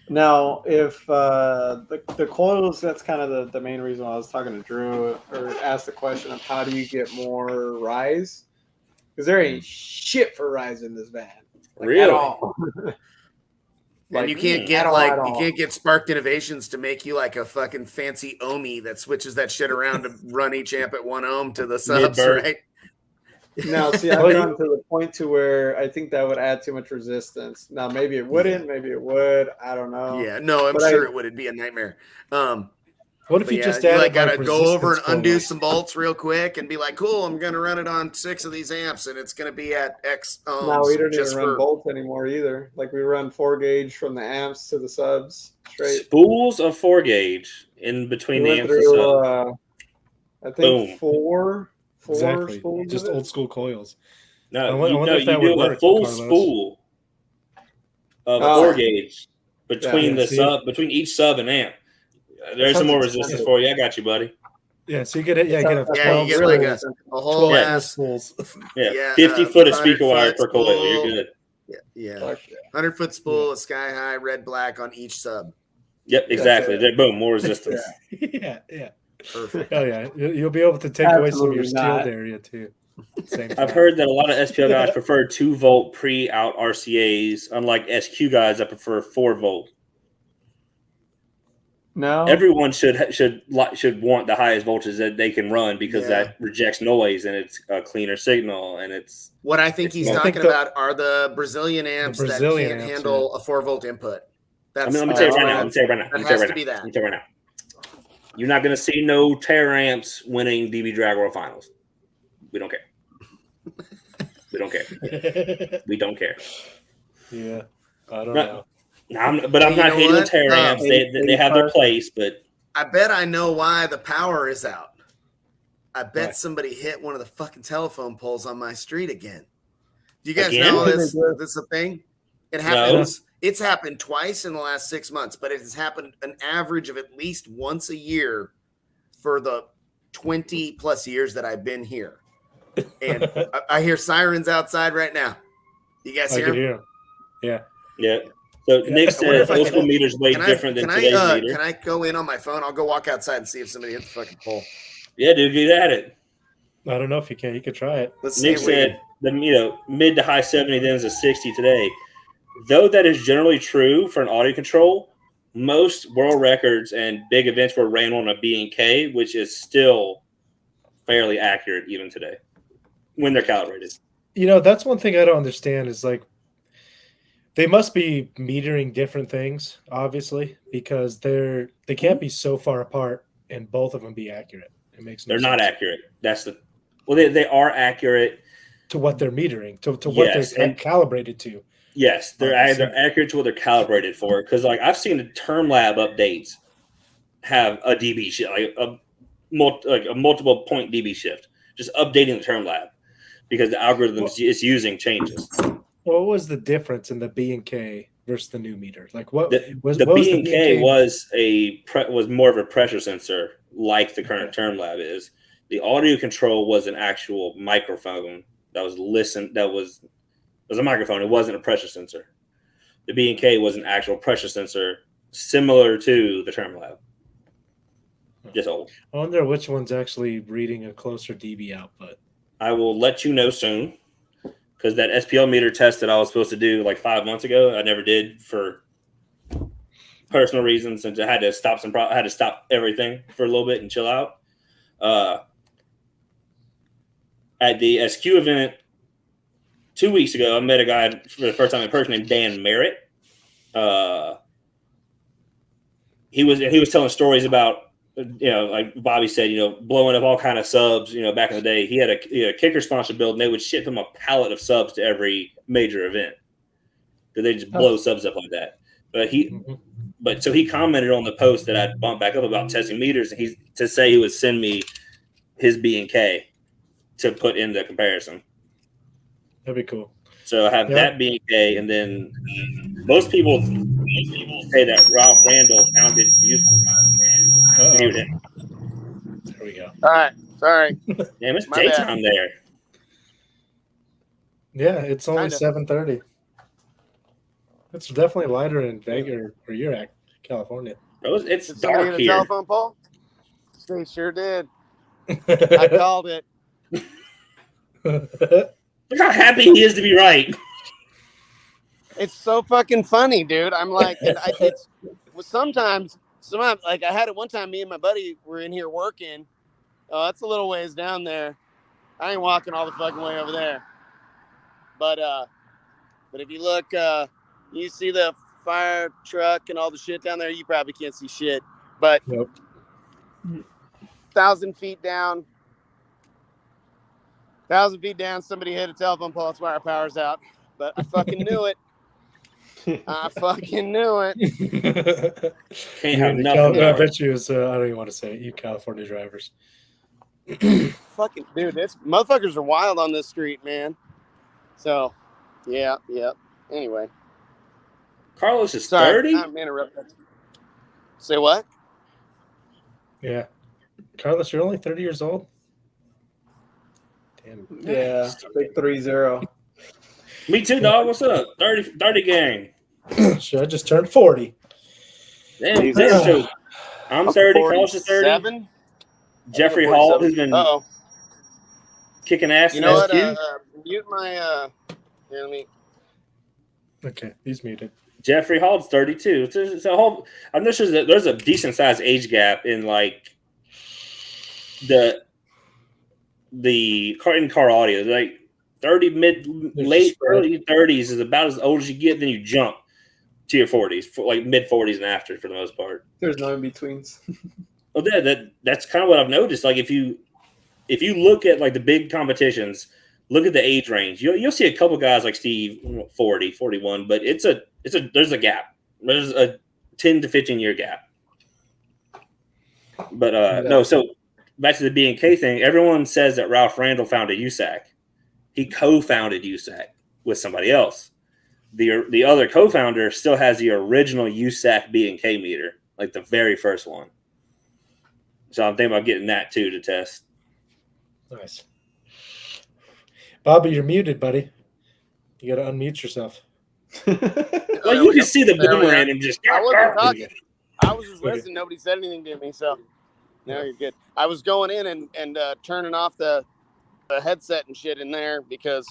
Speaker 5: Now, if the coils, that's kind of the main reason why I was talking to Drew or asked the question of how do you get more rise? Because there ain't shit for rise in this van. Like,
Speaker 2: really?
Speaker 5: At all.
Speaker 1: And you can't get you can't get Sparked Innovations to make you like a fucking fancy ohmie that switches that shit around to run each amp at 1 ohm to the subs,
Speaker 2: Mid-bird.
Speaker 1: right?
Speaker 5: Now, see, I've gotten to the point to where I think that would add too much resistance. Now, maybe it wouldn't, maybe it would. I don't know.
Speaker 1: Yeah, no, I'm sure it would. It'd be a nightmare.
Speaker 3: What if you just
Speaker 1: you
Speaker 3: added
Speaker 1: like gotta go over and
Speaker 3: resistance
Speaker 1: undo
Speaker 3: coils?
Speaker 1: some bolts real quick and be like, cool, I'm gonna run it on 6 of these amps and it's gonna be at X ohms.
Speaker 5: No, we don't even run bolts anymore either. Like we run 4 gauge from the amps to the subs straight.
Speaker 2: Spools of 4 gauge in between the amps and subs.
Speaker 5: I think four
Speaker 3: Exactly.
Speaker 5: spools.
Speaker 3: Just old school coils.
Speaker 2: No,
Speaker 3: I wonder if that
Speaker 2: you
Speaker 3: would
Speaker 2: do a
Speaker 3: work,
Speaker 2: full
Speaker 3: Carlos.
Speaker 2: spool of 4 gauge between between each sub and amp. There's some more resistance for you. I got you, buddy.
Speaker 3: Yeah, so you get it. Yeah,
Speaker 1: you get like a whole ass
Speaker 3: spools.
Speaker 2: Yeah, 50 foot of speaker wire per coil.
Speaker 1: spool.
Speaker 2: You're good.
Speaker 1: Yeah. 100-foot spool, a sky high, red black on each sub.
Speaker 2: Yep, exactly. There, boom, more resistance.
Speaker 3: Yeah.
Speaker 1: Perfect.
Speaker 3: Oh yeah, you'll be able to take away some of your
Speaker 5: Absolutely not.
Speaker 3: steel area too. Same
Speaker 2: I've heard that a lot of SPL guys prefer 2 volt pre-out RCAs, unlike SQ guys that prefer 4 volt.
Speaker 5: No,
Speaker 2: Everyone should want the highest voltage that they can run because that rejects noise and it's a cleaner signal and it's.
Speaker 1: What I think he's talking about are the Brazilian amps that can't handle a 4 volt input. That's,
Speaker 2: let me tell you right now. You're not going to see no Terra amps winning DB Drag World Finals. We don't care. We don't care.
Speaker 3: Yeah, I don't know.
Speaker 2: I'm not hating on Terra amps. They have their place, but
Speaker 1: I bet I know why the power is out. I bet somebody hit one of the fucking telephone poles on my street again. Do you guys know this is a thing? It happens. No. It's happened twice in the last 6 months, but it has happened an average of at least once a year for the 20 plus years that I've been here. And I hear sirens outside right now. You guys hear them?
Speaker 2: Yeah. So Nick said old school meters way different than today's meter.
Speaker 1: Can I go in on my phone? I'll go walk outside and see if somebody hit the fucking pole.
Speaker 2: Yeah, dude, get at it.
Speaker 3: I don't know if you can. You could try it.
Speaker 2: Nick said mid to high 70, then is a 60 today. Though that is generally true for an audio control, most world records and big events were ran on a B&K, which is still fairly accurate even today when they're calibrated.
Speaker 3: You know, that's one thing I don't understand is like they must be metering different things, obviously, because they can't be so far apart and both of them be accurate. It makes no sense.
Speaker 2: They're not accurate. They are accurate
Speaker 3: to what they're metering, to what they're calibrated to.
Speaker 2: Yes, they're accurate to what they're calibrated for. Because like I've seen the Term Lab updates have a dB shift, like a multiple point dB shift, just updating the term lab because the algorithm it's using changes.
Speaker 3: What was the difference in the B and K versus the new meter? Like what
Speaker 2: The
Speaker 3: was
Speaker 2: B and
Speaker 3: the
Speaker 2: K was more of a pressure sensor, like the current term lab is. The audio control was an actual microphone that was a microphone. It wasn't a pressure sensor. The B and K was an actual pressure sensor, similar to the term lab. Just old.
Speaker 3: I wonder which one's actually reading a closer dB output.
Speaker 2: I will let you know soon, because that SPL meter test that I was supposed to do like 5 months ago, I never did for personal reasons, and I had to stop everything for a little bit and chill out. At the SQ event 2 weeks ago, I met a guy for the first time in person named Dan Merritt. He was telling stories about, like Bobby said, blowing up all kind of subs. Back in the day, he had a kicker sponsor build, and they would ship him a pallet of subs to every major event. Because they just blow subs up like that. But so he commented on the post that I bumped back up about testing meters, and he would send me his B and K to put in the comparison.
Speaker 3: That'd be cool.
Speaker 2: So I have that B and K, and then most people say that Ralph Randall founded unit.
Speaker 3: There we go.
Speaker 6: All right, sorry.
Speaker 2: Damn, it's
Speaker 6: My
Speaker 2: daytime there.
Speaker 3: Yeah, it's only
Speaker 6: Kinda.
Speaker 3: 7:30. It's definitely lighter in Vegas where you're at, California.
Speaker 2: It's
Speaker 6: Did somebody
Speaker 2: dark
Speaker 6: get a
Speaker 2: here.
Speaker 6: telephone pole? They sure did. I called it.
Speaker 2: Look how happy he is to be right.
Speaker 6: It's so fucking funny, dude. I'm like, sometimes, like I had it one time. Me and my buddy were in here working. Oh, that's a little ways down there. I ain't walking all the fucking way over there. But if you look, you see the fire truck and all the shit down there. You probably can't see shit. But 1,000 feet down. 1,000 feet down, somebody hit a telephone pole. That's why our power's out. But I fucking knew it. I fucking knew it.
Speaker 2: Can't have nothing.
Speaker 3: I bet you it's, I don't even want to say it. You California drivers.
Speaker 6: Fucking dude, this motherfuckers are wild on this street, man. So, yeah. Anyway,
Speaker 2: Carlos is
Speaker 6: sorry,
Speaker 2: 30.
Speaker 6: I'm interrupting. Say what?
Speaker 3: Yeah. Carlos, you're only 30 years old? Damn.
Speaker 5: Yeah, big 3-0.
Speaker 2: Me too, dog. What's up? 30 gang.
Speaker 3: Should I just turned 40?
Speaker 2: Damn, so I'm 30. Carlos is 30.
Speaker 6: 47?
Speaker 2: Jeffrey Hall has been kicking ass.
Speaker 6: You know
Speaker 2: in
Speaker 6: what?
Speaker 2: SQ.
Speaker 6: Mute my. Here, let me.
Speaker 3: Okay, he's muted.
Speaker 2: Jeffrey Hall's 32. It's a whole. I'm not sure that there's a decent sized age gap in like the car audio. Like 30, late early 30s is about as old as you get. Then you jump to your 40s, like mid 40s and after, for the most part.
Speaker 5: There's no in betweens.
Speaker 2: Well, that's kind of what I've noticed. Like if you look at like the big competitions, look at the age range. You'll see a couple guys like Steve, 40, 41, but there's a gap. There's a 10 to 15 year gap. But no, so back to the B&K thing. Everyone says that Ralph Randall founded USAC. He co-founded USAC with somebody else. The other co-founder still has the original USAC B&K meter, like the very first one. So I'm thinking about getting that too to test.
Speaker 3: Nice. Bobby, you're muted, buddy. You got to unmute yourself.
Speaker 2: Well, you can see the boomerang and just.
Speaker 6: I wasn't talking. I was just listening. Nobody said anything to me, so now you're good. I was going in and turning off the headset and shit in there because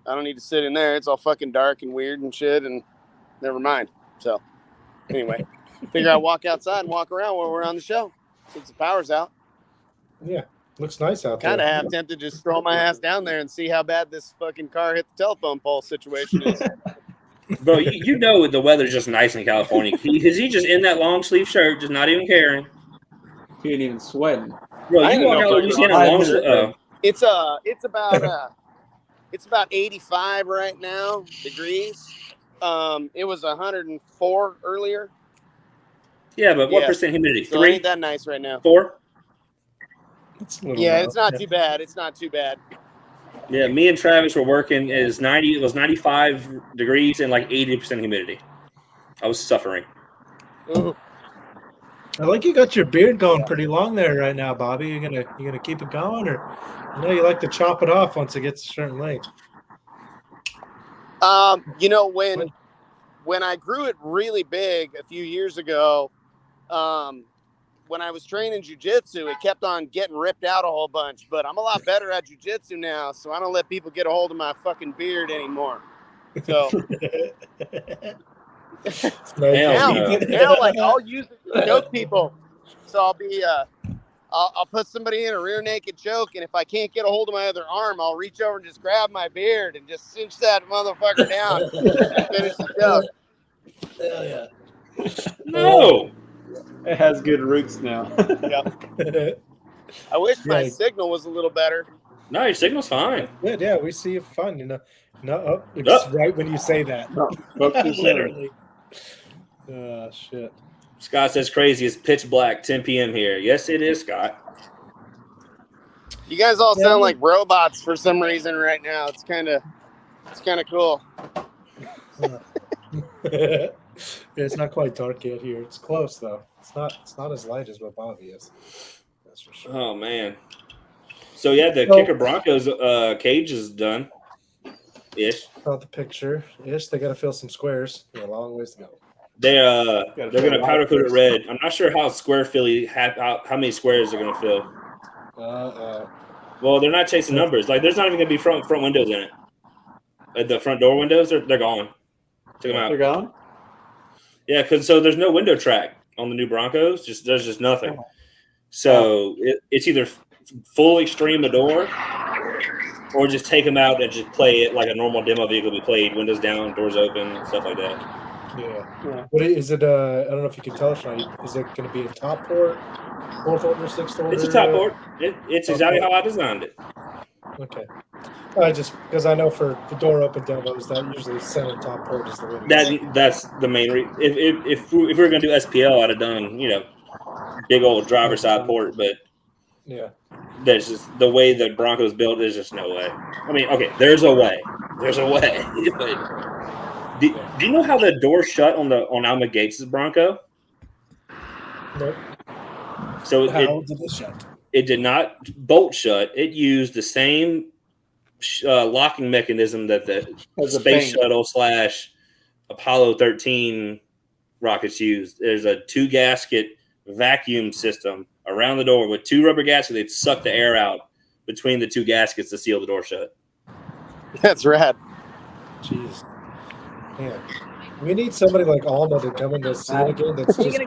Speaker 6: I don't need to sit in there. It's all fucking dark and weird and shit, and never mind. So anyway, figure I'd walk outside and walk around while we're on the show since the power's out.
Speaker 3: Yeah, looks nice out there.
Speaker 6: Kind of half tempted to just throw my ass down there and see how bad this fucking car hit the telephone pole situation is.
Speaker 2: Bro, you know the weather's just nice in California. Is he just in that long sleeve shirt, just not even caring?
Speaker 5: He ain't even sweating.
Speaker 2: Bro,
Speaker 6: I
Speaker 2: you
Speaker 6: didn't
Speaker 2: walk
Speaker 6: know
Speaker 2: out
Speaker 6: if
Speaker 2: Louisiana
Speaker 5: I
Speaker 2: long
Speaker 5: was-
Speaker 2: sleeve.
Speaker 6: It's about 85 right now degrees. It was 104 earlier.
Speaker 2: Yeah, but what
Speaker 6: Yeah.
Speaker 2: percent humidity?
Speaker 6: So it
Speaker 2: 3,
Speaker 6: ain't that nice right now.
Speaker 2: 4?
Speaker 3: It's a little
Speaker 6: Yeah,
Speaker 3: low.
Speaker 6: it's not too bad. It's not too bad.
Speaker 2: Yeah, me and Travis were working. It was 95 degrees and like 80% humidity. I was suffering.
Speaker 6: Ooh.
Speaker 3: I like you got your beard going pretty long there right now, Bobby. You gonna keep it going, or I know you like to chop it off once it gets a certain length.
Speaker 6: You know, when I grew it really big a few years ago, when I was training jujitsu, it kept on getting ripped out a whole bunch. But I'm a lot better at jujitsu now, so I don't let people get a hold of my fucking beard anymore. So now, like, I'll use it to choke people. So I'll be, I'll put somebody in a rear naked choke, and if I can't get a hold of my other arm, I'll reach over and just grab my beard and just cinch that motherfucker down and finish the choke.
Speaker 3: Hell yeah.
Speaker 2: No.
Speaker 5: It has good roots now.
Speaker 6: Yep. I wish my signal was a little better.
Speaker 2: No, your signal's fine.
Speaker 3: Good, yeah, we see you fun, you know. No, it's right when you say that. Literally. Shit.
Speaker 2: Scott says crazy. It's pitch black, 10 p.m. here. Yes, it is, Scott.
Speaker 6: You guys all sound like robots for some reason right now. It's kind of cool.
Speaker 3: It's not quite dark yet here. It's close though. It's not as light as what Bobby is. That's for sure.
Speaker 2: Oh man. So yeah, the Kicker Broncos cage is done. Ish.
Speaker 3: About the picture. Ish. They got to fill some squares. A long ways to go.
Speaker 2: They're gonna powder coat it red. I'm not sure how square Philly how many squares they're gonna fill. Well, they're not chasing numbers. Like there's not even gonna be front windows in it. The front door windows they're gone. Took them out.
Speaker 5: They're gone.
Speaker 2: Yeah, because so there's no window track on the new Broncos. There's just nothing. So it's either full extreme the door, or just take them out and just play it like a normal demo vehicle be played, windows down, doors open, stuff like that.
Speaker 3: Yeah. What is it? I don't know if you can tell us. Is it going to be a top port, fourth order, sixth order?
Speaker 2: It's a top port. It's exactly how I designed it.
Speaker 3: Okay. I just because I know for the door open demos that usually center top port is the way.
Speaker 2: That's the main reason. If we were going to do SPL, I'd have done big old driver side port, but there's just the way the Broncos built. There's just no way. I mean, okay, there's a way, but. Do you know how the door shut on Alma Gates' Bronco?
Speaker 3: Nope.
Speaker 2: So
Speaker 3: how did it shut?
Speaker 2: It did not bolt shut. It used the same locking mechanism that the Space Shuttle / Apollo 13 rockets used. There's a 2-gasket vacuum system around the door with 2 rubber gaskets. They'd suck the air out between the 2 gaskets to seal the door shut.
Speaker 6: That's rad.
Speaker 3: Jeez. Yeah. We need somebody like Alma to come in to see it again. That's just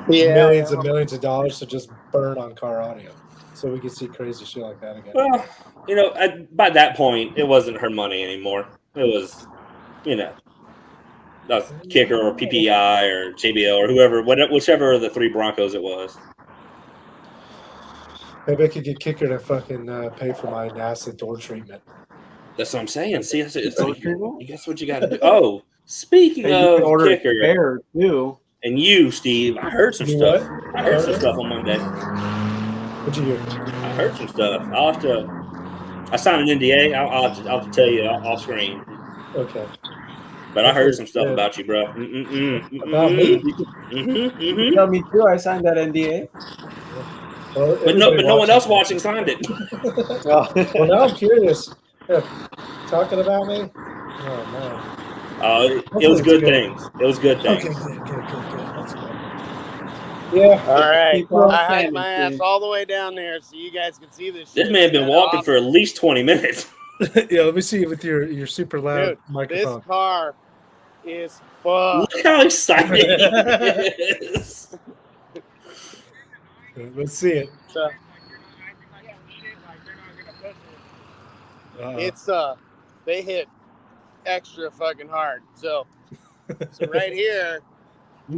Speaker 3: millions and millions of dollars to just burn on car audio, so we can see crazy shit like that again.
Speaker 2: Well, by that point, it wasn't her money anymore. It was, that was Kicker or PPI or JBL or whoever, whichever of the 3 Broncos it was.
Speaker 3: Maybe I could get Kicker to fucking pay for my NASA door treatment.
Speaker 2: That's what I'm saying. See, it's guess what you got to do. Oh, speaking of Kicker,
Speaker 5: Fair too.
Speaker 2: And you, Steve, I heard some stuff. I heard some stuff on Monday.
Speaker 3: What'd you hear?
Speaker 2: I heard some stuff. I'll have to. I signed an NDA. I'll have to tell you off screen.
Speaker 3: Okay.
Speaker 2: But I heard some stuff about you, bro.
Speaker 3: About me?
Speaker 5: You tell me too. I signed that NDA.
Speaker 3: Well,
Speaker 2: but no one else watching signed it.
Speaker 3: Well, now I'm curious. Talking about me? Oh no.
Speaker 2: It was good things. It was good things.
Speaker 3: Okay, good. That's good. Yeah.
Speaker 6: All right. I hiked my ass all the way down there so you guys can see this shit.
Speaker 2: This man been walking for at least 20 minutes.
Speaker 3: Yeah, let me see you with your super loud microphone.
Speaker 6: This car is fucked.
Speaker 2: Look how excited he is.
Speaker 3: Let's see it.
Speaker 6: It's they hit extra fucking hard. So right here.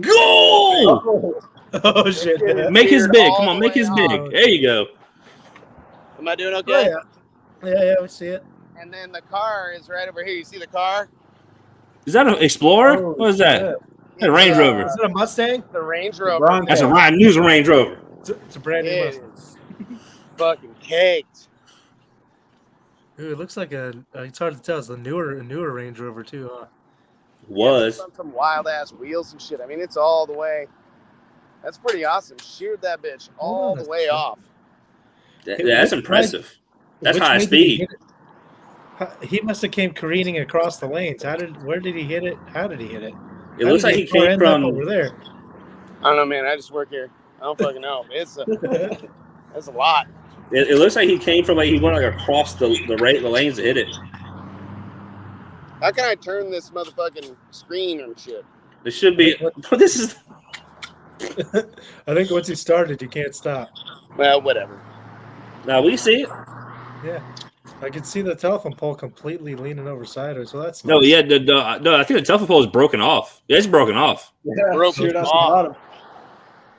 Speaker 2: Go!
Speaker 3: Oh shit!
Speaker 2: Make his big. Come on, make his big. There you go.
Speaker 6: Am I doing okay?
Speaker 3: Yeah, we see it.
Speaker 6: And then the car is right over here. You see the car?
Speaker 2: Is that an Explorer? What is that? A Range Rover.
Speaker 3: Is it a Mustang?
Speaker 6: The Range Rover.
Speaker 2: That's a Ryan News Range Rover.
Speaker 3: It's a brand new Mustang.
Speaker 6: fucking caked.
Speaker 3: Ooh, it looks like it's hard to tell. It's a newer Range Rover too, huh?
Speaker 6: Yeah, but
Speaker 2: Was.
Speaker 6: it's on some wild ass wheels and shit. I mean, it's all the way. That's pretty awesome. Sheared that bitch all the way off.
Speaker 2: That's impressive. That's high speed.
Speaker 3: He must have came careening across the lanes. Where did he hit it? How did he hit it?
Speaker 2: It looks like he came from
Speaker 3: over there.
Speaker 6: I don't know, man. I just work here. I don't fucking know. That's a lot.
Speaker 2: It looks like he came from he went across the lanes to hit it.
Speaker 6: How can I turn this motherfucking screen and shit?
Speaker 2: It should be. This is.
Speaker 3: I think once you started, you can't stop.
Speaker 6: Well, whatever.
Speaker 2: Now we see it.
Speaker 3: Yeah, I can see the telephone pole completely leaning over sideways. So that's
Speaker 2: No,
Speaker 3: nice.
Speaker 2: yeah, no. I think the telephone pole is broken off. Yeah, it's broken off.
Speaker 5: Yeah,
Speaker 6: Broken
Speaker 5: sheared off the
Speaker 6: off.
Speaker 5: bottom.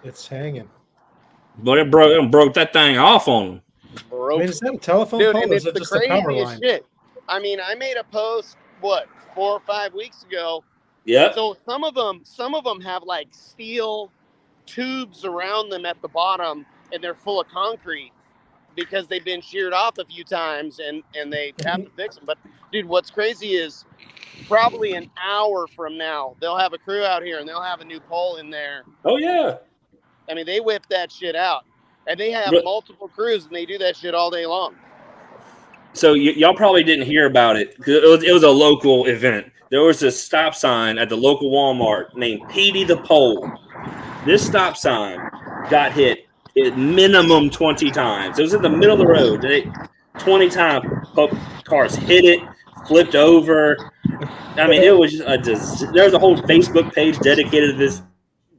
Speaker 3: It's hanging.
Speaker 2: But it broke that thing off on him.
Speaker 3: I mean, is that a telephone
Speaker 6: Dude,
Speaker 3: pole
Speaker 6: and
Speaker 3: or
Speaker 6: it's
Speaker 3: is it
Speaker 6: the
Speaker 3: just a power
Speaker 6: craziest
Speaker 3: line?
Speaker 6: shit. I mean, I made a post 4 or 5 weeks ago.
Speaker 2: Yeah.
Speaker 6: So some of them have like steel tubes around them at the bottom, and they're full of concrete because they've been sheared off a few times, and they have to fix them. But dude, what's crazy is probably an hour from now they'll have a crew out here and they'll have a new pole in there.
Speaker 2: Oh yeah.
Speaker 6: I mean, they whip that shit out, and they have
Speaker 2: But-
Speaker 6: multiple crews, and they do that shit all day long.
Speaker 2: So y'all probably didn't hear about it because it was a local event. There was a stop sign at the local Walmart named Petey the Pole. This stop sign got hit at minimum 20 times. It was in the middle of the road. 20 times cars hit it, flipped over. I mean, it was just there was a whole Facebook page dedicated to this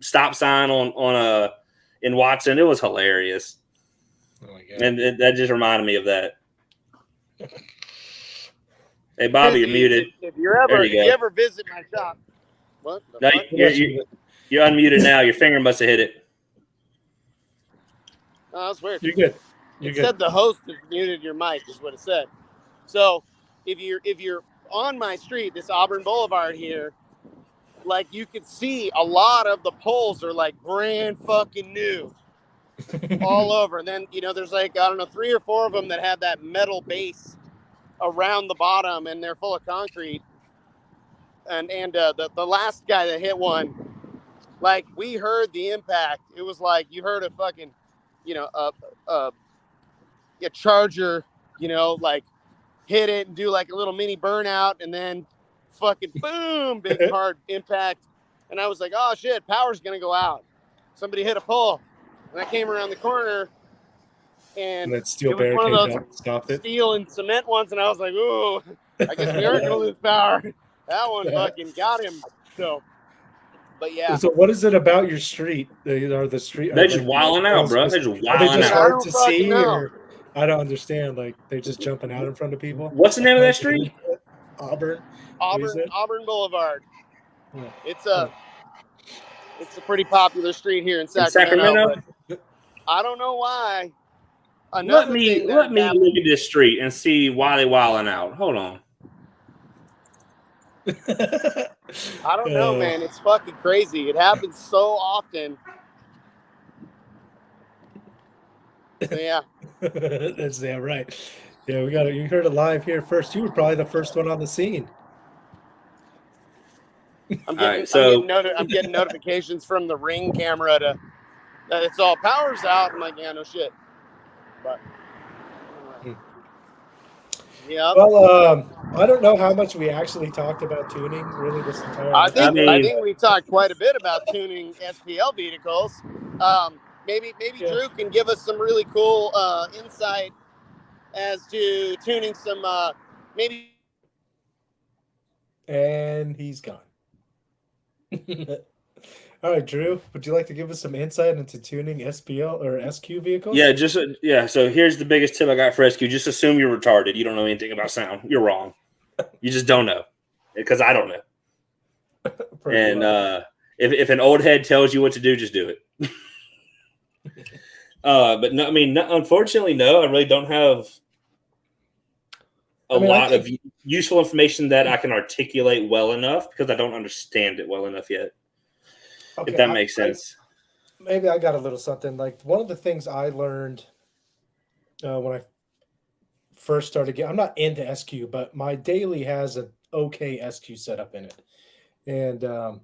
Speaker 2: stop sign in Watson. It was hilarious.
Speaker 3: Oh my God.
Speaker 2: And that just reminded me of that. Hey, Bobby, you're muted.
Speaker 6: If you ever visit my shop, what? The
Speaker 2: No,
Speaker 6: fuck?
Speaker 2: you're unmuted now. Your finger must have hit it.
Speaker 6: Oh, that's weird.
Speaker 3: You're good. You're
Speaker 6: It
Speaker 3: good.
Speaker 6: said the host has muted your mic, is what it said. So if you're on my street, this Auburn Boulevard here, like you could see a lot of the poles are like brand fucking new all over. And then there's like, I don't know, 3 or 4 of them that have that metal base around the bottom, and they're full of concrete. And the last guy that hit one, like we heard the impact. It was like you heard a fucking, a charger, like hit it and do like a little mini burnout, and then fucking boom, big hard impact. And I was like, oh shit, power's gonna go out. Somebody hit a pole, and I came around the corner, and
Speaker 3: that steel
Speaker 6: it was one
Speaker 3: barricade
Speaker 6: of those
Speaker 3: stopped it.
Speaker 6: steel and cement ones, and I was like, ooh, I guess we are gonna lose power. That one fucking got him. So, but yeah.
Speaker 3: So what is it about your street? The street?
Speaker 2: They're just wilding out, bro. They're just
Speaker 3: Are they
Speaker 2: wilding
Speaker 3: just
Speaker 2: out.
Speaker 3: hard
Speaker 6: I
Speaker 3: to
Speaker 6: don't fucking
Speaker 3: see?
Speaker 6: know.
Speaker 3: Or I don't understand. Like they're just jumping out in front of people.
Speaker 2: What's the name of that street?
Speaker 3: Auburn. What is it?
Speaker 6: Auburn Boulevard.
Speaker 3: Yeah.
Speaker 6: It's a pretty popular street here in Sacramento. But I don't know why.
Speaker 2: Let me look at this street and see why they wilding out. Hold on.
Speaker 6: I don't know, man. It's fucking crazy. It happens so often. So, yeah.
Speaker 3: That's right. Yeah, you heard it live here first. You were probably the first one on the scene.
Speaker 6: I'm getting notifications from the Ring camera that it's all power's out. I'm like, yeah, no shit. But yeah.
Speaker 3: Well, I don't know how much we actually talked about tuning really this entire.
Speaker 6: I think we talked quite a bit about tuning SPL vehicles. Maybe Drew can give us some really cool insight as to tuning some maybe.
Speaker 3: And he's gone. All right, Drew, would you like to give us some insight into tuning SPL or SQ vehicles?
Speaker 2: Yeah, So here's the biggest tip I got for SQ. Just assume you're retarded. You don't know anything about sound. You're wrong. You just don't know, because I don't know. And if an old head tells you what to do, just do it. But no, I mean, unfortunately, no. I really don't have a lot of useful information that I can articulate well enough, because I don't understand it well enough yet.
Speaker 3: Okay,
Speaker 2: if that makes sense.
Speaker 3: Maybe I got a little something. Like one of the things I learned when I first started getting, I'm not into SQ, but my daily has an okay SQ setup in it. And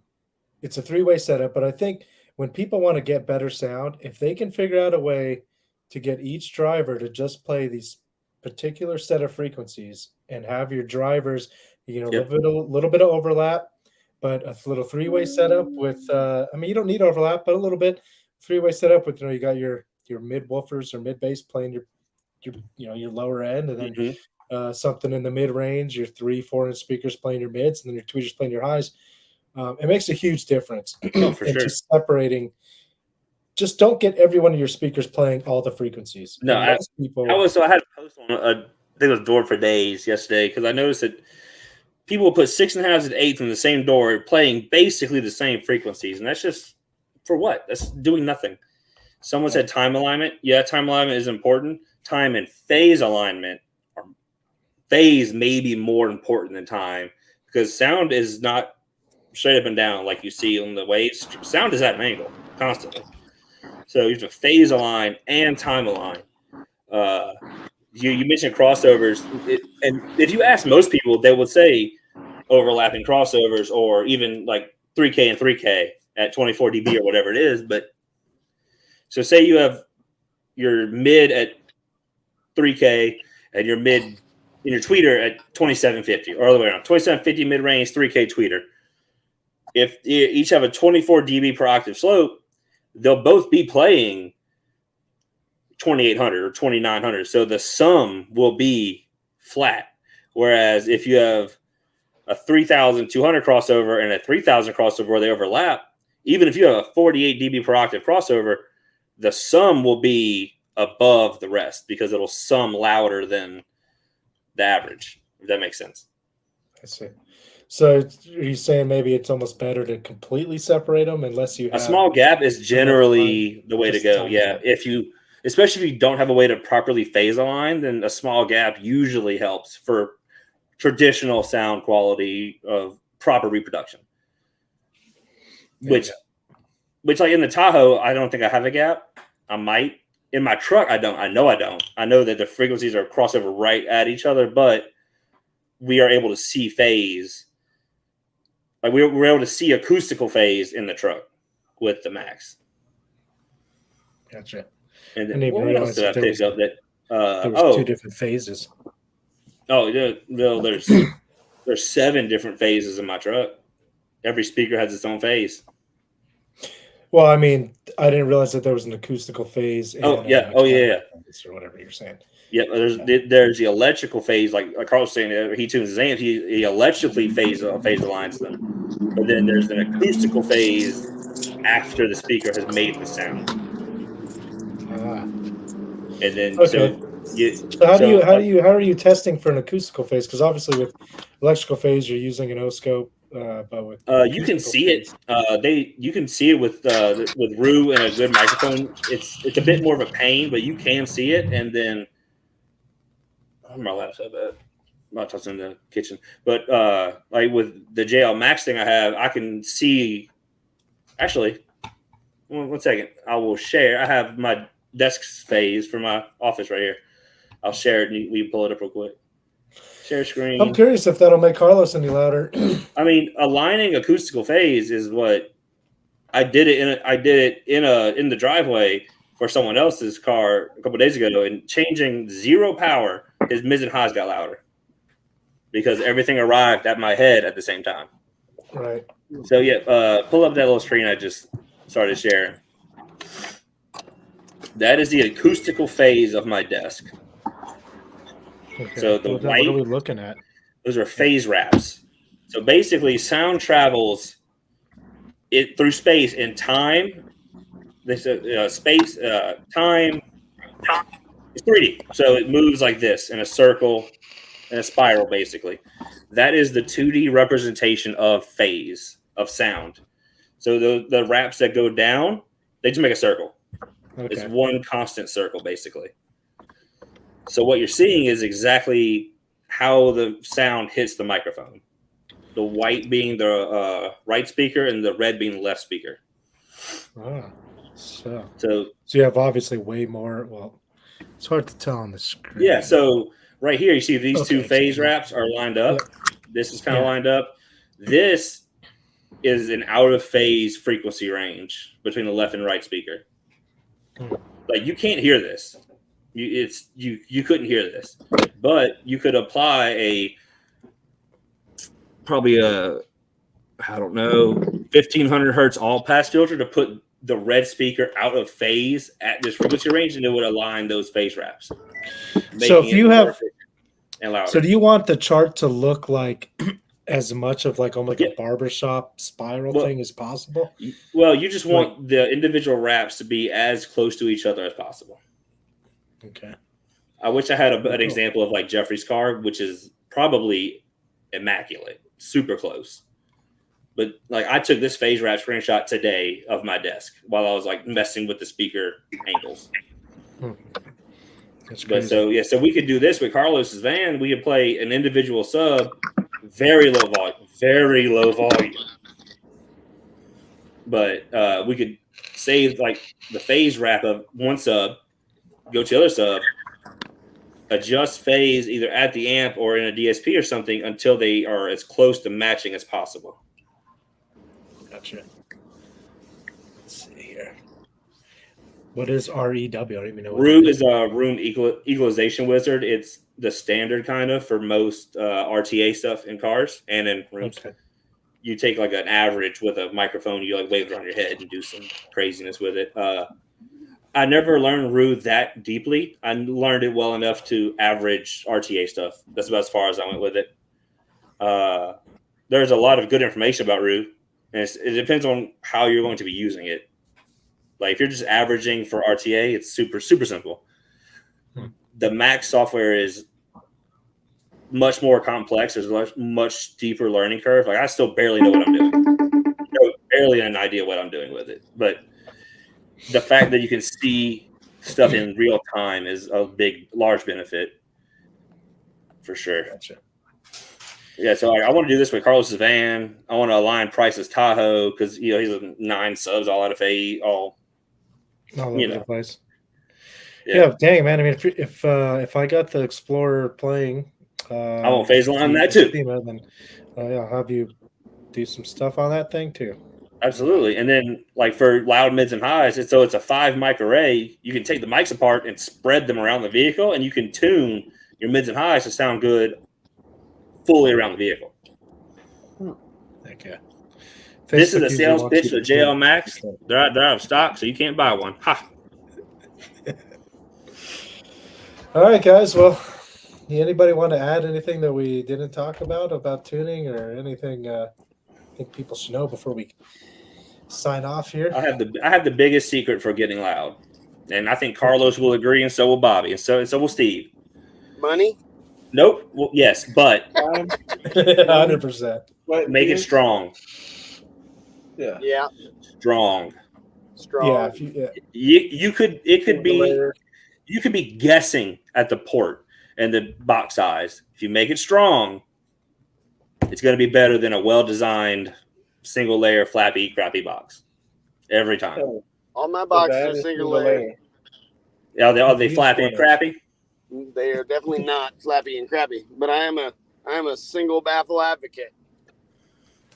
Speaker 3: it's a 3-way setup, but I think when people want to get better sound, if they can figure out a way to get each driver to just play these particular set of frequencies and have your drivers, a little bit of overlap, but a little 3-way setup with I mean, you don't need overlap, but a little bit 3-way setup with, you got your mid woofers or mid bass playing your lower end, and then something in the mid range, your 3-4 inch speakers playing your mids, and then your tweeters playing your highs. It makes a huge difference.
Speaker 2: Oh, for sure.
Speaker 3: Just separating. Just don't get every one of your speakers playing all the frequencies.
Speaker 2: No, I had a post on I think it was door for days yesterday, because I noticed that people will put 6.5s and 8s in the same door playing basically the same frequencies, and that's just for what? That's doing nothing. Someone said time alignment. Yeah, time alignment is important. Time and phase alignment, or phase may be more important than time, because sound is not straight up and down like you see on the waves. Sound is at an angle constantly. So you have to phase align and time align. You mentioned crossovers, and if you ask most people, they would say overlapping crossovers, or even like 3K and 3K at 24 dB or whatever it is. But so say you have your mid at 3K and your mid in your tweeter at 2750, or all the way around 2750 mid range, 3K tweeter. If you each have a 24 dB per octave slope, they'll both be playing 2800 or 2900. So the sum will be flat. Whereas if you have a 3200 crossover and a 3000 crossover where they overlap, even if you have a 48 dB per octave crossover, the sum will be above the rest because it'll sum louder than the average, if that makes sense.
Speaker 3: I see. So are you saying maybe it's almost better to completely separate them unless you have
Speaker 2: a small gap is generally the way to go. Yeah. Especially if you don't have a way to properly phase align, then a small gap usually helps for traditional sound quality of proper reproduction. Which like in the Tahoe, I don't think I have a gap. I might. In my truck, I don't. I know I don't. I know that the frequencies are crossover right at each other, but we are able to see phase. Like we're able to see acoustical phase in the truck with the Max.
Speaker 3: Gotcha.
Speaker 2: And then what else did I pick up? That
Speaker 3: there was 2 different phases.
Speaker 2: Oh yeah, no, there's 7 different phases in my truck. Every speaker has its own phase.
Speaker 3: Well, I mean, I didn't realize that there was an acoustical phase.
Speaker 2: Oh yeah.
Speaker 3: Or whatever you're saying.
Speaker 2: Yeah, there's the electrical phase, like Carl was saying, he tunes his amps, he electrically phase aligns them. But then there's an acoustical phase after the speaker has made the sound. And then
Speaker 3: so how are you testing for an acoustical phase? Because obviously with electrical phase you're using an O-scope, but with
Speaker 2: you can see it. You can see it with Rue and a good microphone. It's a bit more of a pain, but you can see it. And then my laptop my laptop's in the kitchen, but like with the JL Max thing I have, I can see. Actually, one second, I will share. I have my desk phase for my office right here. I'll share it and we can pull it up real quick. Share screen.
Speaker 3: I'm curious if that'll make Carlos any louder.
Speaker 2: I mean, aligning acoustical phase is what I did it in the driveway for someone else's car a couple days ago, and changing 0 power, his mids and highs got louder because everything arrived at my head at the same time.
Speaker 3: Right.
Speaker 2: So yeah, pull up that little screen I just started sharing. That is the acoustical phase of my desk.
Speaker 3: Okay.
Speaker 2: So the white.
Speaker 3: What are we looking at?
Speaker 2: Those are phase wraps. So basically, sound travels it through space and time. This space, time. It's 3D, so it moves like this in a circle, in a spiral. Basically, that is the 2D representation of phase of sound. So the wraps that go down, they just make a circle. Okay. It's one constant circle, basically. So what you're seeing is exactly how the sound hits the microphone. The white being the right speaker and the red being the left speaker.
Speaker 3: So
Speaker 2: you
Speaker 3: have obviously way more. Well, It's hard to tell on the screen.
Speaker 2: Yeah, so right here, you see these two
Speaker 3: Okay,
Speaker 2: phase
Speaker 3: so-
Speaker 2: wraps are lined up.
Speaker 3: Yep.
Speaker 2: This is kind of
Speaker 3: Yeah.
Speaker 2: lined up. This is an out of phase frequency range between the left and right speaker. Like you can't hear this. You couldn't hear this, but you could apply probably a I don't know 1500 hertz all pass filter to put the red speaker out of phase at this frequency range, and it would align those phase wraps.
Speaker 3: So if you have,
Speaker 2: and louder.
Speaker 3: so do you want the chart to look like as much of like almost like
Speaker 2: Yeah.
Speaker 3: a barbershop spiral
Speaker 2: Well-
Speaker 3: thing as possible?
Speaker 2: Well, you just want the individual wraps to be as close to each other as possible.
Speaker 3: Okay.
Speaker 2: I wish I had an
Speaker 3: Cool.
Speaker 2: example of like Jeffrey's car, which is probably immaculate, super close. But like I took this phase wrap screenshot today of my desk while I was like messing with the speaker angles.
Speaker 3: That's
Speaker 2: But
Speaker 3: crazy.
Speaker 2: so we could do this with Carlos's van. We could play an individual sub, very low volume. But we could save like the phase wrap of one sub, go to the other sub, adjust phase either at the amp or in a DSP or something until they are as close to matching as possible.
Speaker 3: Gotcha. Let's see here. What is REW? I don't even know. What
Speaker 2: Room
Speaker 3: that
Speaker 2: is a room equalization wizard. It's the standard kind of for most RTA stuff in cars and in rooms.
Speaker 3: Okay.
Speaker 2: You take like an average with a microphone, you like wave it on your head and do some craziness with it. I never learned Rue that deeply. I learned it well enough to average RTA stuff. That's about as far as I went with it. There's a lot of good information about Rue, and it depends on how you're going to be using it. Like if you're just averaging for RTA, it's super, super simple. The Mac software is much more complex. There's a much deeper learning curve. Like I still barely know what I'm doing. Barely an idea what I'm doing with it. But the fact that you can see stuff in real time is a large benefit for sure.
Speaker 3: Gotcha.
Speaker 2: Yeah, so I want to do this with Carlos's van. I want to align Price's Tahoe because he's a 9 subs all out of A, all
Speaker 3: All over the place.
Speaker 2: Yeah.
Speaker 3: Yeah, dang man. I mean, if I got the Explorer playing,
Speaker 2: I want phase line that too.
Speaker 3: Then I'll have you do some stuff on that thing too.
Speaker 2: Absolutely. And then like for loud mids and highs, it's a 5 mic array. You can take the mics apart and spread them around the vehicle, and you can tune your mids and highs to sound good fully around the vehicle.
Speaker 3: Okay.
Speaker 2: This is a sales pitch for JL Max. They're out of stock, so you can't buy one. Ha!
Speaker 3: All right, guys. Well, anybody want to add anything that we didn't talk about tuning or anything I think people should know before we sign off here?
Speaker 2: I have the biggest secret for getting loud, and I think Carlos will agree, and so will Bobby, and so will Steve.
Speaker 6: Money?
Speaker 2: Nope. Well, yes, but
Speaker 3: 100%.
Speaker 2: make it strong.
Speaker 5: Yeah.
Speaker 6: Yeah.
Speaker 2: Strong.
Speaker 6: Strong.
Speaker 3: Yeah,
Speaker 2: You could be guessing at the port and the box size. If you make it strong, it's going to be better than a well-designed single layer flappy crappy box every time.
Speaker 6: All my boxes are single layer.
Speaker 2: Are they flappy and crappy?
Speaker 6: They are definitely not flappy and crappy, but I am a single baffle advocate.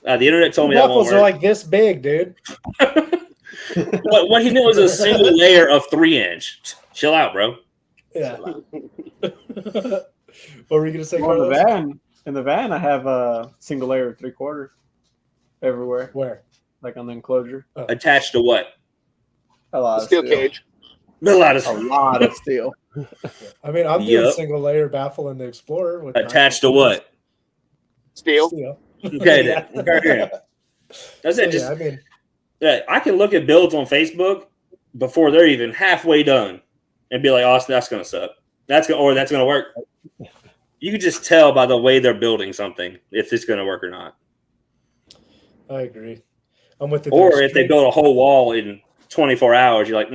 Speaker 2: The internet told me that won't
Speaker 3: baffles are
Speaker 2: work.
Speaker 3: like this big, dude.
Speaker 2: What he knew was a single layer of 3-inch. Chill out, bro.
Speaker 3: Yeah. What were you gonna say,
Speaker 5: Well,
Speaker 3: Carlos?
Speaker 5: in the van, I have a single layer of 3/4 everywhere,
Speaker 3: Where?
Speaker 5: like on the enclosure.
Speaker 2: Attached to what?
Speaker 5: A lot of
Speaker 6: Steel cage.
Speaker 2: A lot of
Speaker 5: A lot of steel.
Speaker 3: I mean, I'm doing
Speaker 2: Yep.
Speaker 3: single layer baffle in the Explorer. With
Speaker 2: attached to what?
Speaker 6: Steel.
Speaker 3: Steel.
Speaker 2: Okay, then. Okay. That's it.
Speaker 3: Yeah, I mean,
Speaker 2: I can look at builds on Facebook before they're even halfway done and be like, "Oh, that's going to suck. That's going to work." You can just tell by the way they're building something if it's going to work or not.
Speaker 3: I agree. I'm with the
Speaker 2: Or if they build a whole wall in 24 hours, you're like,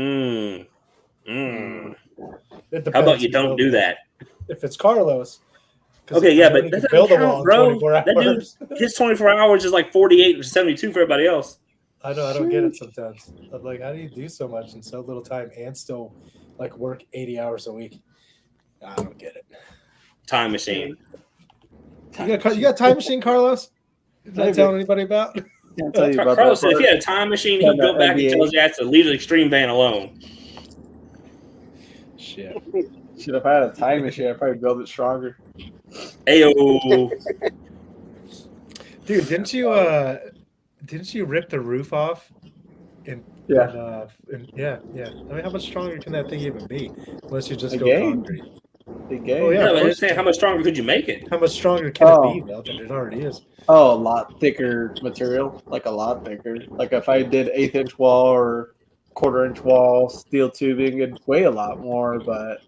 Speaker 2: How about you don't do that?
Speaker 3: If it's Carlos. 'Cause
Speaker 2: Okay, yeah,
Speaker 3: I
Speaker 2: but
Speaker 3: don't
Speaker 2: that
Speaker 3: even build a
Speaker 2: doesn't
Speaker 3: wall
Speaker 2: count,
Speaker 3: in
Speaker 2: bro.
Speaker 3: 24
Speaker 2: That dude,
Speaker 3: hours.
Speaker 2: his 24 hours is like 48 or 72 for everybody else.
Speaker 3: I know. I don't get it sometimes. I'm like, how do you do so much in so little time and still like work 80 hours a week. I don't get it.
Speaker 2: Time machine.
Speaker 3: You got a time machine, Carlos? Not
Speaker 5: Maybe.
Speaker 3: telling anybody about?
Speaker 5: Can't tell you about
Speaker 2: Carlos
Speaker 5: that
Speaker 2: said if
Speaker 5: part.
Speaker 2: he had a time machine, he'd
Speaker 5: Yeah,
Speaker 2: go
Speaker 5: the
Speaker 2: back and
Speaker 5: NBA.
Speaker 2: tell his ass to leave the extreme van alone.
Speaker 3: Shit.
Speaker 5: Should have had a time machine. I'd probably build it stronger.
Speaker 2: Ayo.
Speaker 3: Dude, didn't you rip the roof off?
Speaker 5: Yeah.
Speaker 3: Yeah. I mean, how much stronger can that thing even be? Unless you just go
Speaker 5: Again?
Speaker 3: concrete.
Speaker 5: Big game.
Speaker 3: Oh, yeah.
Speaker 2: No,
Speaker 3: of
Speaker 2: but
Speaker 3: course
Speaker 2: it's saying
Speaker 3: it
Speaker 2: how
Speaker 3: can.
Speaker 2: much stronger could you make it?
Speaker 3: How much stronger can it be, though, than it already is?
Speaker 5: Oh, a lot thicker material. Like a lot thicker. Like if I did 1/8 wall or 1/4 wall, steel tubing, it'd weigh a lot more. But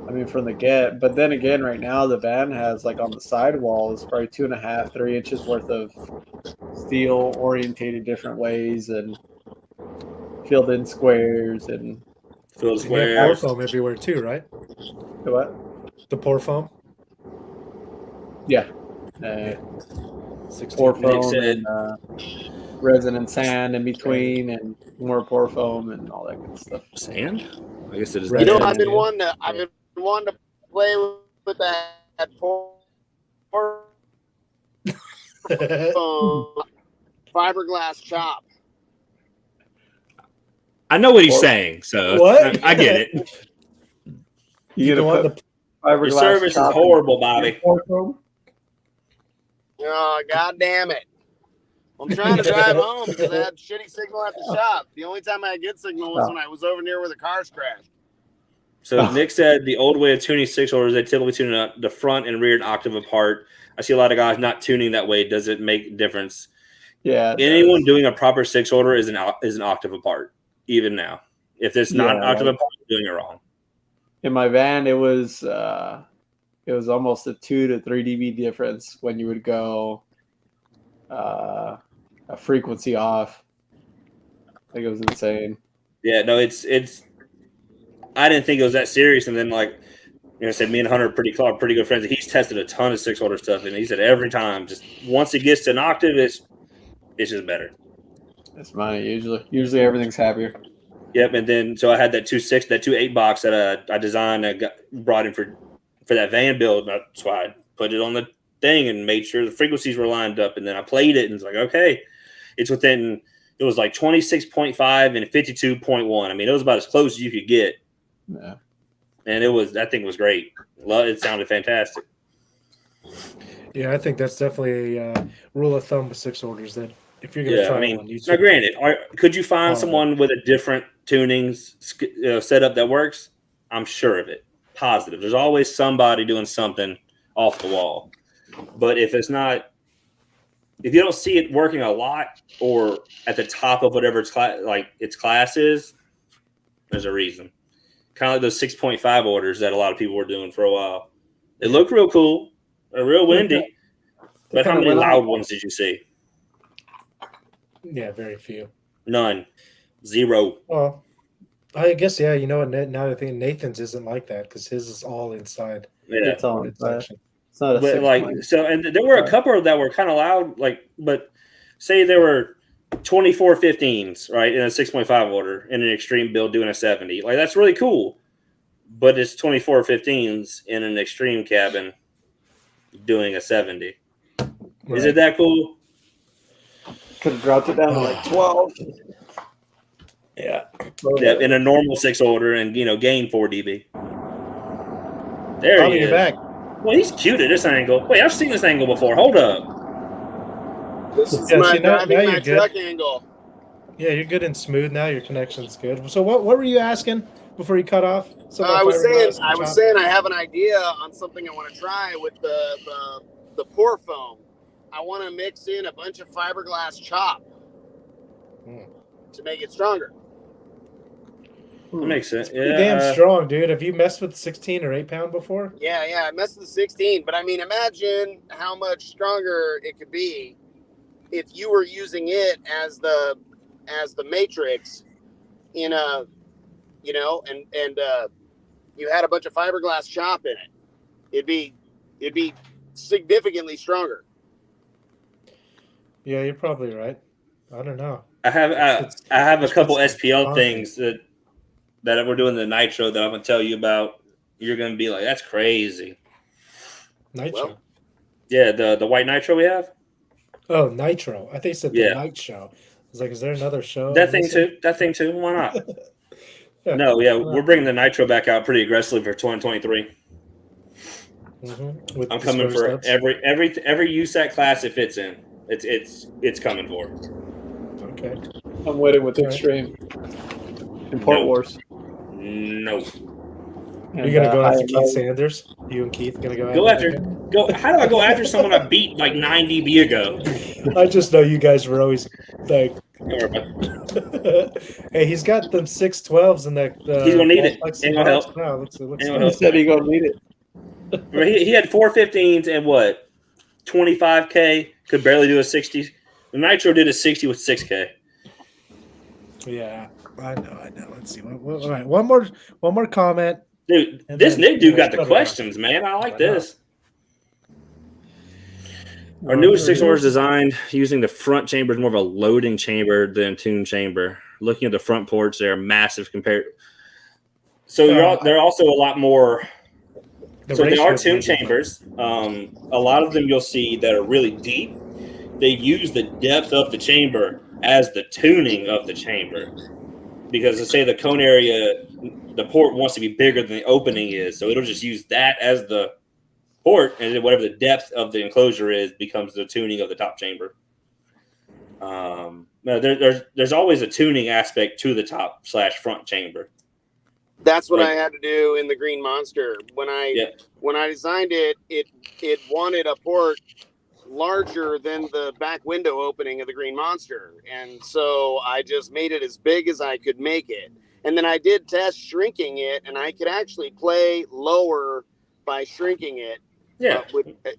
Speaker 5: I mean, from the get. But then again, right now the van has like on the side walls probably 2.5, 3 inches worth of steel orientated different ways and filled in squares and
Speaker 2: Fill the
Speaker 3: And you have pour
Speaker 2: squares.
Speaker 3: foam everywhere, too, right?
Speaker 5: what?
Speaker 3: The pour foam?
Speaker 5: Yeah.
Speaker 3: Yeah. 16.
Speaker 5: Pour
Speaker 2: Nick
Speaker 5: foam
Speaker 2: said-
Speaker 5: and resin and sand in between and more pour foam and all that good stuff.
Speaker 2: Sand? I guess it is.
Speaker 3: Right.
Speaker 6: You know,
Speaker 3: Yeah.
Speaker 6: I've been wanting to play with that fiberglass chop.
Speaker 2: I know what he's saying, so
Speaker 3: What?
Speaker 2: I get it.
Speaker 5: You
Speaker 3: don't
Speaker 5: gonna
Speaker 3: want
Speaker 5: put
Speaker 3: the
Speaker 5: fiberglass
Speaker 2: Your service is
Speaker 5: chop in
Speaker 2: horrible, Bobby.
Speaker 5: pour foam?
Speaker 6: Oh, God damn it. I'm trying to drive home because I had shitty signal at the shop. The only time I had good signal was when I was over near where the cars crashed.
Speaker 2: So Nick said the old way of tuning 6-orders, they typically tune the front and rear an octave apart. I see a lot of guys not tuning that way. Does it make a difference?
Speaker 5: Yeah. it
Speaker 2: Anyone
Speaker 5: does.
Speaker 2: doing a proper 6-order is an octave apart, even now. If it's not an
Speaker 5: Yeah,
Speaker 2: octave
Speaker 5: like-
Speaker 2: apart, you're doing it wrong.
Speaker 5: In my van, it was almost a 2 to 3 dB difference when you would go a frequency off. I think it was insane.
Speaker 2: Yeah, no, it's. I didn't think it was that serious, and then like I said, me and Hunter are pretty good friends. He's tested a ton of 6-order stuff, and he said every time, just once it gets to an octave, it's just better.
Speaker 5: That's mine usually. Usually everything's happier.
Speaker 2: Yep, and then so I had that 2.8 box that I designed and brought in for that van build. That's why I put it on the thing and made sure the frequencies were lined up, and then I played it and it's like, okay, it's within. It was like 26.5 and 52.1. I mean, it was about as close as you could get.
Speaker 5: Yeah.
Speaker 2: And that thing was great. It sounded fantastic.
Speaker 3: Yeah, I think that's definitely a rule of thumb with 6-orders that if you're going to try one, you
Speaker 2: now granted, could you find
Speaker 3: Oh.
Speaker 2: someone with a different tuning setup that works? I'm sure of it. Positive. There's always somebody doing something off the wall. But if it's not, if you don't see it working a lot or at the top of whatever its class is, there's a reason. Kind of like those 6.5 orders that a lot of people were doing for a while. They look real cool. They're real windy. But how many loud ones did you see?
Speaker 3: Yeah, very few.
Speaker 2: None. Zero.
Speaker 3: Well, I guess, yeah, you know what? Now I think Nathan's isn't like that because his is all inside.
Speaker 2: Yeah.
Speaker 5: It's all
Speaker 3: It's
Speaker 5: inside.
Speaker 3: actually-
Speaker 5: It's not a
Speaker 2: But
Speaker 5: 6
Speaker 2: so, and there were a couple that were kind of loud, but say there were 24 15s, right, in a 6.5 order in an extreme build doing a 70. Like, that's really cool. But it's 24 15s in an extreme cabin doing a 70. Is it that cool?
Speaker 5: Could have dropped it down to like 12.
Speaker 3: Yeah.
Speaker 2: Yeah, in a normal 6 order and, gain 4 dB. There
Speaker 3: Bobby,
Speaker 2: he
Speaker 3: you're
Speaker 2: is.
Speaker 3: back.
Speaker 2: Well, he's cute at this angle. Wait, I've seen this angle before. Hold up.
Speaker 6: This is
Speaker 3: Yeah,
Speaker 6: my
Speaker 3: see, now
Speaker 6: driving
Speaker 3: you're
Speaker 6: my
Speaker 3: good.
Speaker 6: truck angle.
Speaker 3: Yeah, you're good and smooth now. Your connection's good. So what were you asking before you cut off?
Speaker 6: I was saying I have an idea on something I want to try with the pour foam. I want to mix in a bunch of fiberglass chop to make it stronger.
Speaker 2: That makes sense.
Speaker 3: Pretty damn strong, dude. Have you messed with 16 or 8 pound before?
Speaker 6: Yeah, I messed with the 16, but I mean, imagine how much stronger it could be if you were using it as the matrix in a, and you had a bunch of fiberglass chop in it. It'd be significantly stronger.
Speaker 3: Yeah, you're probably right. I don't know.
Speaker 2: I have a couple
Speaker 3: it's
Speaker 2: SPL
Speaker 3: concrete.
Speaker 2: things that that we're doing the nitro that I'm gonna tell you about, you're gonna be like, that's crazy.
Speaker 3: Nitro.
Speaker 6: Well,
Speaker 2: Yeah, the white nitro we have.
Speaker 3: Oh, Nitro. I think you said the
Speaker 2: Yeah.
Speaker 3: night show. I was like, is there another show?
Speaker 2: That
Speaker 3: I'm
Speaker 2: thing
Speaker 3: missing?
Speaker 2: too. That thing too. Why not?
Speaker 3: Yeah.
Speaker 2: No, yeah, we're bringing the nitro back out pretty aggressively for 2023.
Speaker 3: With
Speaker 2: I'm
Speaker 3: the
Speaker 2: coming
Speaker 3: square
Speaker 2: for
Speaker 3: subs?
Speaker 2: every USAC class it fits in. It's coming for.
Speaker 3: Okay.
Speaker 5: I'm with it with
Speaker 3: All right.
Speaker 5: Extreme. Import
Speaker 2: No.
Speaker 5: Wars.
Speaker 2: No.
Speaker 3: Are you gonna go
Speaker 5: high
Speaker 3: after
Speaker 5: and
Speaker 3: Keith
Speaker 5: low.
Speaker 3: Sanders? You and Keith gonna go
Speaker 2: Go
Speaker 3: after
Speaker 2: after
Speaker 3: him?
Speaker 2: go. How do I go after someone I beat like 9 dB ago?
Speaker 3: I just know you guys were always like,
Speaker 2: Don't worry about it.
Speaker 3: hey, he's got them 612s in that.
Speaker 2: He's gonna need it.
Speaker 3: plexi
Speaker 2: Ain't gonna
Speaker 3: box
Speaker 2: help.
Speaker 3: now. Looks
Speaker 2: Ain't gonna
Speaker 5: He
Speaker 2: help.
Speaker 5: said he gonna need it.
Speaker 2: Remember, he had 415s and what 25K, could barely do a 60. The nitro did a 60 with 6K.
Speaker 3: Yeah, I know. Let's see. All right, one more comment.
Speaker 2: Dude,
Speaker 3: And
Speaker 2: this
Speaker 3: then,
Speaker 2: Nick dude
Speaker 3: yeah,
Speaker 2: got the
Speaker 3: shut it
Speaker 2: questions, man. I like
Speaker 3: I know.
Speaker 2: this. Our newest 6 orders designed using the front chamber is more of a loading chamber than tune chamber. Looking at the front ports, they're massive compared. So they're also a lot more. So they are tune chambers. A lot of them you'll see that are really deep. They use the depth of the chamber as the tuning of the chamber. Because let's say the cone area, the port wants to be bigger than the opening is. So it'll just use that as the port, and then whatever the depth of the enclosure is becomes the tuning of the top chamber. No, there's always a tuning aspect to the top / front chamber.
Speaker 6: that's what
Speaker 2: Like-
Speaker 6: I had to do in the Green Monster when I designed it. It wanted a port larger than the back window opening of the Green Monster, and so I just made it as big as I could make it. And then I did test shrinking it, and I could actually play lower by shrinking it.
Speaker 2: Yeah.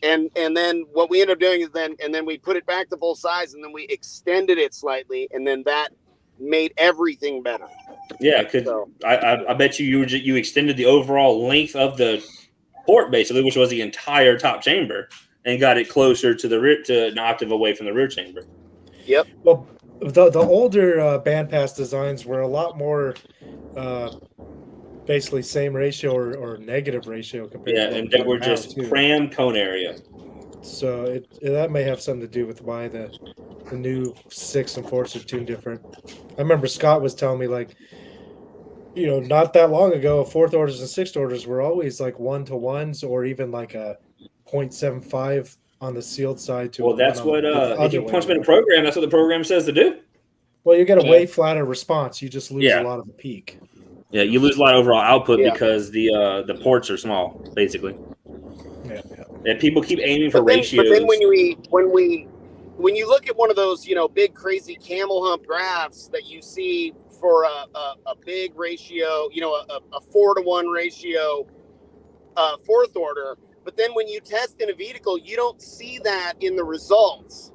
Speaker 6: And then what we ended up doing is then we put it back to full size, and then we extended it slightly, and then that made everything better.
Speaker 2: Yeah, because I bet you extended the overall length of the port basically, which was the entire top chamber, and got it closer to the rear, to an octave away from the rear chamber.
Speaker 6: Yep.
Speaker 3: Well, the older bandpass designs were a lot more basically same ratio or negative ratio compared to
Speaker 2: And they were just crammed cone area.
Speaker 3: So that may have something to do with why the new 6 and 4s are tuned different. I remember Scott was telling me, like, not that long ago, 4th orders and 6th orders were always like 1-to-1s or even like a 0.75 on the sealed side to.
Speaker 2: Well, that's what if you punch them in a program, that's what the program says to do.
Speaker 3: Well, you get a way flatter response. You just lose a lot of the peak.
Speaker 2: Yeah, you lose a lot of overall output because the ports are small, basically.
Speaker 3: Yeah.
Speaker 2: And people keep aiming for ratios.
Speaker 6: But then when you look at one of those, big crazy camel hump graphs that you see for a big ratio, a 4-to-1 ratio, 4th order, but then when you test in a vehicle, you don't see that in the results.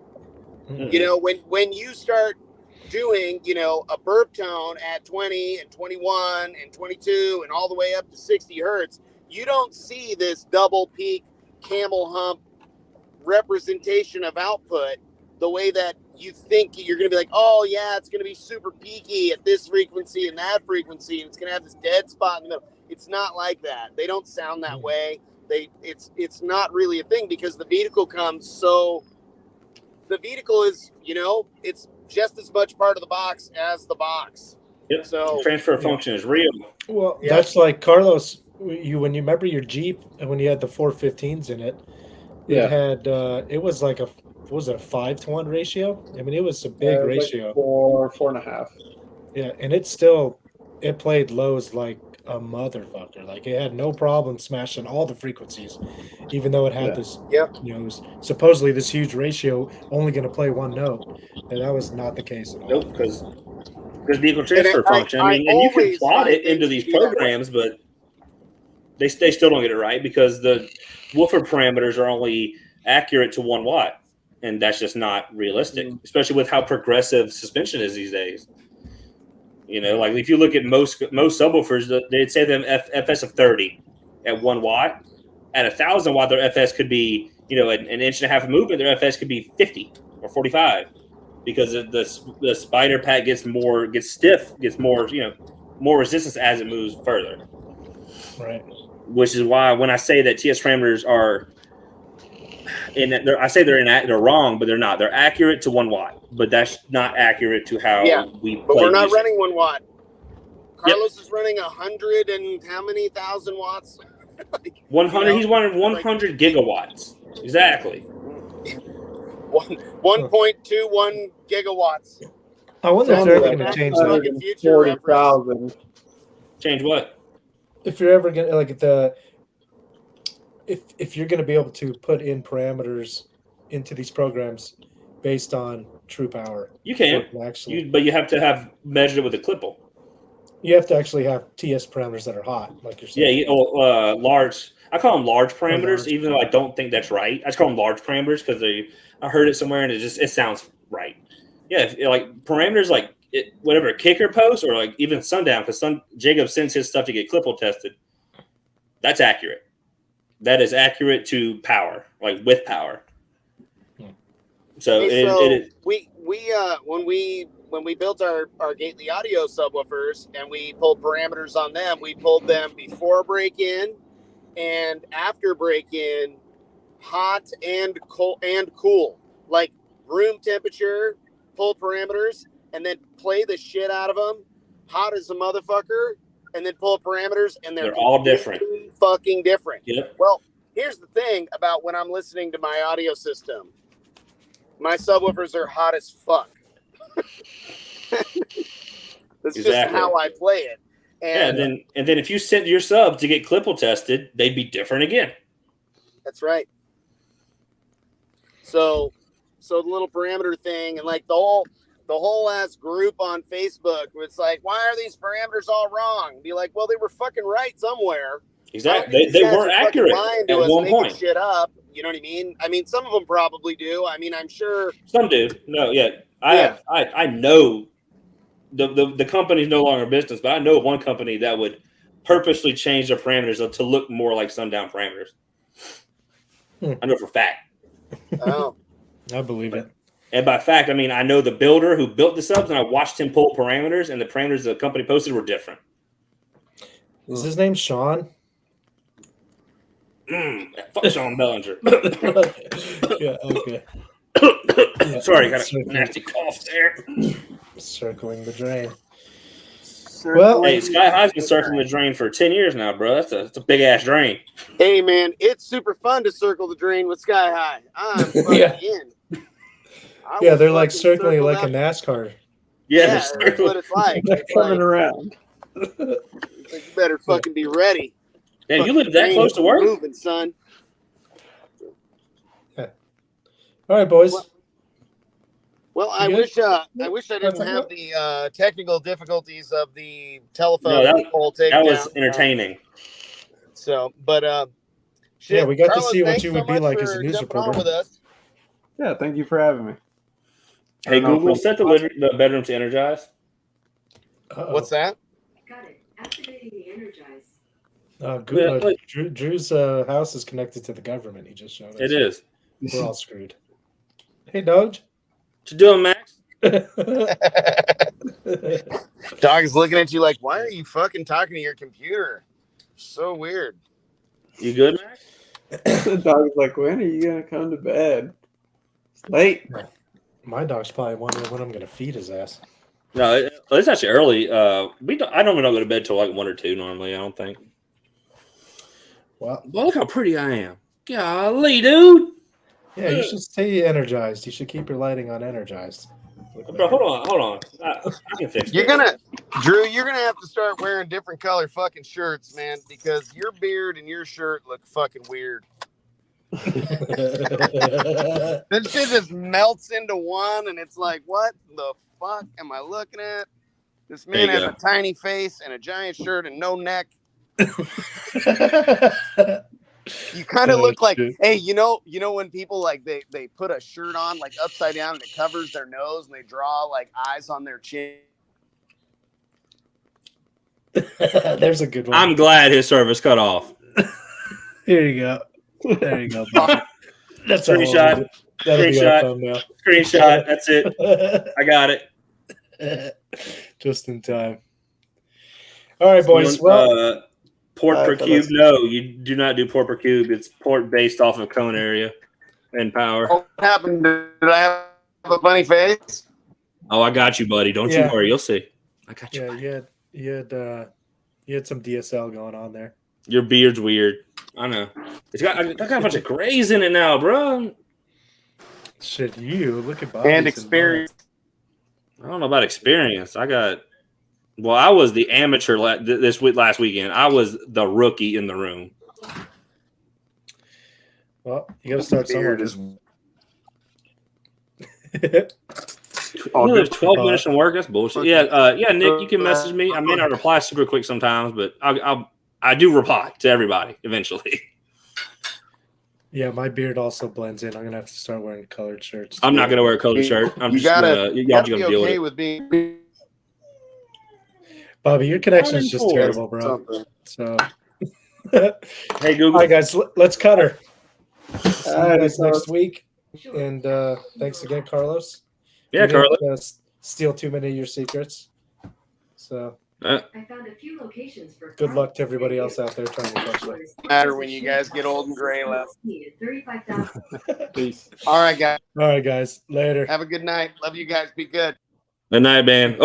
Speaker 2: Mm-hmm.
Speaker 6: When you start doing, a burp tone at 20 and 21 and 22 and all the way up to 60 hertz, you don't see this double peak camel hump representation of output the way that you think you're going to be like, oh yeah, it's going to be super peaky at this frequency and that frequency, and it's going to have this dead spot in the middle. It's not like that. They don't sound that way. It's not really a thing because the vehicle the vehicle is, it's just as much part of the box as the box.
Speaker 2: Yep.
Speaker 6: So
Speaker 2: the transfer function is real.
Speaker 3: Well, that's like Carlos. When you remember your Jeep and when you had the 415s in it, it had it was like a 5-to-1 ratio. I mean, it was a big ratio.
Speaker 5: Like 4.5.
Speaker 3: Yeah, and it played lows like a motherfucker. Like it had no problem smashing all the frequencies, even though it had this.
Speaker 6: Yep.
Speaker 3: It was supposedly this huge ratio, only going to play one note, and that was not the case at all.
Speaker 2: Nope, because vehicle transfer function. I mean, and you can plot it into these programs, but they still don't get it right because the woofer parameters are only accurate to 1 watt, and that's just not realistic, especially with how progressive suspension is these days. Like if you look at most subwoofers, they'd say them FS of 30 at 1 watt. At 1,000 watt, their FS could be, an inch and a half of movement. Their FS could be 50 or 45 because the spider pack gets stiff, gets more, more resistance as it moves further.
Speaker 3: Right.
Speaker 2: Which is why when I say that TS parameters are, I say they're wrong, but they're not. They're accurate to 1 watt, but that's not accurate to how we play.
Speaker 6: But we're not
Speaker 2: music.
Speaker 6: running 1 watt. Carlos is running 100 and how many thousand watts?
Speaker 2: 100. He's running 100 gigawatts. Exactly.
Speaker 6: 1.21 gigawatts.
Speaker 3: I wonder if
Speaker 6: Sounds
Speaker 3: they're
Speaker 6: like
Speaker 3: going to
Speaker 6: that.
Speaker 3: change that.
Speaker 5: 140,000.
Speaker 2: Change what?
Speaker 3: If you're ever going to like if you're going to be able to put in parameters into these programs based on true power,
Speaker 2: You can. But you have to have measured it with a clipple.
Speaker 3: You have to actually have TS parameters that are hot, like you're saying.
Speaker 2: Yeah, large. I call them large parameters, even though I don't think that's right. I just call them large parameters because I heard it somewhere and it sounds right. Yeah, like parameters like whatever kicker post or like even sundown, because Jacob sends his stuff to get clipple tested. That's accurate. That is accurate to power, like with power. So when we built our Gately Audio subwoofers and we pulled parameters on them, we pulled them before break-in and after break-in, hot and cool, like room temperature, pull parameters, and then play the shit out of them, hot as a motherfucker, and then pull parameters, and they're all different.
Speaker 6: Fucking different.
Speaker 2: Yep.
Speaker 6: Well, here's the thing about when I'm listening to my audio system. My subwoofers are hot as fuck. That's just how I play it. And
Speaker 2: then if you sent your sub to get clipple tested, they'd be different again.
Speaker 6: That's right. So the little parameter thing and like the whole ass group on Facebook, it's like, why are these parameters all wrong? Be like, well, they were fucking right somewhere.
Speaker 2: Exactly. They weren't accurate at one point.
Speaker 6: Shit up. You know what I mean? I mean, some of them probably do. I mean, I'm sure
Speaker 2: some do. No, yeah. I know the company's no longer in business, but I know one company that would purposely change their parameters to look more like sundown parameters. I know for a fact.
Speaker 6: Oh,
Speaker 3: I believe it.
Speaker 2: And by fact, I mean I know the builder who built the subs, and I watched him pull parameters, and the parameters the company posted were different.
Speaker 3: Is his name Sean?
Speaker 2: Fuck Sean Bellinger.
Speaker 3: Yeah, okay.
Speaker 2: Sorry, got a nasty cough there.
Speaker 3: Circling the drain.
Speaker 6: well,
Speaker 2: hey, Sky High's been circling the drain for 10 years now, bro. That's a big ass drain.
Speaker 6: Hey, man, it's super fun to circle the drain with Sky High. I'm fucking in.
Speaker 3: Yeah, they're like circling like a NASCAR.
Speaker 2: Yeah,
Speaker 6: that's what it's like. It's
Speaker 5: coming
Speaker 6: like,
Speaker 5: around.
Speaker 6: You better fucking be ready.
Speaker 2: Damn, you live that close to work?
Speaker 6: Moving, son.
Speaker 3: Yeah. All right, boys.
Speaker 6: Well, I wish I didn't have the technical difficulties of the telephone pole takedown.
Speaker 2: That was entertaining.
Speaker 6: So, but shit,
Speaker 3: yeah, we got
Speaker 6: Carlos,
Speaker 3: to see what
Speaker 6: thanks
Speaker 3: you
Speaker 6: so
Speaker 3: would be
Speaker 6: much
Speaker 3: like
Speaker 6: for
Speaker 3: as a news
Speaker 6: jumping on
Speaker 3: reporter.
Speaker 6: with us.
Speaker 5: Yeah, thank you for having me.
Speaker 2: Hey, Google, set the bedroom to energize.
Speaker 6: What's that?
Speaker 7: Got it. Activating the energize.
Speaker 3: Good. Drew's house is connected to the government. He just showed us.
Speaker 2: It is.
Speaker 3: We're all screwed. Hey, Doge.
Speaker 2: What you doing, Max?
Speaker 6: Dog is looking at you like, why are you fucking talking to your computer? So weird.
Speaker 2: You good, Max?
Speaker 5: The dog's like, when are you gonna come to bed? It's late.
Speaker 3: My dog's probably wondering when I'm going to feed his ass.
Speaker 2: No, it's actually early. I don't go to bed till like 1 or 2 normally. I don't think.
Speaker 3: Well,
Speaker 2: look how pretty I am. Golly, dude.
Speaker 3: Yeah, you should stay energized. You should keep your lighting on energized.
Speaker 2: Bro, hold on. I can fix it.
Speaker 6: Drew, you're gonna have to start wearing different color fucking shirts, man, because your beard and your shirt look fucking weird. This shit just melts into one, and it's like, what the fuck am I looking at? This man has a tiny face and a giant shirt and no neck. You kind of look like, hey, you know when people like they put a shirt on like upside down and it covers their nose and they draw like eyes on their chin.
Speaker 3: There's a good one.
Speaker 2: I'm glad his service cut off.
Speaker 3: Here you go. There you go. That's
Speaker 2: screenshot. Screenshot. That's it. I got it.
Speaker 3: Just in time. All right, boys. Well,
Speaker 2: port
Speaker 5: All
Speaker 2: per
Speaker 5: right,
Speaker 2: cube.
Speaker 5: fellas.
Speaker 2: No, you do not do port per cube. It's port based off of cone area and power.
Speaker 6: What happened? Did I have a funny face?
Speaker 2: Oh, I got you, buddy. Don't
Speaker 3: Yeah.
Speaker 2: you worry. You'll see. I got you.
Speaker 3: yeah,
Speaker 2: buddy.
Speaker 3: you had some DSL going on there.
Speaker 2: Your beard's weird. I know. I got a bunch of grays in it now, bro.
Speaker 3: Shit, you look at Bobby's
Speaker 6: And experience.
Speaker 2: I don't know about experience. I was the amateur last weekend. I was the rookie in the room.
Speaker 3: Well, you got to start somewhere.
Speaker 2: Oh, there's 12 minutes from work. That's bullshit. Yeah, Nick, you can message me. I may not reply super quick sometimes, but I do reply to everybody eventually.
Speaker 3: Yeah, my beard also blends in. I'm gonna have to start wearing colored shirts.
Speaker 2: I'm not gonna wear a colored shirt. I'm
Speaker 6: You
Speaker 2: just
Speaker 6: gotta,
Speaker 2: gonna
Speaker 6: you
Speaker 2: y'all
Speaker 6: gotta
Speaker 2: just
Speaker 6: be
Speaker 2: gonna deal with
Speaker 6: okay
Speaker 2: it.
Speaker 6: with being
Speaker 3: Bobby, your connection is just terrible, bro.
Speaker 6: something.
Speaker 3: So,
Speaker 2: Hey Google.
Speaker 3: all right, guys, let's cut her. See you
Speaker 5: All right,
Speaker 3: guys
Speaker 5: so-
Speaker 3: next week,
Speaker 7: Sure.
Speaker 3: and thanks again, Carlos.
Speaker 2: Yeah,
Speaker 3: We didn't,
Speaker 2: Carlos.
Speaker 3: steal too many of your secrets. So,
Speaker 7: I found a few locations for
Speaker 3: good luck to everybody else out there trying to catch them.
Speaker 6: Matter when you guys get old and gray left.
Speaker 7: Needed 35,000.
Speaker 5: Peace.
Speaker 6: All right, guys.
Speaker 3: All right, guys, later.
Speaker 6: Have a good night. Love you guys. Be good.
Speaker 2: Good night, man.